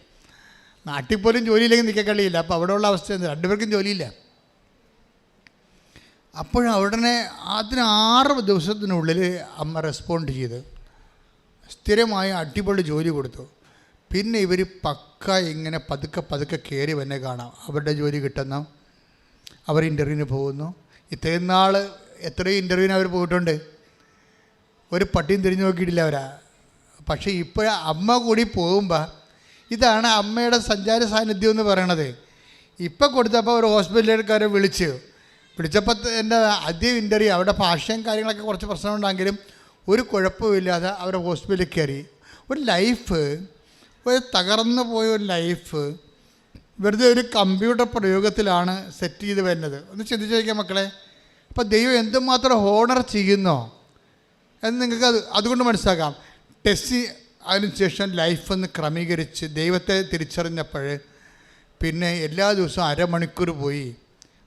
നാട്ടിൽ പോലും ജോലിയില്ലെങ്കിൽ നിക്കക്കളിയില്ല. അപ്പോൾ അവിടെയുള്ള അവസ്ഥ എന്താ? 2 പേർക്കും ജോലിയില്ല. അപ്പോഴവിടെ അതിന് 6 ദിവസത്തിനുള്ളിൽ അമ്മ റെസ്പോണ്ട് ചെയ്ത് സ്ഥിരമായ അടിപൊളി ജോലി കൊടുത്തു. പിന്നെ ഇവർ പക്ക ഇങ്ങനെ പതുക്കെ കയറി വന്നെ കാണാം. അവരുടെ ജോലി കിട്ടുന്നു, അവർ ഇൻ്റർവ്യൂവിന് പോകുന്നു. ഇത്രയും നാൾ എത്രയും ഇൻ്റർവ്യൂവിന് അവർ പോയിട്ടുണ്ട്, ഒരു പട്ടിയും തിരിഞ്ഞു നോക്കിയിട്ടില്ല അവരാ. പക്ഷേ ഇപ്പോൾ അമ്മ കൂടി പോകുമ്പോൾ ഇതാണ് അമ്മയുടെ സഞ്ചാര സാന്നിധ്യം എന്ന് പറയണത്. ഇപ്പം കൊടുത്തപ്പോൾ ഒരു ഹോസ്പിറ്റലുകാരെ വിളിച്ചപ്പോൾ എൻ്റെ ആദ്യം ഇൻ്റർവ്യൂ അവിടെ ഭാഷയും കാര്യങ്ങളൊക്കെ കുറച്ച് പ്രശ്നമുണ്ടെങ്കിലും ഒരു കുഴപ്പമില്ലാതെ അവരെ ഹോസ്പിറ്റലിൽ കയറി. ഒരു ലൈഫ്, ഒരു തകർന്നു പോയ ഒരു ലൈഫ് വെറുതെ ഒരു കമ്പ്യൂട്ടർ പ്രയോഗത്തിലാണ് സെറ്റ് ചെയ്ത് വരുന്നത്. ഒന്ന് ചിന്തിച്ച് നോക്കിയാൽ മക്കളെ. അപ്പോൾ ദൈവം എന്തുമാത്രം ഹോണർ ചെയ്യുന്നോ എന്ന് നിങ്ങൾക്ക് അതുകൊണ്ട് മനസ്സിലാക്കാം. ടെസ്സി അതിനുശേഷം ലൈഫൊന്ന് ക്രമീകരിച്ച് ദൈവത്തെ തിരിച്ചറിഞ്ഞപ്പോൾ പിന്നെ എല്ലാ ദിവസവും 1/2 മണിക്കൂർ പോയി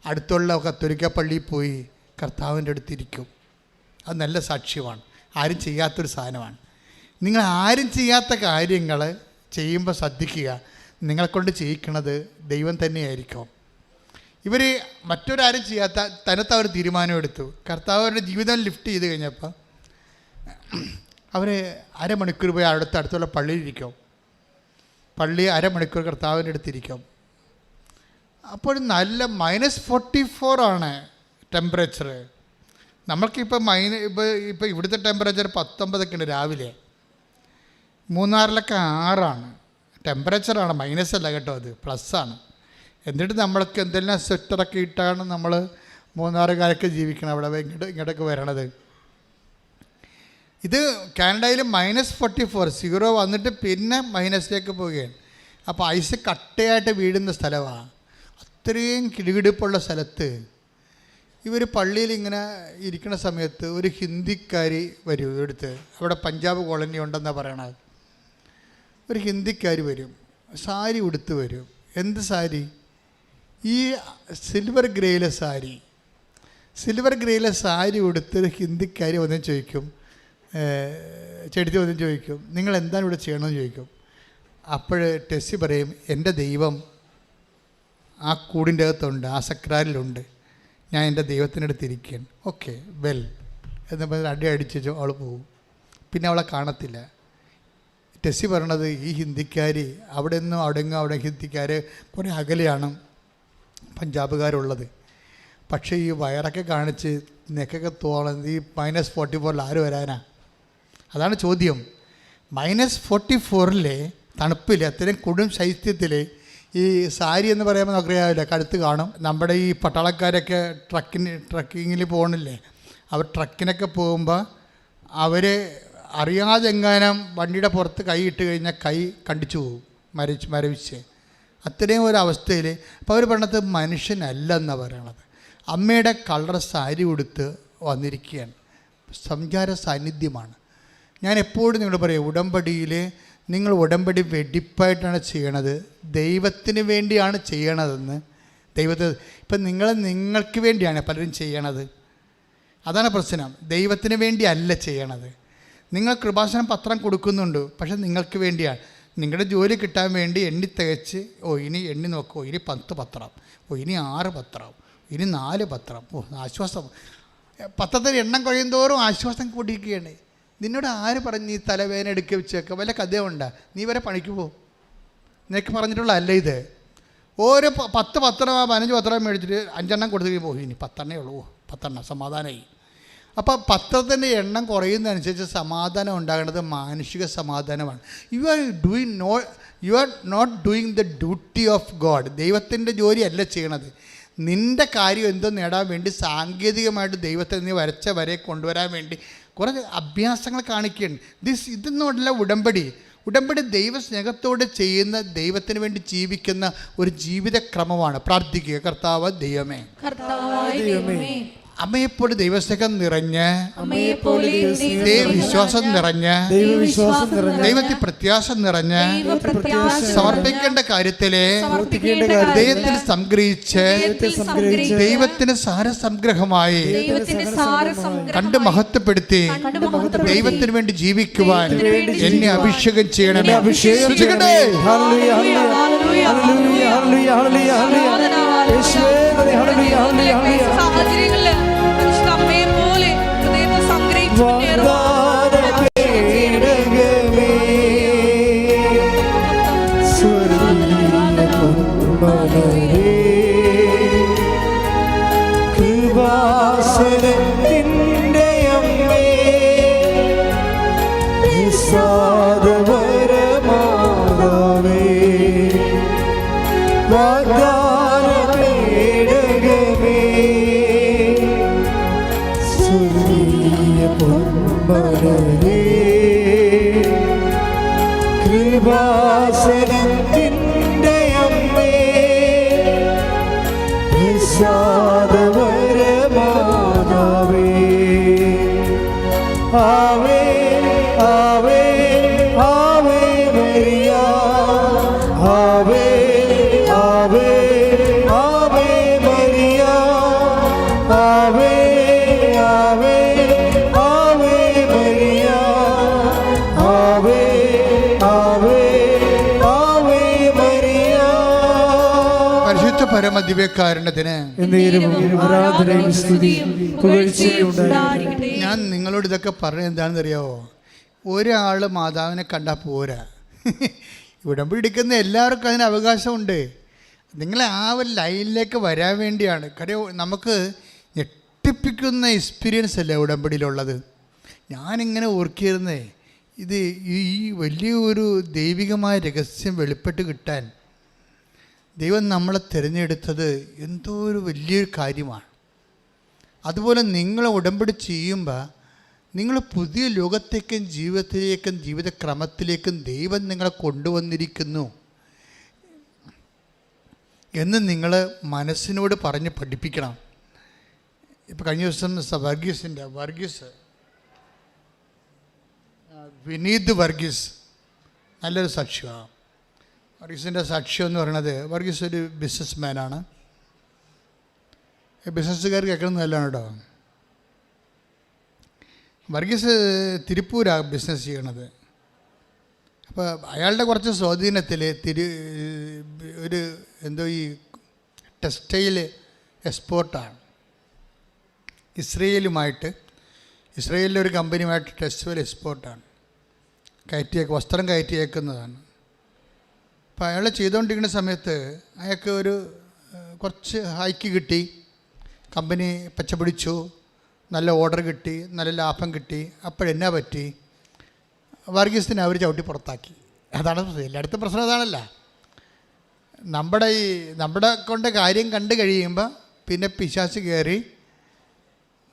അടുത്തുള്ള കത്തോലിക്ക പള്ളിയിൽ പോയി കർത്താവിൻ്റെ അടുത്തിരിക്കും. അത് നല്ല സാക്ഷ്യമാണ്. ആരും ചെയ്യാത്തൊരു സാധനമാണ്. നിങ്ങൾ ആരും ചെയ്യാത്ത കാര്യങ്ങൾ ചെയ്യുമ്പോൾ ശ്രദ്ധിക്കുക, നിങ്ങളെക്കൊണ്ട് ചെയ്യിക്കണത് ദൈവം തന്നെയായിരിക്കും. ഇവർ മറ്റൊരാരും ചെയ്യാത്ത തനത്ത് അവർ തീരുമാനമെടുത്തു. കർത്താവ് അവരുടെ ജീവിതം ലിഫ്റ്റ് ചെയ്ത് കഴിഞ്ഞപ്പോൾ അവർ 1/2 മണിക്കൂർ പോയി അടുത്തുള്ള പള്ളിയിലിരിക്കും. പള്ളി 1/2 മണിക്കൂർ കർത്താവിൻ്റെ അടുത്തിരിക്കും. അപ്പോൾ നല്ല -44 ആണ് ടെമ്പറേച്ചർ. നമ്മൾക്കിപ്പോൾ ഇപ്പോൾ ഇവിടുത്തെ ടെമ്പറേച്ചർ 19 ഉണ്ട് രാവിലെ. മൂന്നാറിലൊക്കെ 6 ടെമ്പറേച്ചറാണ്, മൈനസല്ല കേട്ടോ, അത് പ്ലസ്സാണ്. എന്നിട്ട് നമ്മൾക്ക് എന്തെല്ലാം സ്വെറ്ററൊക്കെ ഇട്ടാണ് നമ്മൾ മൂന്നാറുകാരൊക്കെ ജീവിക്കണം അവിടെ ഇങ്ങോട്ടൊക്കെ വരണത്. ഇത് കാനഡയിൽ -44 0 വന്നിട്ട് പിന്നെ മൈനസിലേക്ക് പോവുകയാണ്. അപ്പോൾ ഐസ് കട്ടയായിട്ട് വീഴുന്ന സ്ഥലമാണ്. അത്രയും കിടുകിടുപ്പുള്ള സ്ഥലത്ത് ഇവർ പള്ളിയിൽ ഇങ്ങനെ ഇരിക്കുന്ന സമയത്ത് ഒരു ഹിന്ദിക്കാരി വരും ഇവിടുത്തെ. അവിടെ പഞ്ചാബ് കോളനി ഉണ്ടെന്നാണ് പറയണത്. ഒരു ഹിന്ദിക്കാരി വരും, സാരി ഉടുത്ത് വരും. എന്ത് സാരി? ഈ സിൽവർ ഗ്രേയിലെ സാരി ഉടുത്തൊരു ഹിന്ദിക്കാരി വന്ന് ചോദിക്കും, ചെടുത്തി വന്ന് ചോദിക്കും, നിങ്ങൾ എന്താണ് ഇവിടെ ചെയ്യണമെന്ന് ചോദിക്കും. അപ്പോൾ ടെസ്സി പറയും, എൻ്റെ ദൈവം ആ കൂടിൻ്റെ അകത്തുണ്ട്, ആ സക്രാരിലുണ്ട്, ഞാൻ എൻ്റെ ദൈവത്തിനടുത്തിരിക്കുകയാണ്. ഓക്കെ വെൽ എന്ന് പറഞ്ഞ് അടിച്ചു അവൾ പോകും. പിന്നെ അവളെ കാണത്തില്ല. ടെസ്സി പറയണത് ഈ ഹിന്ദിക്കാരി അവിടെ ഹിന്ദിക്കാർ കുറേ അകലെയാണ് പഞ്ചാബുകാരുള്ളത്. പക്ഷേ ഈ വയറൊക്കെ കാണിച്ച് നെക്കൊക്കെ തോന്നുന്നത് ഈ -44 ആര് വരാനാ? അതാണ് ചോദ്യം. -44 തണുപ്പിൽ അത്രയും കൊടും ശൈത്യത്തിൽ ഈ സാരി എന്ന് പറയുമ്പോൾ നമുക്കറിയാവില്ല, കഴുത്ത് കാണും. നമ്മുടെ ഈ പട്ടാളക്കാരൊക്കെ ട്രക്കിങ്ങിൽ പോകണില്ലേ, അവർ ട്രക്കിനൊക്കെ പോകുമ്പോൾ അവർ അറിയാതെ എങ്ങാനും വണ്ടിയുടെ പുറത്ത് കൈ ഇട്ട് കഴിഞ്ഞാൽ കൈ കണ്ടിച്ചു പോകും, മരവിച്ച്. അത്രയും ഒരു അവസ്ഥയിൽ അപ്പോൾ അവർ പറഞ്ഞത് മനുഷ്യനല്ലെന്നാണ് പറയണത്. അമ്മയുടെ കളർ സാരി ഉടുത്ത് വന്നിരിക്കുകയാണ്, സംചാര സാന്നിധ്യമാണ്. ഞാൻ എപ്പോഴും നിങ്ങൾ പറയും, ഉടമ്പടിയിൽ നിങ്ങൾ ഉടമ്പടി വെടിപ്പായിട്ടാണ് ചെയ്യണത്, ദൈവത്തിന് വേണ്ടിയാണ് ചെയ്യണതെന്ന്. ഇപ്പം നിങ്ങൾക്ക് വേണ്ടിയാണ് പലരും ചെയ്യണത്. അതാണ് പ്രശ്നം. ദൈവത്തിന് വേണ്ടിയല്ല ചെയ്യണത്. നിങ്ങൾ കൃപാസനം പത്രം കൊടുക്കുന്നുണ്ട്, പക്ഷെ നിങ്ങൾക്ക് വേണ്ടിയാണ്. നിങ്ങളുടെ ജോലി കിട്ടാൻ വേണ്ടി എണ്ണി തികച്ച്, ഇനി എണ്ണി നോക്കുമോ, ഇനി 10 പത്രം, ഇനി 6 പത്രം, ഇനി 4 പത്രം, ആശ്വാസം. പത്രത്തിൽ എണ്ണം കഴിയുന്തോറും ആശ്വാസം കൂടിയിരിക്കുകയാണ്. നിന്നോട് ആര് പറഞ്ഞ് നീ തലവേദന എടുക്കുക വെച്ചേക്കുക? വല്ല കഥയുണ്ടാ? നീ വരെ പണിക്ക് പോകും. നിനക്ക് പറഞ്ഞിട്ടുള്ള അല്ല ഇത്. ഓരോ 10 പത്രം 15 പത്രം മേടിച്ചിട്ട് 5 എണ്ണം കൊടുത്തു പോയി, ഇനി 10 എണ്ണേ ഉള്ളൂ, 10 എണ്ണം സമാധാനമായി. അപ്പോൾ പത്രത്തിൻ്റെ എണ്ണം കുറയുന്നതനുസരിച്ച് സമാധാനം ഉണ്ടാകേണ്ടത് മാനുഷിക സമാധാനമാണ്. You are not doing the duty of God. ദൈവത്തിൻ്റെ ജോലിയല്ല ചെയ്യണത്. നിൻ്റെ കാര്യം എന്തോ നേടാൻ വേണ്ടി സാങ്കേതികമായിട്ട് ദൈവത്തെ നീ വരച്ച വരെ കൊണ്ടുവരാൻ വേണ്ടി കുറേ അഭ്യാസങ്ങൾ കാണിക്കുകയാണ്. ഇതൊന്നുമല്ല ഉടമ്പടി. ഉടമ്പടി ദൈവസ്നേഹത്തോടെ ചെയ്യുന്ന, ദൈവത്തിന് വേണ്ടി ജീവിക്കുന്ന ഒരു ജീവിതക്രമമാണ്. പ്രാർത്ഥിക്കുക, കർത്താവ് ദൈവമേ, അമ്മയെപ്പോലെ ദൈവസ്നേഹം നിറഞ്ഞ്, ദൈവവിശ്വാസം നിറഞ്ഞ്, ദൈവത്തിൽ പ്രത്യാശ നിറഞ്ഞ് സമർപ്പിക്കേണ്ട കാര്യത്തിലെ ദൈവത്തിൽ സംഗ്രഹിച്ച് ദൈവത്തിന് സാരസംഗ്രഹമായി കണ്ട് മഹത്വപ്പെടുത്തി ദൈവത്തിന് വേണ്ടി ജീവിക്കുവാൻ എന്നെ അഭിഷേകം ചെയ്യണമേ. അഭിഷേകം സാഹചര്യങ്ങളില് അമ്മയെ പോലെ ഹൃദയത്തെ സംഗ്രഹിച്ചു കൃപാസനത്തിൻ്റെ അമ്മേ, നിസ്സാദവരമാതാവേ, ആവേ ആവേ ആവേ മരിയ, ആവേ ആവേ ആവേ മരിയ, ആവേ ആവേ ആവേ മരിയ, ആവേ ആവേ ആവേ മരിയ. പരിശുദ്ധ പരമദിവ്യകാരുണ്യത്തിന് ഞാൻ നിങ്ങളോട് ഇതൊക്കെ പറഞ്ഞത് എന്താണെന്ന് അറിയാമോ? ഒരാൾ മാതാവിനെ കണ്ടാൽ പോരാ. ഉടമ്പടി എടുക്കുന്ന എല്ലാവർക്കും അതിന് അവകാശമുണ്ട്. നിങ്ങൾ ആ ഒരു ലൈനിലേക്ക് വരാൻ വേണ്ടിയാണ്. കാര്യം നമുക്ക് ഞെട്ടിപ്പിക്കുന്ന എക്സ്പീരിയൻസ് അല്ലേ ഉടമ്പടിയിലുള്ളത്. ഞാനിങ്ങനെ ഓർക്കിയിരുന്നേ, ഇത് ഈ വലിയൊരു ദൈവികമായ രഹസ്യം വെളിപ്പെട്ട് കിട്ടാൻ ദൈവം നമ്മളെ തിരഞ്ഞെടുത്തത് എന്തോ ഒരു വലിയൊരു കാര്യമാണ്. അതുപോലെ നിങ്ങൾ ഉടമ്പടി ചെയ്യുമ്പോൾ നിങ്ങൾ പുതിയ ലോകത്തേക്കും ജീവിതത്തിലേക്കും ജീവിതക്രമത്തിലേക്കും ദൈവം നിങ്ങളെ കൊണ്ടുവന്നിരിക്കുന്നു എന്ന് നിങ്ങൾ മനസ്സിനോട് പറഞ്ഞ് പഠിപ്പിക്കണം. ഇപ്പോൾ കഴിഞ്ഞ ദിവസം വിനീത് വർഗീസ് നല്ലൊരു സാക്ഷ്യമാണ്. വർഗീസിൻ്റെ സാക്ഷ്യം എന്ന് പറയുന്നത്, വർഗീസ് ഒരു ബിസിനസ്മാനാണ്. ബിസിനസ്സുകാർ കേൾക്കുന്നത് നല്ലതാണ് കേട്ടോ. വർഗീസ് തിരുപ്പൂരാണ് ബിസിനസ് ചെയ്യണത്. അപ്പോൾ അയാളുടെ കുറച്ച് സ്വാധീനത്തിൽ ഒരു എന്തോ ഈ ടെക്സ്റ്റൈൽ എക്സ്പോർട്ടാണ്. ഇസ്രയേലിലൊരു കമ്പനിയുമായിട്ട് ടെക്സ്റ്റൈൽ എക്സ്പോർട്ടാണ്. വസ്ത്രം കയറ്റിയേക്കുന്നതാണ്. അപ്പോൾ അയാൾ ചെയ്തുകൊണ്ടിരിക്കുന്ന സമയത്ത് അയാൾക്ക് കുറച്ച് ഹൈക്ക് കിട്ടി, കമ്പനി പച്ചപിടിച്ചു, നല്ല ഓർഡർ കിട്ടി, നല്ല ലാഭം കിട്ടി. അപ്പോഴെന്നാ പറ്റി? വർഗീസിനെ അവർ ചവിട്ടി പുറത്താക്കി. അതാണ് എല്ലായിടത്തും പ്രശ്നം അതാണല്ല. നമ്മുടെ കൊണ്ട് കാര്യം കണ്ടു കഴിയുമ്പോൾ പിന്നെ പിശാച് കയറി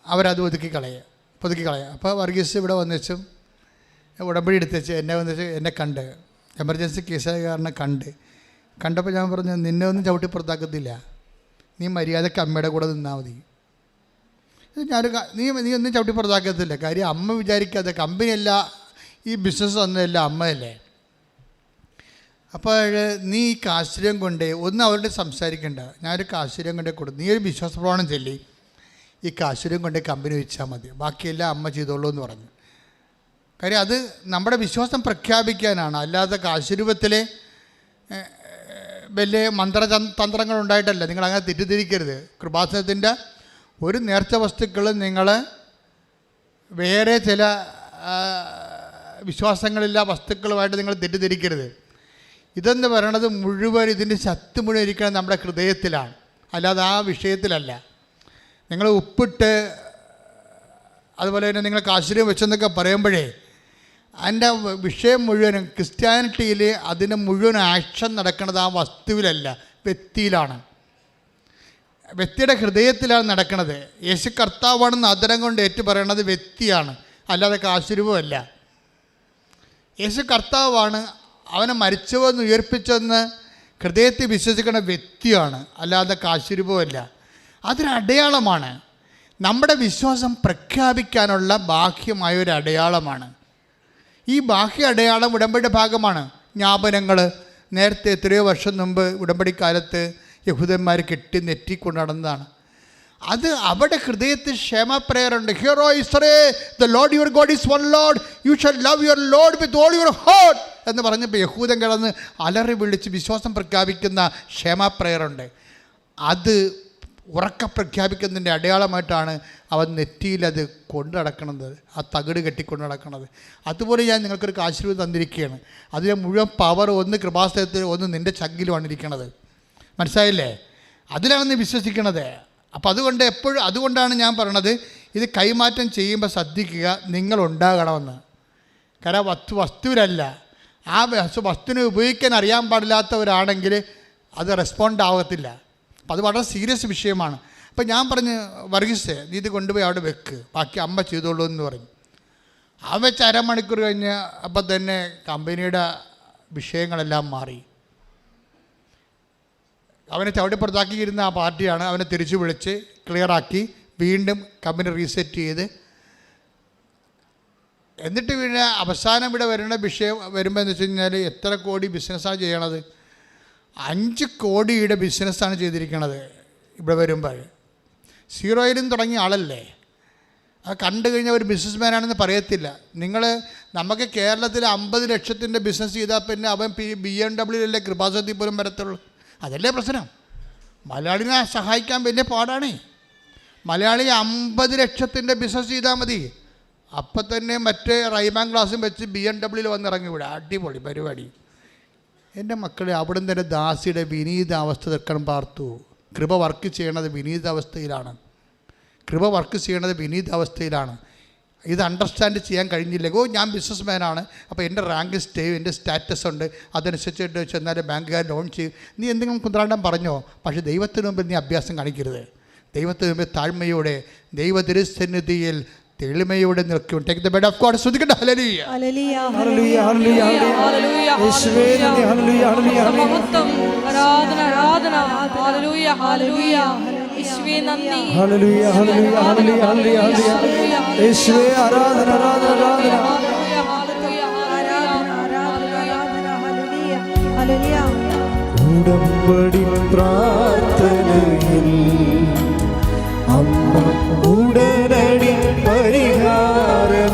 അവരത് ഒതുക്കി കളയുക. അപ്പോൾ വർഗീസ് ഇവിടെ വന്നിച്ചും ഉടമ്പടി എടുത്തുവെച്ച് എന്നെ കണ്ട് എമർജൻസി കേസുകാരനെ കണ്ടപ്പോൾ ഞാൻ പറഞ്ഞു, നിന്നെ ഒന്നും ചവിട്ടി പുറത്താക്കത്തില്ല, നീ മര്യാദയ്ക്ക് അമ്മയുടെ കൂടെ നിന്നാൽ മതി. നീ ഒന്നും ചവിട്ടി പുറത്താക്കത്തില്ല. കാര്യം അമ്മ വിചാരിക്കാതെ കമ്പനിയല്ല, ഈ ബിസിനസ് ഒന്നുമല്ല, അമ്മയല്ലേ. അപ്പോൾ നീ ഈ കാശ്വര്യം കൊണ്ട് ഒന്നും അവരോട് സംസാരിക്കണ്ട, ഞാനൊരു കാശ്വര്യം കൊണ്ടേ കൊടുത്തു, നീ ഒരു വിശ്വാസപ്രമാണം ചൊല്ലി ഈ കാശ്വര്യം കൊണ്ടേ കമ്പനി വെച്ചാൽ മതി, ബാക്കിയെല്ലാം അമ്മ ചെയ്തോളൂ എന്ന് പറഞ്ഞു. കാര്യം അത് നമ്മുടെ വിശ്വാസം പ്രഖ്യാപിക്കാനാണ്, അല്ലാതെ കാശ്വരൂപത്തിലെ വലിയ തന്ത്രങ്ങളുണ്ടായിട്ടല്ല. നിങ്ങളങ്ങനെ തെറ്റിദ്ധരിക്കരുത്. കൃപാസനത്തിൻ്റെ ഒരു നേർച്ച വസ്തുക്കൾ നിങ്ങൾ വേറെ ചില വിശ്വാസങ്ങളില്ല വസ്തുക്കളുമായിട്ട് നിങ്ങൾ തെറ്റിദ്ധരിക്കരുത്. ഇതെന്ന് പറയണത് മുഴുവൻ ഇതിൻ്റെ ശക്തി മുഴുവൻ ഇരിക്കുന്നത് നമ്മുടെ ഹൃദയത്തിലാണ്, അല്ലാതെ ആ വിഷയത്തിലല്ല. നിങ്ങൾ ഉപ്പിട്ട് അതുപോലെ തന്നെ നിങ്ങൾ കാശ്വര്യം വെച്ചെന്നൊക്കെ പറയുമ്പോഴേ അതിൻ്റെ വിഷയം മുഴുവനും ക്രിസ്ത്യാനിറ്റിയിൽ അതിന് മുഴുവൻ ആക്ഷൻ നടക്കുന്നത് ആ വസ്തുവിലല്ല, വ്യക്തിയിലാണ്. വ്യക്തിയുടെ ഹൃദയത്തിലാണ് നടക്കുന്നത്. യേശു കർത്താവാണെന്ന് ആദരം കൊണ്ട് ഏറ്റു പറയണത് വ്യക്തിയാണ്, അല്ലാതെ കാശ്വരൂപമല്ല. യേശു കർത്താവാണ്, അവനെ മരിച്ചവെന്ന് ഉയർപ്പിച്ചെന്ന് ഹൃദയത്തിൽ വിശ്വസിക്കുന്ന വ്യക്തിയാണ്, അല്ലാതെ കാശ്വരൂപമല്ല. അതൊരടയാളമാണ്, നമ്മുടെ വിശ്വാസം പ്രഖ്യാപിക്കാനുള്ള ബാഹ്യമായൊരു അടയാളമാണ്. ഈ ബാഹ്യ അടയാളം ഉടമ്പടിയുടെ ഭാഗമാണ്. ജ്ഞാപനങ്ങൾ നേരത്തെ എത്രയോ വർഷം മുമ്പ് ഉടമ്പടിക്കാലത്ത് യഹൂദന്മാർ കെട്ടി നെറ്റിക്കൊണ്ട് നടന്നതാണ്. അത് അവിടെ ഹൃദയത്തിൽ ക്ഷേമ പ്രേയറുണ്ട്. Hear O Israel, the Lord your God is one Lord, you shall love your Lord with all your heart എന്ന് പറഞ്ഞപ്പോൾ യഹൂദൻ കിടന്ന് അലറി വിളിച്ച് വിശ്വാസം പ്രഖ്യാപിക്കുന്ന ക്ഷേമ പ്രേയറുണ്ട്. അത് ഉറക്ക പ്രഖ്യാപിക്കുന്നതിൻ്റെ അടയാളമായിട്ടാണ് അവൻ നെറ്റിയിലത് കൊണ്ടു നടക്കുന്നത്, ആ തകിട് കെട്ടിക്കൊണ്ട് നടക്കുന്നത്. അതുപോലെ ഞാൻ നിങ്ങൾക്കൊരു ആശീർവാദം തന്നിരിക്കുകയാണ്. അതിലെ മുഴുവൻ പവർ ഒന്ന് കൃപാസനത്തിൽ, ഒന്ന് നിൻ്റെ ചങ്കിലുമാണ് ഇരിക്കുന്നത്. മനസ്സിലായില്ലേ? അതിലാണ് നീ വിശ്വസിക്കണത്. അപ്പം അതുകൊണ്ടാണ് ഞാൻ പറയണത്, ഇത് കൈമാറ്റം ചെയ്യുമ്പോൾ ശ്രദ്ധിക്കുക, നിങ്ങളുണ്ടാകണമെന്ന്. കാരണം വസ്തുവിലല്ല, ആ വസ്തുവിനെ ഉപയോഗിക്കാൻ അറിയാൻ പാടില്ലാത്തവരാണെങ്കിൽ അത് റെസ്പോണ്ട് ആകത്തില്ല. അപ്പം അത് വളരെ സീരിയസ് വിഷയമാണ്. അപ്പം ഞാൻ പറഞ്ഞ്, വർഗീസ് നീ ഇത് കൊണ്ടുപോയി അവിടെ വെക്ക്, ബാക്കി അമ്മ ചെയ്തോളൂ എന്ന് പറഞ്ഞു. ആ വെച്ച് അരമണിക്കൂർ കഴിഞ്ഞ് അപ്പം തന്നെ കമ്പനിയുടെ വിഷയങ്ങളെല്ലാം മാറി. അവനെ ചവിട്ടിപ്പുറത്താക്കിയിരുന്ന ആ പാർട്ടിയാണ് അവനെ തിരിച്ചു വിളിച്ച് ക്ലിയറാക്കി വീണ്ടും കമ്പനി റീസെറ്റ് ചെയ്ത്, എന്നിട്ട് പിന്നെ അവസാനം ഇവിടെ വരുന്ന വിഷയം വരുമ്പോൾ എന്ന് വെച്ച് കഴിഞ്ഞാൽ എത്ര കോടി ബിസിനസ്സാണ് ചെയ്യണത്? 5 കോടിയുടെ ബിസിനസ്സാണ് ചെയ്തിരിക്കണത്. ഇവിടെ വരുമ്പോൾ സീറോയിലും തുടങ്ങിയ ആളല്ലേ, അത് കണ്ടു കഴിഞ്ഞാൽ ഒരു ബിസിനസ്മാനാണെന്ന് പറയത്തില്ല. നമുക്ക് കേരളത്തിൽ 50 ലക്ഷത്തിൻ്റെ ബിസിനസ് ചെയ്താൽ പിന്നെ അവൻ BMW കൃപാസനത്തിൽ പോലും വരത്തുള്ളൂ. അതല്ലേ പ്രശ്നം. മലയാളിനെ സഹായിക്കാൻ വലിയ പാടാണ്. മലയാളി 50 ലക്ഷത്തിൻ്റെ ബിസിനസ് ചെയ്താൽ മതി, അപ്പം തന്നെ മറ്റേ റൈമാൻ ക്ലാസ്സും വെച്ച് BMW വന്നിറങ്ങി വിടുക. അടിപൊളി പരിപാടി. എൻ്റെ മക്കളെ, അവിടുന്ന് തന്നെ ദാസിയുടെ വിനീതാവസ്ഥ തീർക്കണം പാർത്തു. കൃപ വർക്ക് ചെയ്യണത് വിനീതാവസ്ഥയിലാണ്. ഇത് അണ്ടർസ്റ്റാൻഡ് ചെയ്യാൻ കഴിഞ്ഞില്ല. ഞാൻ ബിസിനസ് മാനാണ്, അപ്പോൾ എൻ്റെ റാങ്ക് എൻ്റെ സ്റ്റാറ്റസ് ഉണ്ട്, അതനുസരിച്ചിട്ട് ചെന്നാൽ ബാങ്കുകാർ ലോൺ ചെയ്യും. നീ എന്തെങ്കിലും കുന്ത്രാണ്ടം പറഞ്ഞോ, പക്ഷേ ദൈവത്തിന് മുമ്പിൽ നീ അഭ്യാസം കാണിക്കരുത്. ദൈവത്തിന് മുമ്പിൽ താഴ്മയോടെ, ദൈവ തിരുസന്നിധിയിൽ തെളിമയോടെ നിൽക്കും. Take the word of God. സ്തുതിക്കട്ടെ. ഹല്ലേലൂയ ഹല്ലേലൂയ ഹല്ലേലൂയ ഹല്ലേലൂയ യേശുവേ നന്ദി. ഹല്ലേലൂയ ഹല്ലേലൂയ മഹത്വം, ആരാധന ആരാധന. ഹല്ലേലൂയ ഹല്ലേലൂയ യേശുവേ നന്ദി. ഹല്ലേലൂയ ഹല്ലേലൂയ ഹല്ലേലൂയ ഹല്ലേലൂയ യേശുവേ ആരാധന ആരാധന ആരാധന. ഉടമ്പടി പ്രാർത്ഥനയിൽ അമ്മ ഉടനടി പരിഹാരമേകും.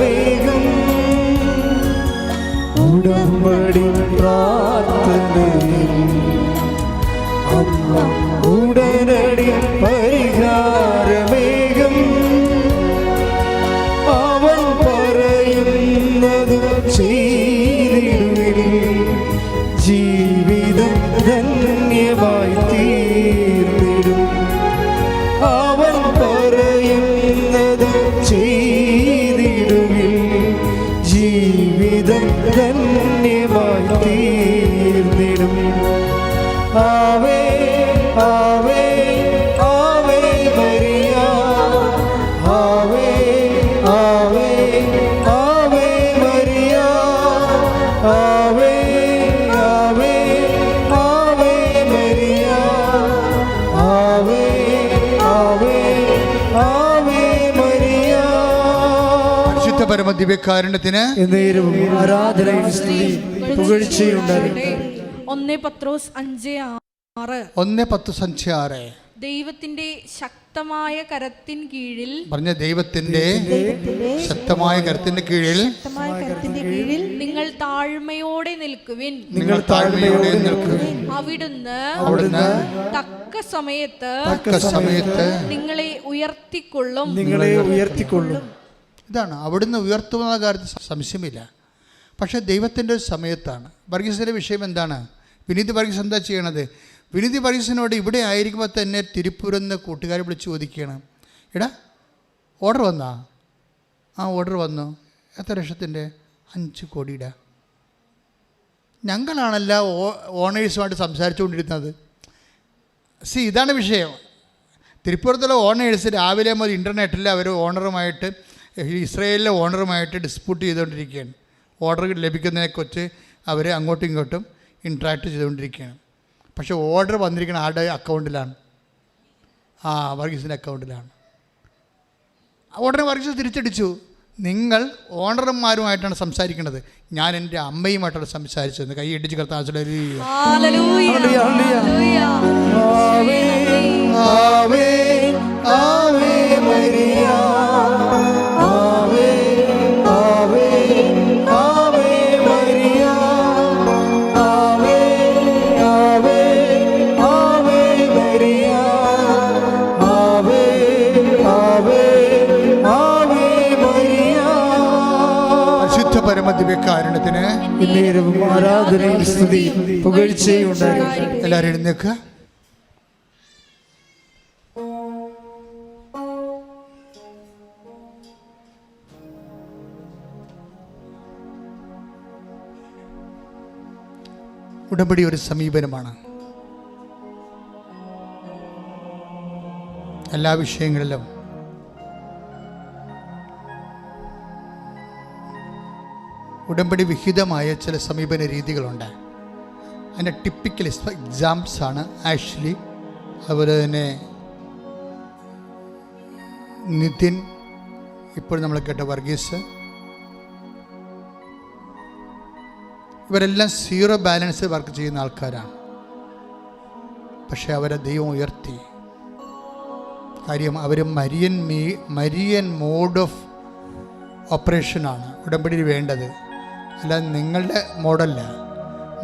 ഉടമ്പടി പ്രാർത്ഥനയിൽ അമ്മ ഉടനടി പരിഹാരമേകും. അവൻ പറയുന്നത് ചെയ്തിടുവിൻ, ജീവിതം ധന്യമായി തീർന്നിടും. അവൻ പറയുന്നത് ചെയ്തിടുവിൻ, ജീവിതം ധന്യമായി തീർന്നിടും. ആവേ ആവേ ആവേ മരിയ ആവേ ആവേ ആവേ മരിയ ആവേ ആവേ ആവേ മരിയ ആവേ ആവേ ആവേ മരിയ. പരിശുദ്ധ പരമ ദിവ്യകാരുണ്യത്തിന് എന്നേരവും ആരാധനയും സ്തുതിയും പുകഴ്ചയും ഉണ്ടാകട്ടെ. 1 പത്രോസ് 5:6 1:10-6 ദൈവത്തിന്റെ ശക്തമായ കരത്തിൻ കീഴിൽ പറഞ്ഞ ദൈവത്തിന്റെ ശക്തമായ കരത്തിന്റെ കീഴിൽ നിങ്ങൾ താഴ്മയോടെ നിൽക്കുവിൻ. നിങ്ങൾ താഴ്മയോടെ നിൽക്കുവിൻ. അവിടുന്ന് തക്ക സമയത്ത് നിങ്ങളെ ഉയർത്തിക്കൊള്ളും. ഇതാണ് അവിടുന്ന് ഉയർത്തുന്ന കാര്യത്തിൽ സംശയമില്ല. പക്ഷേ ദൈവത്തിൻ്റെ ഒരു സമയത്താണ്. വർഗീസിൻ്റെ വിഷയം എന്താണ്? വിനീത് വർഗീസ് എന്താ ചെയ്യണത്? വിനീത് വർഗീസിനോട് ഇവിടെ ആയിരിക്കുമ്പോൾ തന്നെ തിരുപ്പൂരെന്ന് കൂട്ടുകാരെ വിളിച്ച് ചോദിക്കുകയാണ്, എടാ ഓർഡർ വന്നാ? ആ ഓർഡർ വന്നു. എത്ര ലക്ഷത്തിൻ്റെ? 5 കോടിയുടെ. ഞങ്ങളാണല്ല ഓണേഴ്സുമായിട്ട് സംസാരിച്ചുകൊണ്ടിരുന്നത്. ഇതാണ് വിഷയം. തിരുപ്പൂരത്തുള്ള ഓണേഴ്സ് രാവിലെ മുതൽ ഇൻ്റർനെറ്റിൽ അവർ ഓണറുമായിട്ട്, ഇസ്രയേലിലെ ഓണറുമായിട്ട് ഡിസ്പ്യൂട്ട് ചെയ്തുകൊണ്ടിരിക്കുകയാണ്. ഓർഡർ ലഭിക്കുന്നതിനെക്കുറിച്ച് അവർ അങ്ങോട്ടും ഇങ്ങോട്ടും ഇൻട്രാക്ട് ചെയ്തുകൊണ്ടിരിക്കുകയാണ്. പക്ഷേ ഓർഡർ വന്നിരിക്കുന്ന ആരുടെ അക്കൗണ്ടിലാണ്? വർഗീസിൻ്റെ അക്കൗണ്ടിലാണ്. ഓർഡർ വർഗീസ് തിരിച്ചടിച്ചു. നിങ്ങൾ ഓണർമാരുമായിട്ടാണ് സംസാരിക്കുന്നത്, ഞാൻ എൻ്റെ അമ്മയുമായിട്ടാണ് സംസാരിച്ചത്. കൈ ഇടിച്ച് കർത്താവ് പരമദിവ്യകാരുണ്യത്തിന് ആരാധനയും സ്തുതിയും പുകഴ്ചയും ഉണ്ടാകട്ടെ. എല്ലാവരും എഴുന്നേൽക്കുക. ഉടമ്പടി ഒരു സമീപനമാണ്. എല്ലാ വിഷയങ്ങളിലും ഉടമ്പടി വിഹിതമായ ചില സമീപന രീതികളുണ്ട്. അതിൻ്റെ ടിപ്പിക്കൽ എക്സാംസാണ് ആഷ്ലി, അതുപോലെ തന്നെ നിതിൻ, ഇപ്പോൾ നമ്മൾ കേട്ട വർഗീസ്. ഇവരെല്ലാം സീറോ ബാലൻസ് വർക്ക് ചെയ്യുന്ന ആൾക്കാരാണ്. പക്ഷേ അവരെ ദൈവം ഉയർത്തി. കാര്യം അവർ മരിയൻ മോഡ് ഓഫ് ഓപ്പറേഷനാണ് ഉടമ്പടിയിൽ വേണ്ടത്, അല്ലാതെ നിങ്ങളുടെ മോഡല്ല.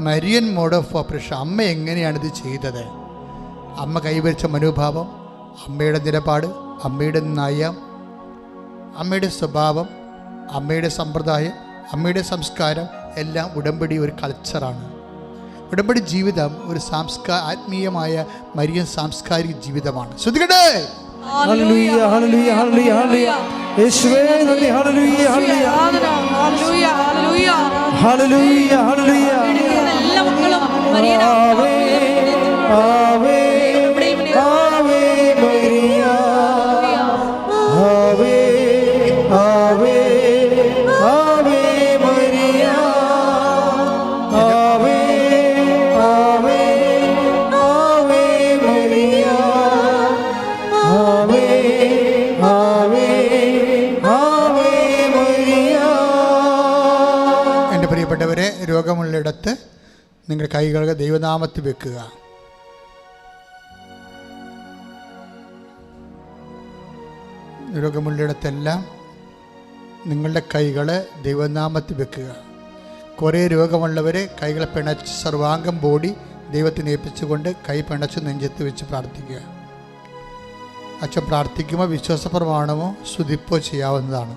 Marian mode of operation. അമ്മ എങ്ങനെയാണിത് ചെയ്തത്? അമ്മ കൈവരിച്ച മനോഭാവം, അമ്മയുടെ നിലപാട്, അമ്മയുടെ നയം, അമ്മയുടെ സ്വഭാവം, അമ്മയുടെ സമ്പ്രദായം, അമ്മയുടെ സംസ്കാരം എല്ലാം ഉടമ്പടി ഒരു കൾച്ചറാണ്. ഉടമ്പടി ജീവിതം ഒരു ആത്മീയമായ മരിയൻ സാംസ്കാരിക ജീവിതമാണ്. ശ്രദ്ധിക്കട്ടെ. ഹല്ലേലൂയ ഹല്ലേലൂയ ഹല്ലേലൂയ ഹല്ലേലൂയ. യേശുവേ നന്ദി. ഹല്ലേലൂയ ഹല്ലേലൂയ ഹല്ലേലൂയ ഹല്ലേലൂയ ഹല്ലേലൂയ ഹല്ലേലൂയ. എല്ലാ മക്കളും മരിയനാ. ആവേ ആവേ ആവേ മരിയ. ആവേ ആവേ ആവേ മരിയ. ആവേ ആവേ ആവേ മരിയ. ആവേ ആവേ ആവേ മരിയ. എൻ്റെ പ്രിയപ്പെട്ടവരെ, രോഗമുള്ളിടത്ത് നിങ്ങൾ കൈകൾ ദൈവനാമത്തിൽ വെക്കുക. രോഗമുള്ളിടത്തെല്ലാം നിങ്ങളുടെ കൈകൾ ദൈവനാമത്തിൽ വെക്കുക. കുറേ രോഗമുള്ളവരെ കൈകളെ പിണച്ച് സർവാംഗം ബോഡി ദൈവത്തിന് ഏൽപ്പിച്ചുകൊണ്ട് കൈ പിണച്ച് നെഞ്ചത്ത് വെച്ച് പ്രാർത്ഥിക്കുക. അച്ഛൻ പ്രാർത്ഥിക്കുമ്പോൾ വിശ്വാസ പ്രമാണമോ സ്തുതിപ്പോ ചെയ്യാവുന്നതാണ്.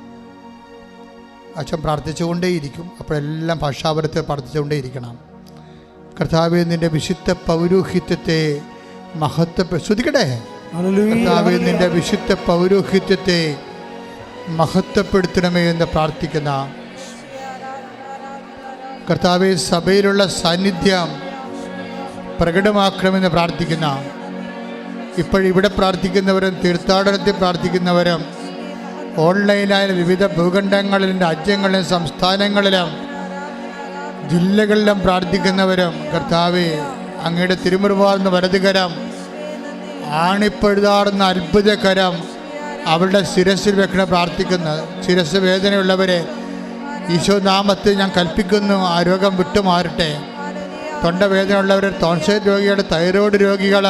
അച്ഛൻ പ്രാർത്ഥിച്ചുകൊണ്ടേയിരിക്കും. അപ്പോഴെല്ലാം ഭാഷാപരത്തെ പ്രാർത്ഥിച്ചുകൊണ്ടേയിരിക്കണം. കർത്താവേ, നിൻ്റെ വിശുദ്ധ പൗരോഹിത്യത്തെ ശ്രദ്ധിക്കട്ടെ. കർത്താവേ, നിൻ്റെ വിശുദ്ധ പൗരോഹിത്യത്തെ മഹത്വപ്പെടുത്തണമേ എന്ന് പ്രാർത്ഥിക്കുന്ന കർത്താവേ, സഭയിലുള്ള സാന്നിധ്യം പ്രകടമാക്കണമെന്ന് പ്രാർത്ഥിക്കുന്ന, ഇപ്പോഴിവിടെ പ്രാർത്ഥിക്കുന്നവരും തീർത്ഥാടനത്തിൽ പ്രാർത്ഥിക്കുന്നവരും ഓൺലൈനായ വിവിധ ഭൂഖണ്ഡങ്ങളിലും രാജ്യങ്ങളിലും സംസ്ഥാനങ്ങളിലും ജില്ലകളിലും പ്രാർത്ഥിക്കുന്നവരും കർത്താവേ, അങ്ങയുടെ തിരുമുറുവാർന്ന വലതുകരം, ആണിപ്പഴുതാറുന്ന അത്ഭുതകരം അവരുടെ ശിരസിൽ വെക്കണം. പ്രാർത്ഥിക്കുന്ന ശിരസ് വേദനയുള്ളവരെ ഈശോ നാമത്തിൽ ഞാൻ കൽപ്പിക്കുന്നു, ആ രോഗം വിട്ടുമാറട്ടെ. തൊണ്ടവേദനയുള്ളവർ, ടോൺസൈൽ രോഗികൾ, തൈറോയ്ഡ് രോഗികൾ,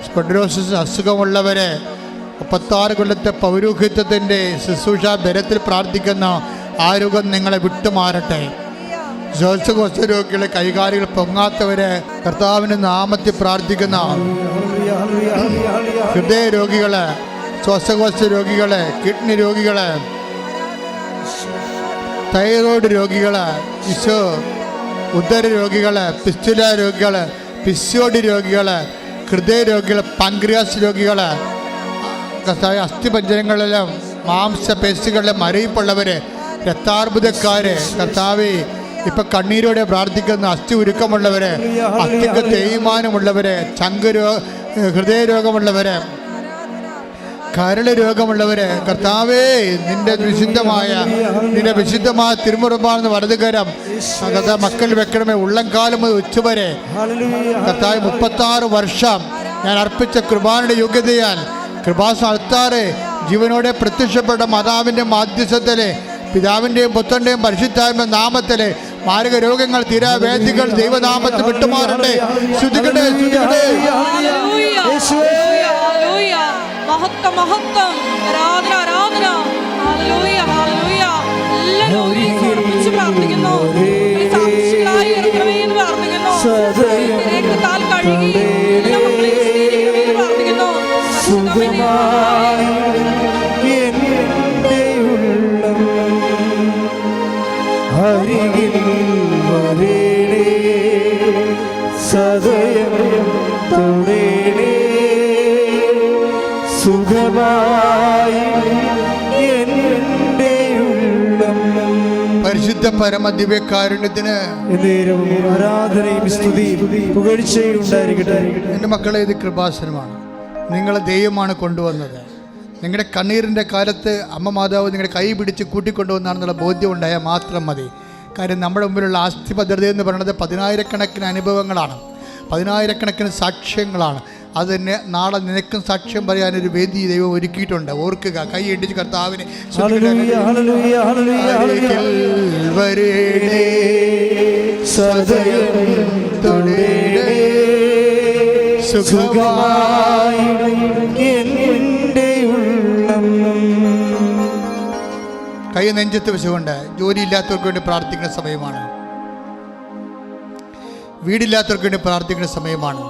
സ്പോണ്ടിലോസിസ് അസുഖമുള്ളവർ, 36 കൊല്ലത്തെ പൗരോഹിത്യത്തിൻ്റെ ശുശ്രൂഷ ബലത്തിൽ പ്രാർത്ഥിക്കുന്ന ആ രോഗം നിങ്ങളെ വിട്ടുമാറട്ടെ. ശ്വാസകോശ രോഗികളെ, കൈകാലുകൾ പൊങ്ങാത്തവരെ കർത്താവിൻ്റെ നാമത്തിൽ പ്രാർത്ഥിക്കുന്ന ഹൃദയ രോഗികള്, ശ്വാസകോശ രോഗികള്, കിഡ്നി രോഗികള്, തൈറോയ്ഡ് രോഗികള്, ഈശോ ഉദര രോഗികള്, പിസ്റ്റുല രോഗികള്, പിസിഒഡി രോഗികള്, ഹൃദയ രോഗികൾ, പാൻക്രിയാസ് രോഗികള്, അസ്ഥിപഞ്ജരങ്ങളിലും മാംസപേശികളിലും മരയിപ്പുള്ളവര്, രക്താർബുദക്കാര്, കർത്താവേ ഇപ്പൊ കണ്ണീരോടെ പ്രാർത്ഥിക്കുന്ന അസ്ഥി ഉരുക്കമുള്ളവര്, അസ്ഥിക്ക് തേയ്മാനമുള്ളവര്, ഹൃദയ രോഗമുള്ളവര്, കരള് രോഗമുള്ളവര്, കർത്താവേ നിന്റെ വിശുദ്ധമായ തിരുമുറുമ്പാണെന്ന് വലതുകരം മക്കൾ വെക്കണമേ. ഉള്ളംകാലം മുതൽ ഉച്ചവരെ കർത്താവ് 36 വർഷം ഞാൻ അർപ്പിച്ച കൃപാനയുടെ യോഗ്യതയാൽ കൃപാസ്ഥാനത്താറ് ജീവനോടെ പ്രത്യക്ഷപ്പെട്ട മാതാവിൻ്റെ മാധ്യസ്ഥത്തിലെ പിതാവിൻ്റെയും പുത്രൻ്റെയും പരിശുദ്ധാത്മ നാമത്തിലെ മാരക രോഗങ്ങൾ, തീരാവേദികൾ ദൈവനാമത്തിൽ വിട്ടുമാറട്ടെ. ശ്രുതിക്കട്ടെ, ശ്രുതിക്കട്ടെ. മഹത്വം, മഹത്വം, ആരാധന, ആരാധന. ഹല്ലേലൂയ, ഹല്ലേലൂയ. എല്ലാവരും സമർപ്പിച്ച് പ്രാർത്ഥിക്കുന്നു. സാക്ഷികളായി ഇറങ്ങണമേ എന്ന് പ്രാർത്ഥിക്കുന്നു. രക്തത്താൽ കഴുകി എല്ലാ മക്കളെയും സ്വീകരിക്കണമേ എന്ന് പ്രാർത്ഥിക്കുന്നു. അരികിൽ വരേണേ, സദയം തൊടേണേ, സുഖമായി എൻ്റെ ഉള്ളം. പരിശുദ്ധ പരമദിവ്യകാരുണ്യത്തിന് നേരവും ആരാധനയും സ്തുതിയും പുകഴ്ചയും ഉണ്ടായിരിക്കട്ടെ. എൻ്റെ മക്കളെ, ഇത് കൃപാസനമാണ്. നിങ്ങളെ ദൈവമാണ് കൊണ്ടുവന്നത്. നിങ്ങളുടെ കണ്ണീരിൻ്റെ കാലത്ത് അമ്മ മാതാവ് നിങ്ങളുടെ കൈ പിടിച്ച് കൂട്ടിക്കൊണ്ടുവന്നാണെന്നുള്ള ബോധ്യം ഉണ്ടായാൽ മാത്രം മതി. കാര്യം നമ്മുടെ മുമ്പിലുള്ള ആസ്തി ഭദ്രത എന്ന് പറയുന്നത് 10,000-കണക്കിന് അനുഭവങ്ങളാണ്, 10,000-കണക്കിന് സാക്ഷ്യങ്ങളാണ്. അത് തന്നെ നാളെ നിനക്കും സാക്ഷ്യം പറയാനൊരു വേദി ദൈവം ഒരുക്കിയിട്ടുണ്ട്. ഓർക്കുക, കൈ ഇടിച്ച് കർത്താവിനെ കൈ നെഞ്ചത്ത് വെച്ചുകൊണ്ട് ജോലിയില്ലാത്തവർക്ക് വേണ്ടി പ്രാർത്ഥിക്കുന്ന സമയമാണ്, വീടില്ലാത്തവർക്ക് വേണ്ടി പ്രാർത്ഥിക്കുന്ന സമയമാണ്,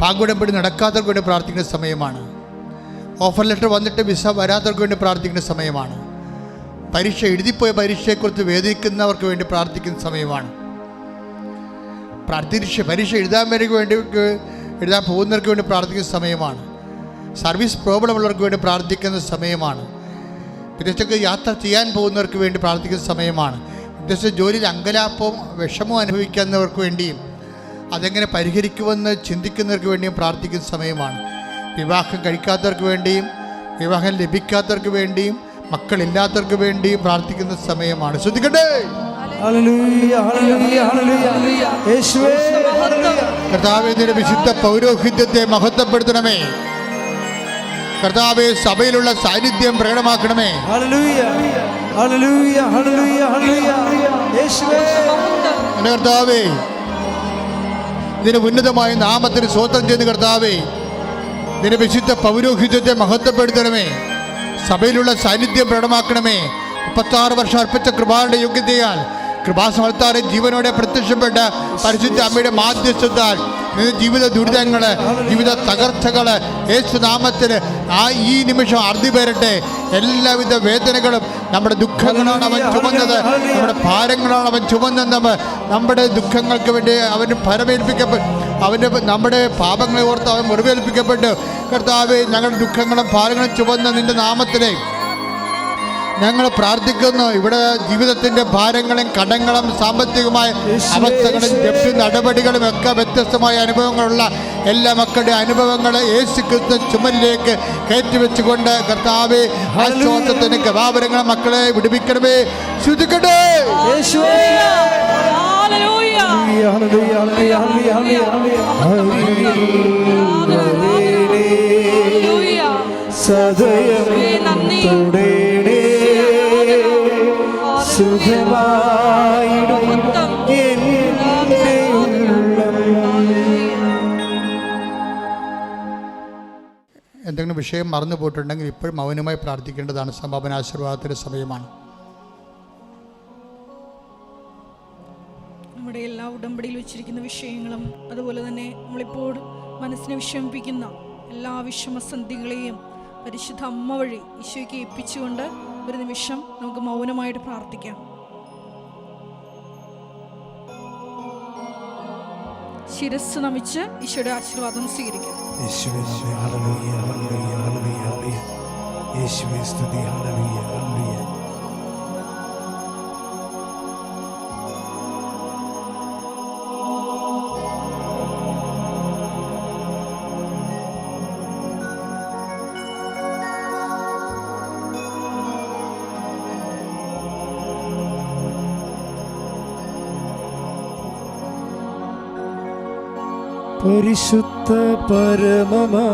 പാങ്കുടമ്പടി നടക്കാത്തവർക്ക് വേണ്ടി പ്രാർത്ഥിക്കുന്ന സമയമാണ്, ഓഫർ ലെറ്റർ വന്നിട്ട് വിസ വരാത്തവർക്ക് വേണ്ടി പ്രാർത്ഥിക്കുന്ന സമയമാണ്, പരീക്ഷ എഴുതിപ്പോയ പരീക്ഷയെക്കുറിച്ച് വേദിക്കുന്നവർക്ക് വേണ്ടി പ്രാർത്ഥിക്കുന്ന സമയമാണ്, പരീക്ഷ എഴുതാൻ പോകുന്നവർക്ക് വേണ്ടി പ്രാർത്ഥിക്കുന്ന സമയമാണ്, സർവീസ് പ്രോബ്ലം ഉള്ളവർക്ക് വേണ്ടി പ്രാർത്ഥിക്കുന്ന സമയമാണ്, വിദേശത്തേക്ക് യാത്ര ചെയ്യാൻ പോകുന്നവർക്ക് വേണ്ടി പ്രാർത്ഥിക്കുന്ന സമയമാണ്, വിദേശ ജോലിയിൽ അങ്കലാപ്പവും വിഷമവും അനുഭവിക്കുന്നവർക്ക് വേണ്ടിയും അതെങ്ങനെ പരിഹരിക്കുമെന്ന് ചിന്തിക്കുന്നവർക്ക് വേണ്ടിയും പ്രാർത്ഥിക്കുന്ന സമയമാണ്, വിവാഹം കഴിക്കാത്തവർക്ക് വേണ്ടിയും വിവാഹം ലഭിക്കാത്തവർക്ക് വേണ്ടിയും മക്കളില്ലാത്തവർക്ക് വേണ്ടിയും പ്രാർത്ഥിക്കുന്ന സമയമാണ്. ശ്രദ്ധിക്കട്ടെ. കർത്താവേ, നിന്റെ വിശുദ്ധ പൗരോഹിത്യത്തെ മഹത്വപ്പെടുത്തണമേ. കർത്താവേ, സഭയിലുള്ള സാന്നിധ്യം പ്രകടമാക്കണമേ. കർത്താവേ, ഇതിന് ഉന്നതമായ നാമത്തിന് സ്വോത്രം ചെയ്യുന്ന കർത്താവേ, ഇതിന്റെ വിശുദ്ധ പൗരോഹിത്യത്തെ മഹത്വപ്പെടുത്തണമേ. സഭയിലുള്ള സാന്നിധ്യം പ്രകടമാക്കണമേ. 36 വർഷം അർപ്പിച്ച കൃപാന്റെ യോഗ്യതയാൽ കൃപാസമർത്താറെ ജീവനോടെ പ്രത്യക്ഷപ്പെട്ട പരിശുദ്ധ അമ്മയുടെ മാധ്യസ്ഥത്താൽ നിന്റെ ജീവിത ദുരിതങ്ങൾ, ജീവിത തകർച്ചകൾ യേശുനാമത്തിൽ ഈ നിമിഷം അറുതി വരട്ടെ. എല്ലാവിധ വേദനകളും നമ്മുടെ ദുഃഖങ്ങളാണ് അവൻ ചുമന്നത്, നമ്മുടെ ഭാരങ്ങളാണ് അവൻ ചുമന്നത്. നമ്മുടെ ദുഃഖങ്ങൾക്ക് വേണ്ടി അവന് ഫലമേൽപ്പിക്കപ്പെട്ടു, നമ്മുടെ പാപങ്ങളെ ഓർത്ത് അവൻ മുറിവേൽപ്പിക്കപ്പെട്ടു. കർത്താവേ, ഞങ്ങളുടെ ദുഃഖങ്ങളും ഭാരങ്ങളും ചുമന്ന നിന്റെ നാമത്തിലെ ഞങ്ങൾ പ്രാർത്ഥിക്കുന്നു. ഇവിടെ ജീവിതത്തിൻ്റെ ഭാരങ്ങളും കടങ്ങളും സാമ്പത്തികമായ അവസ്ഥകളും ജപ്തി നടപടികളും ഒക്കെ വ്യത്യസ്തമായ അനുഭവങ്ങളുള്ള എല്ലാ മക്കളുടെ അനുഭവങ്ങൾ യേശു ക്രിസ്തു ചുമലിലേക്ക് കയറ്റിവെച്ചുകൊണ്ട് കർത്താവേ ആശ്വാസത്തിന് കൃപാവരങ്ങൾ മക്കളെ വിടുവിക്കണമേ. ശ്രുതിക്കട്ടെ. സദയം തുടേണേ സുഖമായിടും എൻ്റെ ഉള്ളം. എന്തെങ്കിലും വിഷയം മറന്നു പോയിട്ടുണ്ടെങ്കിൽ ഇപ്പോഴും മൗനമായി പ്രാർത്ഥിക്കേണ്ടതാണ്. സമാപന ആശീർവാദത്തിൻ്റെ സമയമാണ്. നമ്മുടെ എല്ലാ ഉടമ്പടിയിൽ വെച്ചിരിക്കുന്ന വിഷയങ്ങളും അതുപോലെ തന്നെ നമ്മളിപ്പോൾ മനസ്സിനെ വിഷമിപ്പിക്കുന്ന എല്ലാ വിഷമസന്ധികളെയും പരിശുദ്ധ അമ്മ വഴി ഈശോയ്ക്ക് ഏൽപ്പിച്ചുകൊണ്ട് ഒരു നിമിഷം നമുക്ക് മൗനമായിട്ട് പ്രാർത്ഥിക്കാം. ശിരസ് നമിച്ച് ഈശോയുടെ ആശീർവാദം സ്വീകരിക്കാം. യേശുവേ നന്ദി. ഹല്ലേലൂയ ഹല്ലേലൂയ ഹല്ലേലൂയ ഹല്ലേലൂയ. യേശുവേ സ്തുതി. ഹല്ലേലൂയ ഹല്ലേലൂയ. പരിശുദ്ധ പരമമാ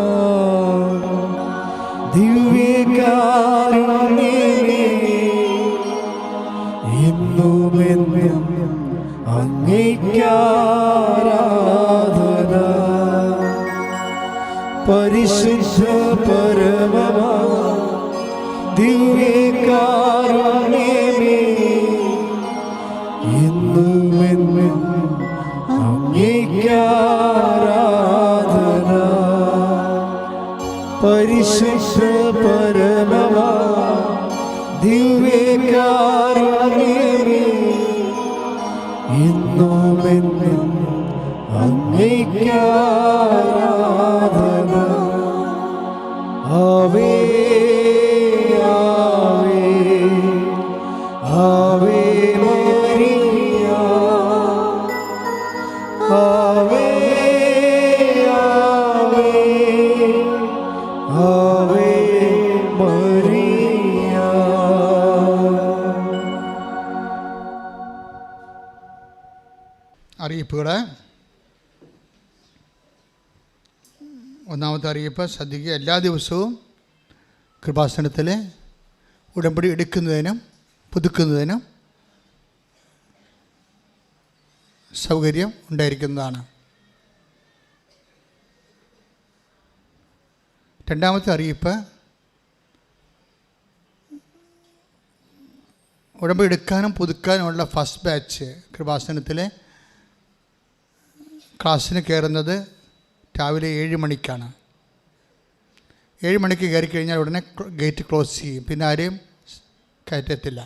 ദിവ്യകാരുണ്യമേ എന്നുമെന്നും അങ്ങേയ്ക്കാരാധന. പരിശുദ്ധ പരമമാ ദിവ്യകാരുണ്യമേ എന്നുമെന്നും അങ്ങേയ്ക്കാരാധന. പരിശുദ്ധ പരമമാ ദിവ്യകാരുണ്യമേ എന്നുമെന്നും അങ്ങേയ്ക്കാരാധന. ആവേ ആവേ ആവേ മരിയ. ആവേ ആവേ ആവേ മരിയ. അറിയിപ്പുകൾ. ഒന്നാമത്തെ അറിയിപ്പ് ശ്രദ്ധിക്കുക. എല്ലാ ദിവസവും കൃപാസനത്തിൽ ഉടമ്പടി എടുക്കുന്നതിനും പുതുക്കുന്നതിനും സൗകര്യം ഉണ്ടായിരിക്കുന്നതാണ്. രണ്ടാമത്തെ അറിയിപ്പ്, ഉടമ്പടി എടുക്കാനും പുതുക്കാനുമുള്ള ഫസ്റ്റ് ബാച്ച് കൃപാസനത്തിൽ ക്ലാസ്സിന് കയറുന്നത് രാവിലെ 7 മണിക്കാണ്. 7 മണിക്ക് കയറി കഴിഞ്ഞാൽ ഉടനെ ഗേറ്റ് ക്ലോസ് ചെയ്യും. പിന്നെ ആരെയും കയറ്റത്തില്ല.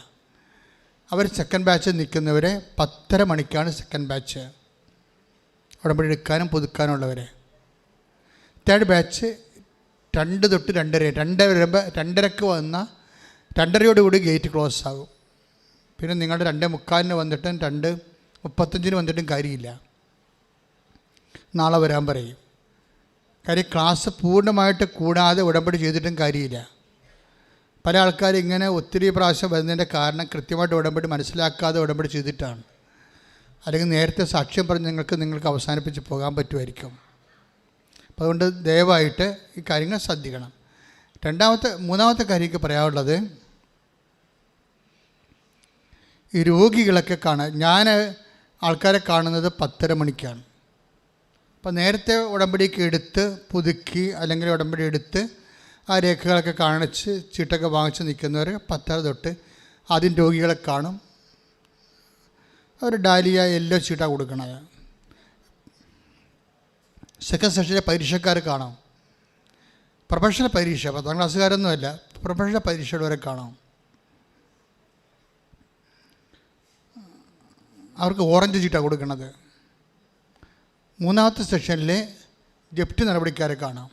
അവർ സെക്കൻഡ് ബാച്ച് നിൽക്കുന്നവരെ 10:30 മണിക്കാണ് സെക്കൻഡ് ബാച്ച് ഉടമ്പടി എടുക്കാനും പുതുക്കാനുള്ളവരെ. തേർഡ് ബാച്ച് 2 തൊട്ട് 2:30 വരുമ്പോൾ 2:30 വന്ന 2:30യോടുകൂടി ഗേറ്റ് ക്ലോസ് ആകും. പിന്നെ നിങ്ങളുടെ 2:45 വന്നിട്ടും 2:35 വന്നിട്ടും കാര്യമില്ല. നാളെ വരാൻ പറയും. കാര്യം ക്ലാസ് പൂർണ്ണമായിട്ട് കൂടാതെ ഉടമ്പടി ചെയ്തിട്ടും കാര്യമില്ല. പല ആൾക്കാർ ഇങ്ങനെ ഒത്തിരി പ്രാവശ്യം വരുന്നതിൻ്റെ കാരണം കൃത്യമായിട്ട് ഉടമ്പടി മനസ്സിലാക്കാതെ ഉടമ്പടി ചെയ്തിട്ടാണ്. അല്ലെങ്കിൽ നേരത്തെ സാക്ഷ്യം പറഞ്ഞ് നിങ്ങൾക്ക് അവസാനിപ്പിച്ച് പോകാൻ പറ്റുമായിരിക്കും. അപ്പോൾ അതുകൊണ്ട് ദയവായിട്ട് ഈ കാര്യങ്ങൾ ശ്രദ്ധിക്കണം. മൂന്നാമത്തെ കാര്യം പറയാനുള്ളത്, ഈ രോഗികളൊക്കെ ഞാൻ ആൾക്കാരെ കാണുന്നത് 10:30 മണിക്കാണ്. അപ്പോൾ നേരത്തെ ഉടമ്പടിക്ക് എടുത്ത് പുതുക്കി അല്ലെങ്കിൽ ഉടമ്പടി എടുത്ത് ആ രേഖകളൊക്കെ കാണിച്ച് ചീട്ടൊക്കെ വാങ്ങിച്ച് നിൽക്കുന്നവർ 10:30 തൊട്ട് ആദ്യം രോഗികളെ കാണും. അവർ ഡാലിയ യെല്ലോ ചീട്ടാണ് കൊടുക്കണത്. സെക്കൻഡ് സെഷനിലെ പരീക്ഷക്കാർ കാണാം. പ്രൊഫഷണൽ പരീക്ഷ 10ാം ക്ലാസ്സുകാരൊന്നുമല്ല, പ്രൊഫഷണൽ പരീക്ഷയുള്ളവരെ കാണാം. അവർക്ക് ഓറഞ്ച് ചീട്ടാണ് കൊടുക്കുന്നത്. മൂന്നാമത്തെ സെഷനിൽ ജപ്തി നടപടിക്കാരെ കാണാം.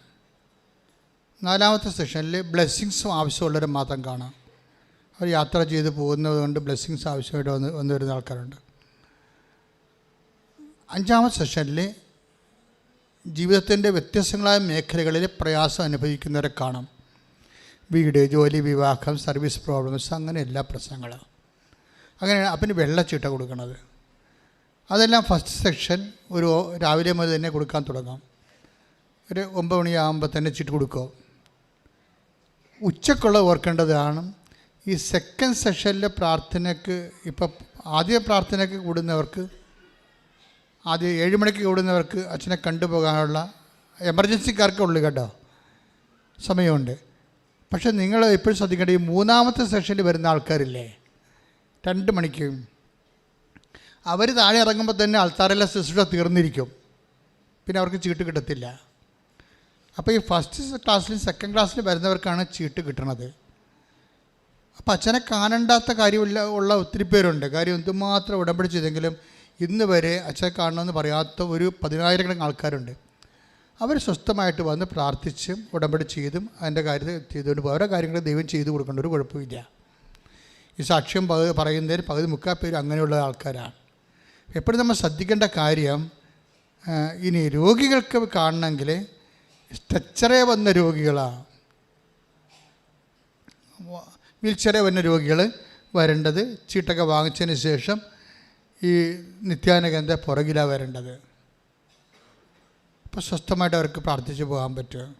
4ാമത്തെ സെഷനിൽ ബ്ലെസ്സിങ്സും ആവശ്യമുള്ളവരെ മാത്രം കാണാം. അവർ യാത്ര ചെയ്ത് പോകുന്നത് കൊണ്ട് ബ്ലെസ്സിങ്സ് ആവശ്യമായിട്ട് വന്നു വരുന്ന ആൾക്കാരുണ്ട്. 5ാമത്തെ സെഷനിൽ ജീവിതത്തിൻ്റെ വ്യത്യസ്തങ്ങളായ മേഖലകളിൽ പ്രയാസം അനുഭവിക്കുന്നവരെ കാണാം. വീട്, ജോലി, വിവാഹം, സർവീസ് പ്രോബ്ലംസ്, അങ്ങനെ എല്ലാ പ്രശ്നങ്ങളും. അങ്ങനെയാണ് അപ്പം വെള്ളച്ചീട്ട കൊടുക്കുന്നത്. അതെല്ലാം ഫസ്റ്റ് സെക്ഷൻ ഒരു രാവിലെ മുതൽ തന്നെ കൊടുക്കാൻ തുടങ്ങാം. ഒരു 9 മണിയാകുമ്പോൾ തന്നെ ചീട്ട് കൊടുക്കുക. ഉച്ചക്കുള്ള ഓർക്കേണ്ടതാണ്, ഈ സെക്കൻഡ് സെഷനിലെ പ്രാർത്ഥനയ്ക്ക് ഇപ്പം ആദ്യ പ്രാർത്ഥനയ്ക്ക് കൂടുന്നവർക്ക്, ആദ്യം 7 മണിക്ക് കൂടുന്നവർക്ക് അച്ഛനെ കണ്ടുപോകാനുള്ള എമർജൻസിക്കാർക്കേ ഉള്ളൂ കേട്ടോ, സമയമുണ്ട്. പക്ഷേ നിങ്ങൾ എപ്പോഴും ശ്രദ്ധിക്കേണ്ട, ഈ 3ാമത്തെ സെഷനിൽ വരുന്ന ആൾക്കാരില്ലേ 2 മണിക്ക്, അവർ താഴെ ഇറങ്ങുമ്പോൾ തന്നെ ആൾത്താരെല്ലാം ശുശ്രൂഷ തീർന്നിരിക്കും. പിന്നെ അവർക്ക് ചീട്ട് കിട്ടത്തില്ല. അപ്പോൾ ഈ ഫസ്റ്റ് ക്ലാസ്സിലും സെക്കൻഡ് ക്ലാസ്സിലും വരുന്നവർക്കാണ് ചീട്ട് കിട്ടണത്. അപ്പോൾ അച്ഛനെ കാണണ്ടാത്ത കാര്യമില്ല ഉള്ള ഒത്തിരി പേരുണ്ട്. കാര്യം എന്തുമാത്രം ഉടമ്പടി ചെയ്തെങ്കിലും ഇന്ന് വരെ അച്ഛനെ കാണണമെന്ന് പറയാത്ത ഒരു 10,000 ആൾക്കാരുണ്ട്. അവർ സ്വസ്ഥമായിട്ട് വന്ന് പ്രാർത്ഥിച്ചും ഉടമ്പടി ചെയ്തും അതിൻ്റെ കാര്യത്തിൽ ചെയ്തുകൊണ്ട് ഓരോ കാര്യങ്ങൾ ദൈവം ചെയ്തു കൊടുക്കേണ്ട ഒരു കുഴപ്പമില്ല. ഈ സാക്ഷ്യം പറയുന്നതിന് പകുതി 3/4 പേര് അങ്ങനെയുള്ള ആൾക്കാരാണ്. എപ്പോഴും നമ്മൾ ശ്രദ്ധിക്കേണ്ട കാര്യം, ഇനി രോഗികൾക്ക് കാണണമെങ്കിൽ സ്ട്രെച്ചറേ വന്ന രോഗികളാണ്, വീൽചെയറേ വന്ന രോഗികൾ വരേണ്ടത്. ചീട്ടൊക്കെ വാങ്ങിച്ചതിന് ശേഷം ഈ നിത്യാനകൻ്റെ പുറകിലാണ് വരേണ്ടത്. അപ്പോൾ സ്വസ്ഥമായിട്ട് അവർക്ക് പ്രാർത്ഥിച്ച് പോകാൻ പറ്റും.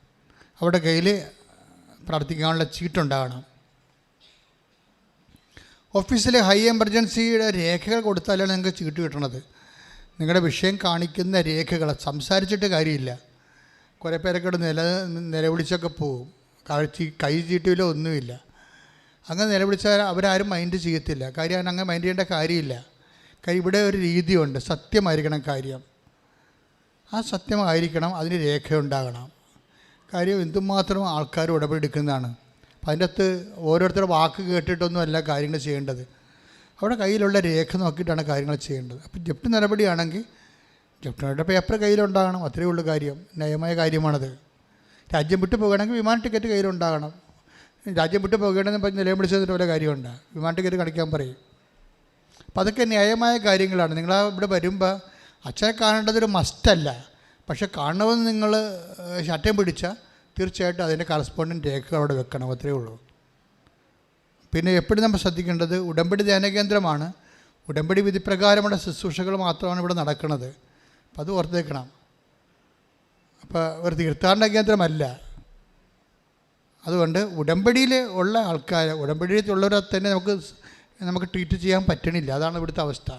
അവരുടെ കയ്യിൽ പ്രാർത്ഥിക്കാനുള്ള ചീട്ടുണ്ടാകണം. ഓഫീസിൽ ഹൈ എമർജൻസിയുടെ രേഖകൾ കൊടുത്താലാണ് നിങ്ങൾക്ക് ചീട്ട് കിട്ടണത്. നിങ്ങളുടെ വിഷയം കാണിക്കുന്ന രേഖകൾ, സംസാരിച്ചിട്ട് കാര്യമില്ല. കുറേ പേരൊക്കെ നിലവിളിച്ചൊക്കെ പോവും. കൈ ചീട്ടിലോ ഒന്നുമില്ല. അങ്ങനെ നിലവിളിച്ചാൽ അവരാരും മൈൻഡ് ചെയ്യത്തില്ല. കാര്യം അങ്ങനെ മൈൻഡ് ചെയ്യേണ്ട കാര്യമില്ല. ഇവിടെ ഒരു രീതിയുണ്ട്, സത്യമായിരിക്കണം കാര്യം. ആ സത്യമായിരിക്കണം, അതിന് രേഖയുണ്ടാകണം. കാര്യം എന്തുമാത്രം ആൾക്കാർ ഉടപെടുക്കുന്നതാണ്. അപ്പം അതിൻ്റെ അകത്ത് ഓരോരുത്തരുടെ വാക്ക് കേട്ടിട്ടൊന്നും അല്ല കാര്യങ്ങൾ ചെയ്യേണ്ടത്. അവിടെ കയ്യിലുള്ള രേഖ നോക്കിയിട്ടാണ് കാര്യങ്ങൾ ചെയ്യേണ്ടത്. അപ്പം ജപ്തി നടപടിയാണെങ്കിൽ ജപ്തിയുടെ പേപ്പർ കയ്യിലുണ്ടാകണം, അത്രയേ ഉള്ളൂ കാര്യം. ന്യായമായ കാര്യമാണത്. രാജ്യം വിട്ടു പോകുകയാണെങ്കിൽ വിമാന ടിക്കറ്റ് കയ്യിലുണ്ടാകണം. രാജ്യം വിട്ടു പോകണമെന്ന് പറഞ്ഞ് നിലവിളിച്ചതിന് വല്ല കാര്യമുണ്ട്? വിമാന ടിക്കറ്റ് കാണിക്കാൻ പറയും. അപ്പം അതൊക്കെ ന്യായമായ കാര്യങ്ങളാണ്. നിങ്ങൾ ഇവിടെ വരുമ്പോൾ അച്ഛനെ കാണേണ്ടതൊരു മസ്റ്റല്ല. പക്ഷെ കാണണമെന്ന് നിങ്ങൾ ശട്ടം പിടിച്ചാൽ തീർച്ചയായിട്ടും അതിൻ്റെ കറസ്പോണ്ടിങ് രേഖ അവിടെ വെക്കണം, അത്രയേ ഉള്ളൂ. പിന്നെ എപ്പോഴും നമ്മൾ ശ്രദ്ധിക്കേണ്ടത്, ഉടമ്പടി ധ്യാനകേന്ദ്രമാണ്. ഉടമ്പടി വിധിപ്രകാരമുള്ള ശുശ്രൂഷകൾ മാത്രമാണ് ഇവിടെ നടക്കുന്നത്. അപ്പം അത് ഓർത്തേക്കണം. അപ്പോൾ ഒരു തീർത്ഥാടന കേന്ദ്രമല്ല. അതുകൊണ്ട് ഉടമ്പടിയിൽ ഉള്ള ആൾക്കാർ, ഉടമ്പടിയിലുള്ളവരെ തന്നെ നമുക്ക് ട്രീറ്റ് ചെയ്യാൻ പറ്റണില്ല. അതാണ് ഇവിടുത്തെ അവസ്ഥ.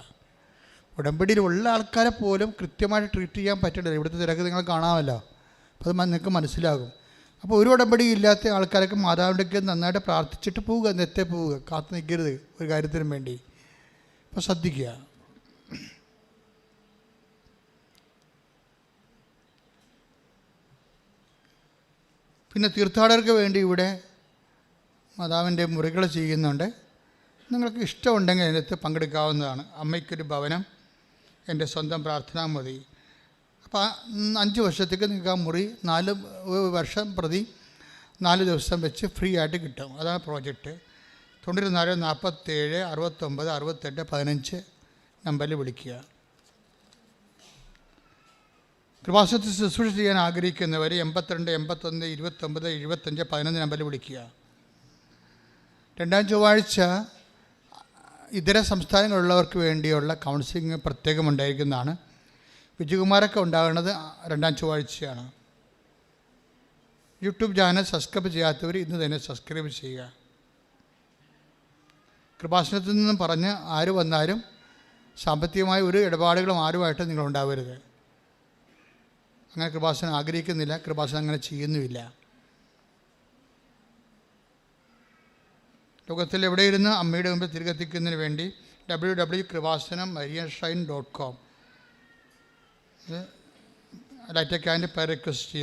ഉടമ്പടിയിലുള്ള ആൾക്കാരെ പോലും കൃത്യമായിട്ട് ട്രീറ്റ് ചെയ്യാൻ പറ്റണില്ല. ഇവിടുത്തെ തിരക്ക് നിങ്ങൾ കാണാമല്ലോ. അപ്പോൾ അത് നിങ്ങൾക്ക് മനസ്സിലാകും. അപ്പോൾ ഒരു ഉടമ്പടി ഇല്ലാത്ത ആൾക്കാരൊക്കെ മാതാവിൻ്റെയൊക്കെ നന്നായിട്ട് പ്രാർത്ഥിച്ചിട്ട് പോവുക, നെത്തെ പോവുക, കാത്തു നിൽക്കരുത് ഒരു കാര്യത്തിനും വേണ്ടി. അപ്പോൾ ശ്രദ്ധിക്കുക. പിന്നെ തീർത്ഥാടകർക്ക് വേണ്ടി ഇവിടെ മാതാവിൻ്റെ മുറികൾ ചെയ്യുന്നുണ്ട്. നിങ്ങൾക്ക് ഇഷ്ടമുണ്ടെങ്കിൽ അതിനകത്ത് പങ്കെടുക്കാവുന്നതാണ്. അമ്മയ്ക്കൊരു ഭവനം, എൻ്റെ സ്വന്തം പ്രാർത്ഥനാ മതി. അപ്പോൾ 5 വർഷത്തേക്ക് നിങ്ങൾക്ക് ആ മുറി 4 വർഷം പ്രതി 4 ദിവസം വെച്ച് ഫ്രീ ആയിട്ട് കിട്ടും. അതാണ് പ്രോജക്റ്റ്. 94 47 69 68 15 നമ്പറിൽ വിളിക്കുക. കൃപാസനത്തിൽ ശുശ്രൂഷ ചെയ്യാൻ ആഗ്രഹിക്കുന്നവർ 82 81 29 75 15 നമ്പറിൽ വിളിക്കുക. 2ാം ചൊവ്വാഴ്ച ഇതര സംസ്ഥാനങ്ങളിലുള്ളവർക്ക് വേണ്ടിയുള്ള കൗൺസിലിംഗ് പ്രത്യേകം ഉണ്ടായിരിക്കുന്നതാണ്. വിജയകുമാരൊക്കെ ഉണ്ടാകുന്നത് 2ാം ചൊവ്വാഴ്ചയാണ്. യൂട്യൂബ് ചാനൽ സബ്സ്ക്രൈബ് ചെയ്യാത്തവർ ഇന്ന് തന്നെ സബ്സ്ക്രൈബ് ചെയ്യുക. കൃപാസനത്തിൽ നിന്നും പറഞ്ഞ് ആര് വന്നാലും സാമ്പത്തികമായ ഒരു ഇടപാടുകളും ആരുമായിട്ട് നിങ്ങളുണ്ടാവരുത്. അങ്ങനെ കൃപാസനം ആഗ്രഹിക്കുന്നില്ല, കൃപാസനം അങ്ങനെ ചെയ്യുന്നുമില്ല. ലോകത്തിൽ എവിടെ ഇരുന്ന് അമ്മയുടെ മുമ്പിൽ തിരികെത്തിക്കുന്നതിന് വേണ്ടി www.krivasanam.com ലൈറ്റക്കാൻ്റെ പേര് റിക്വസ്റ്റ് ചെയ്യുക.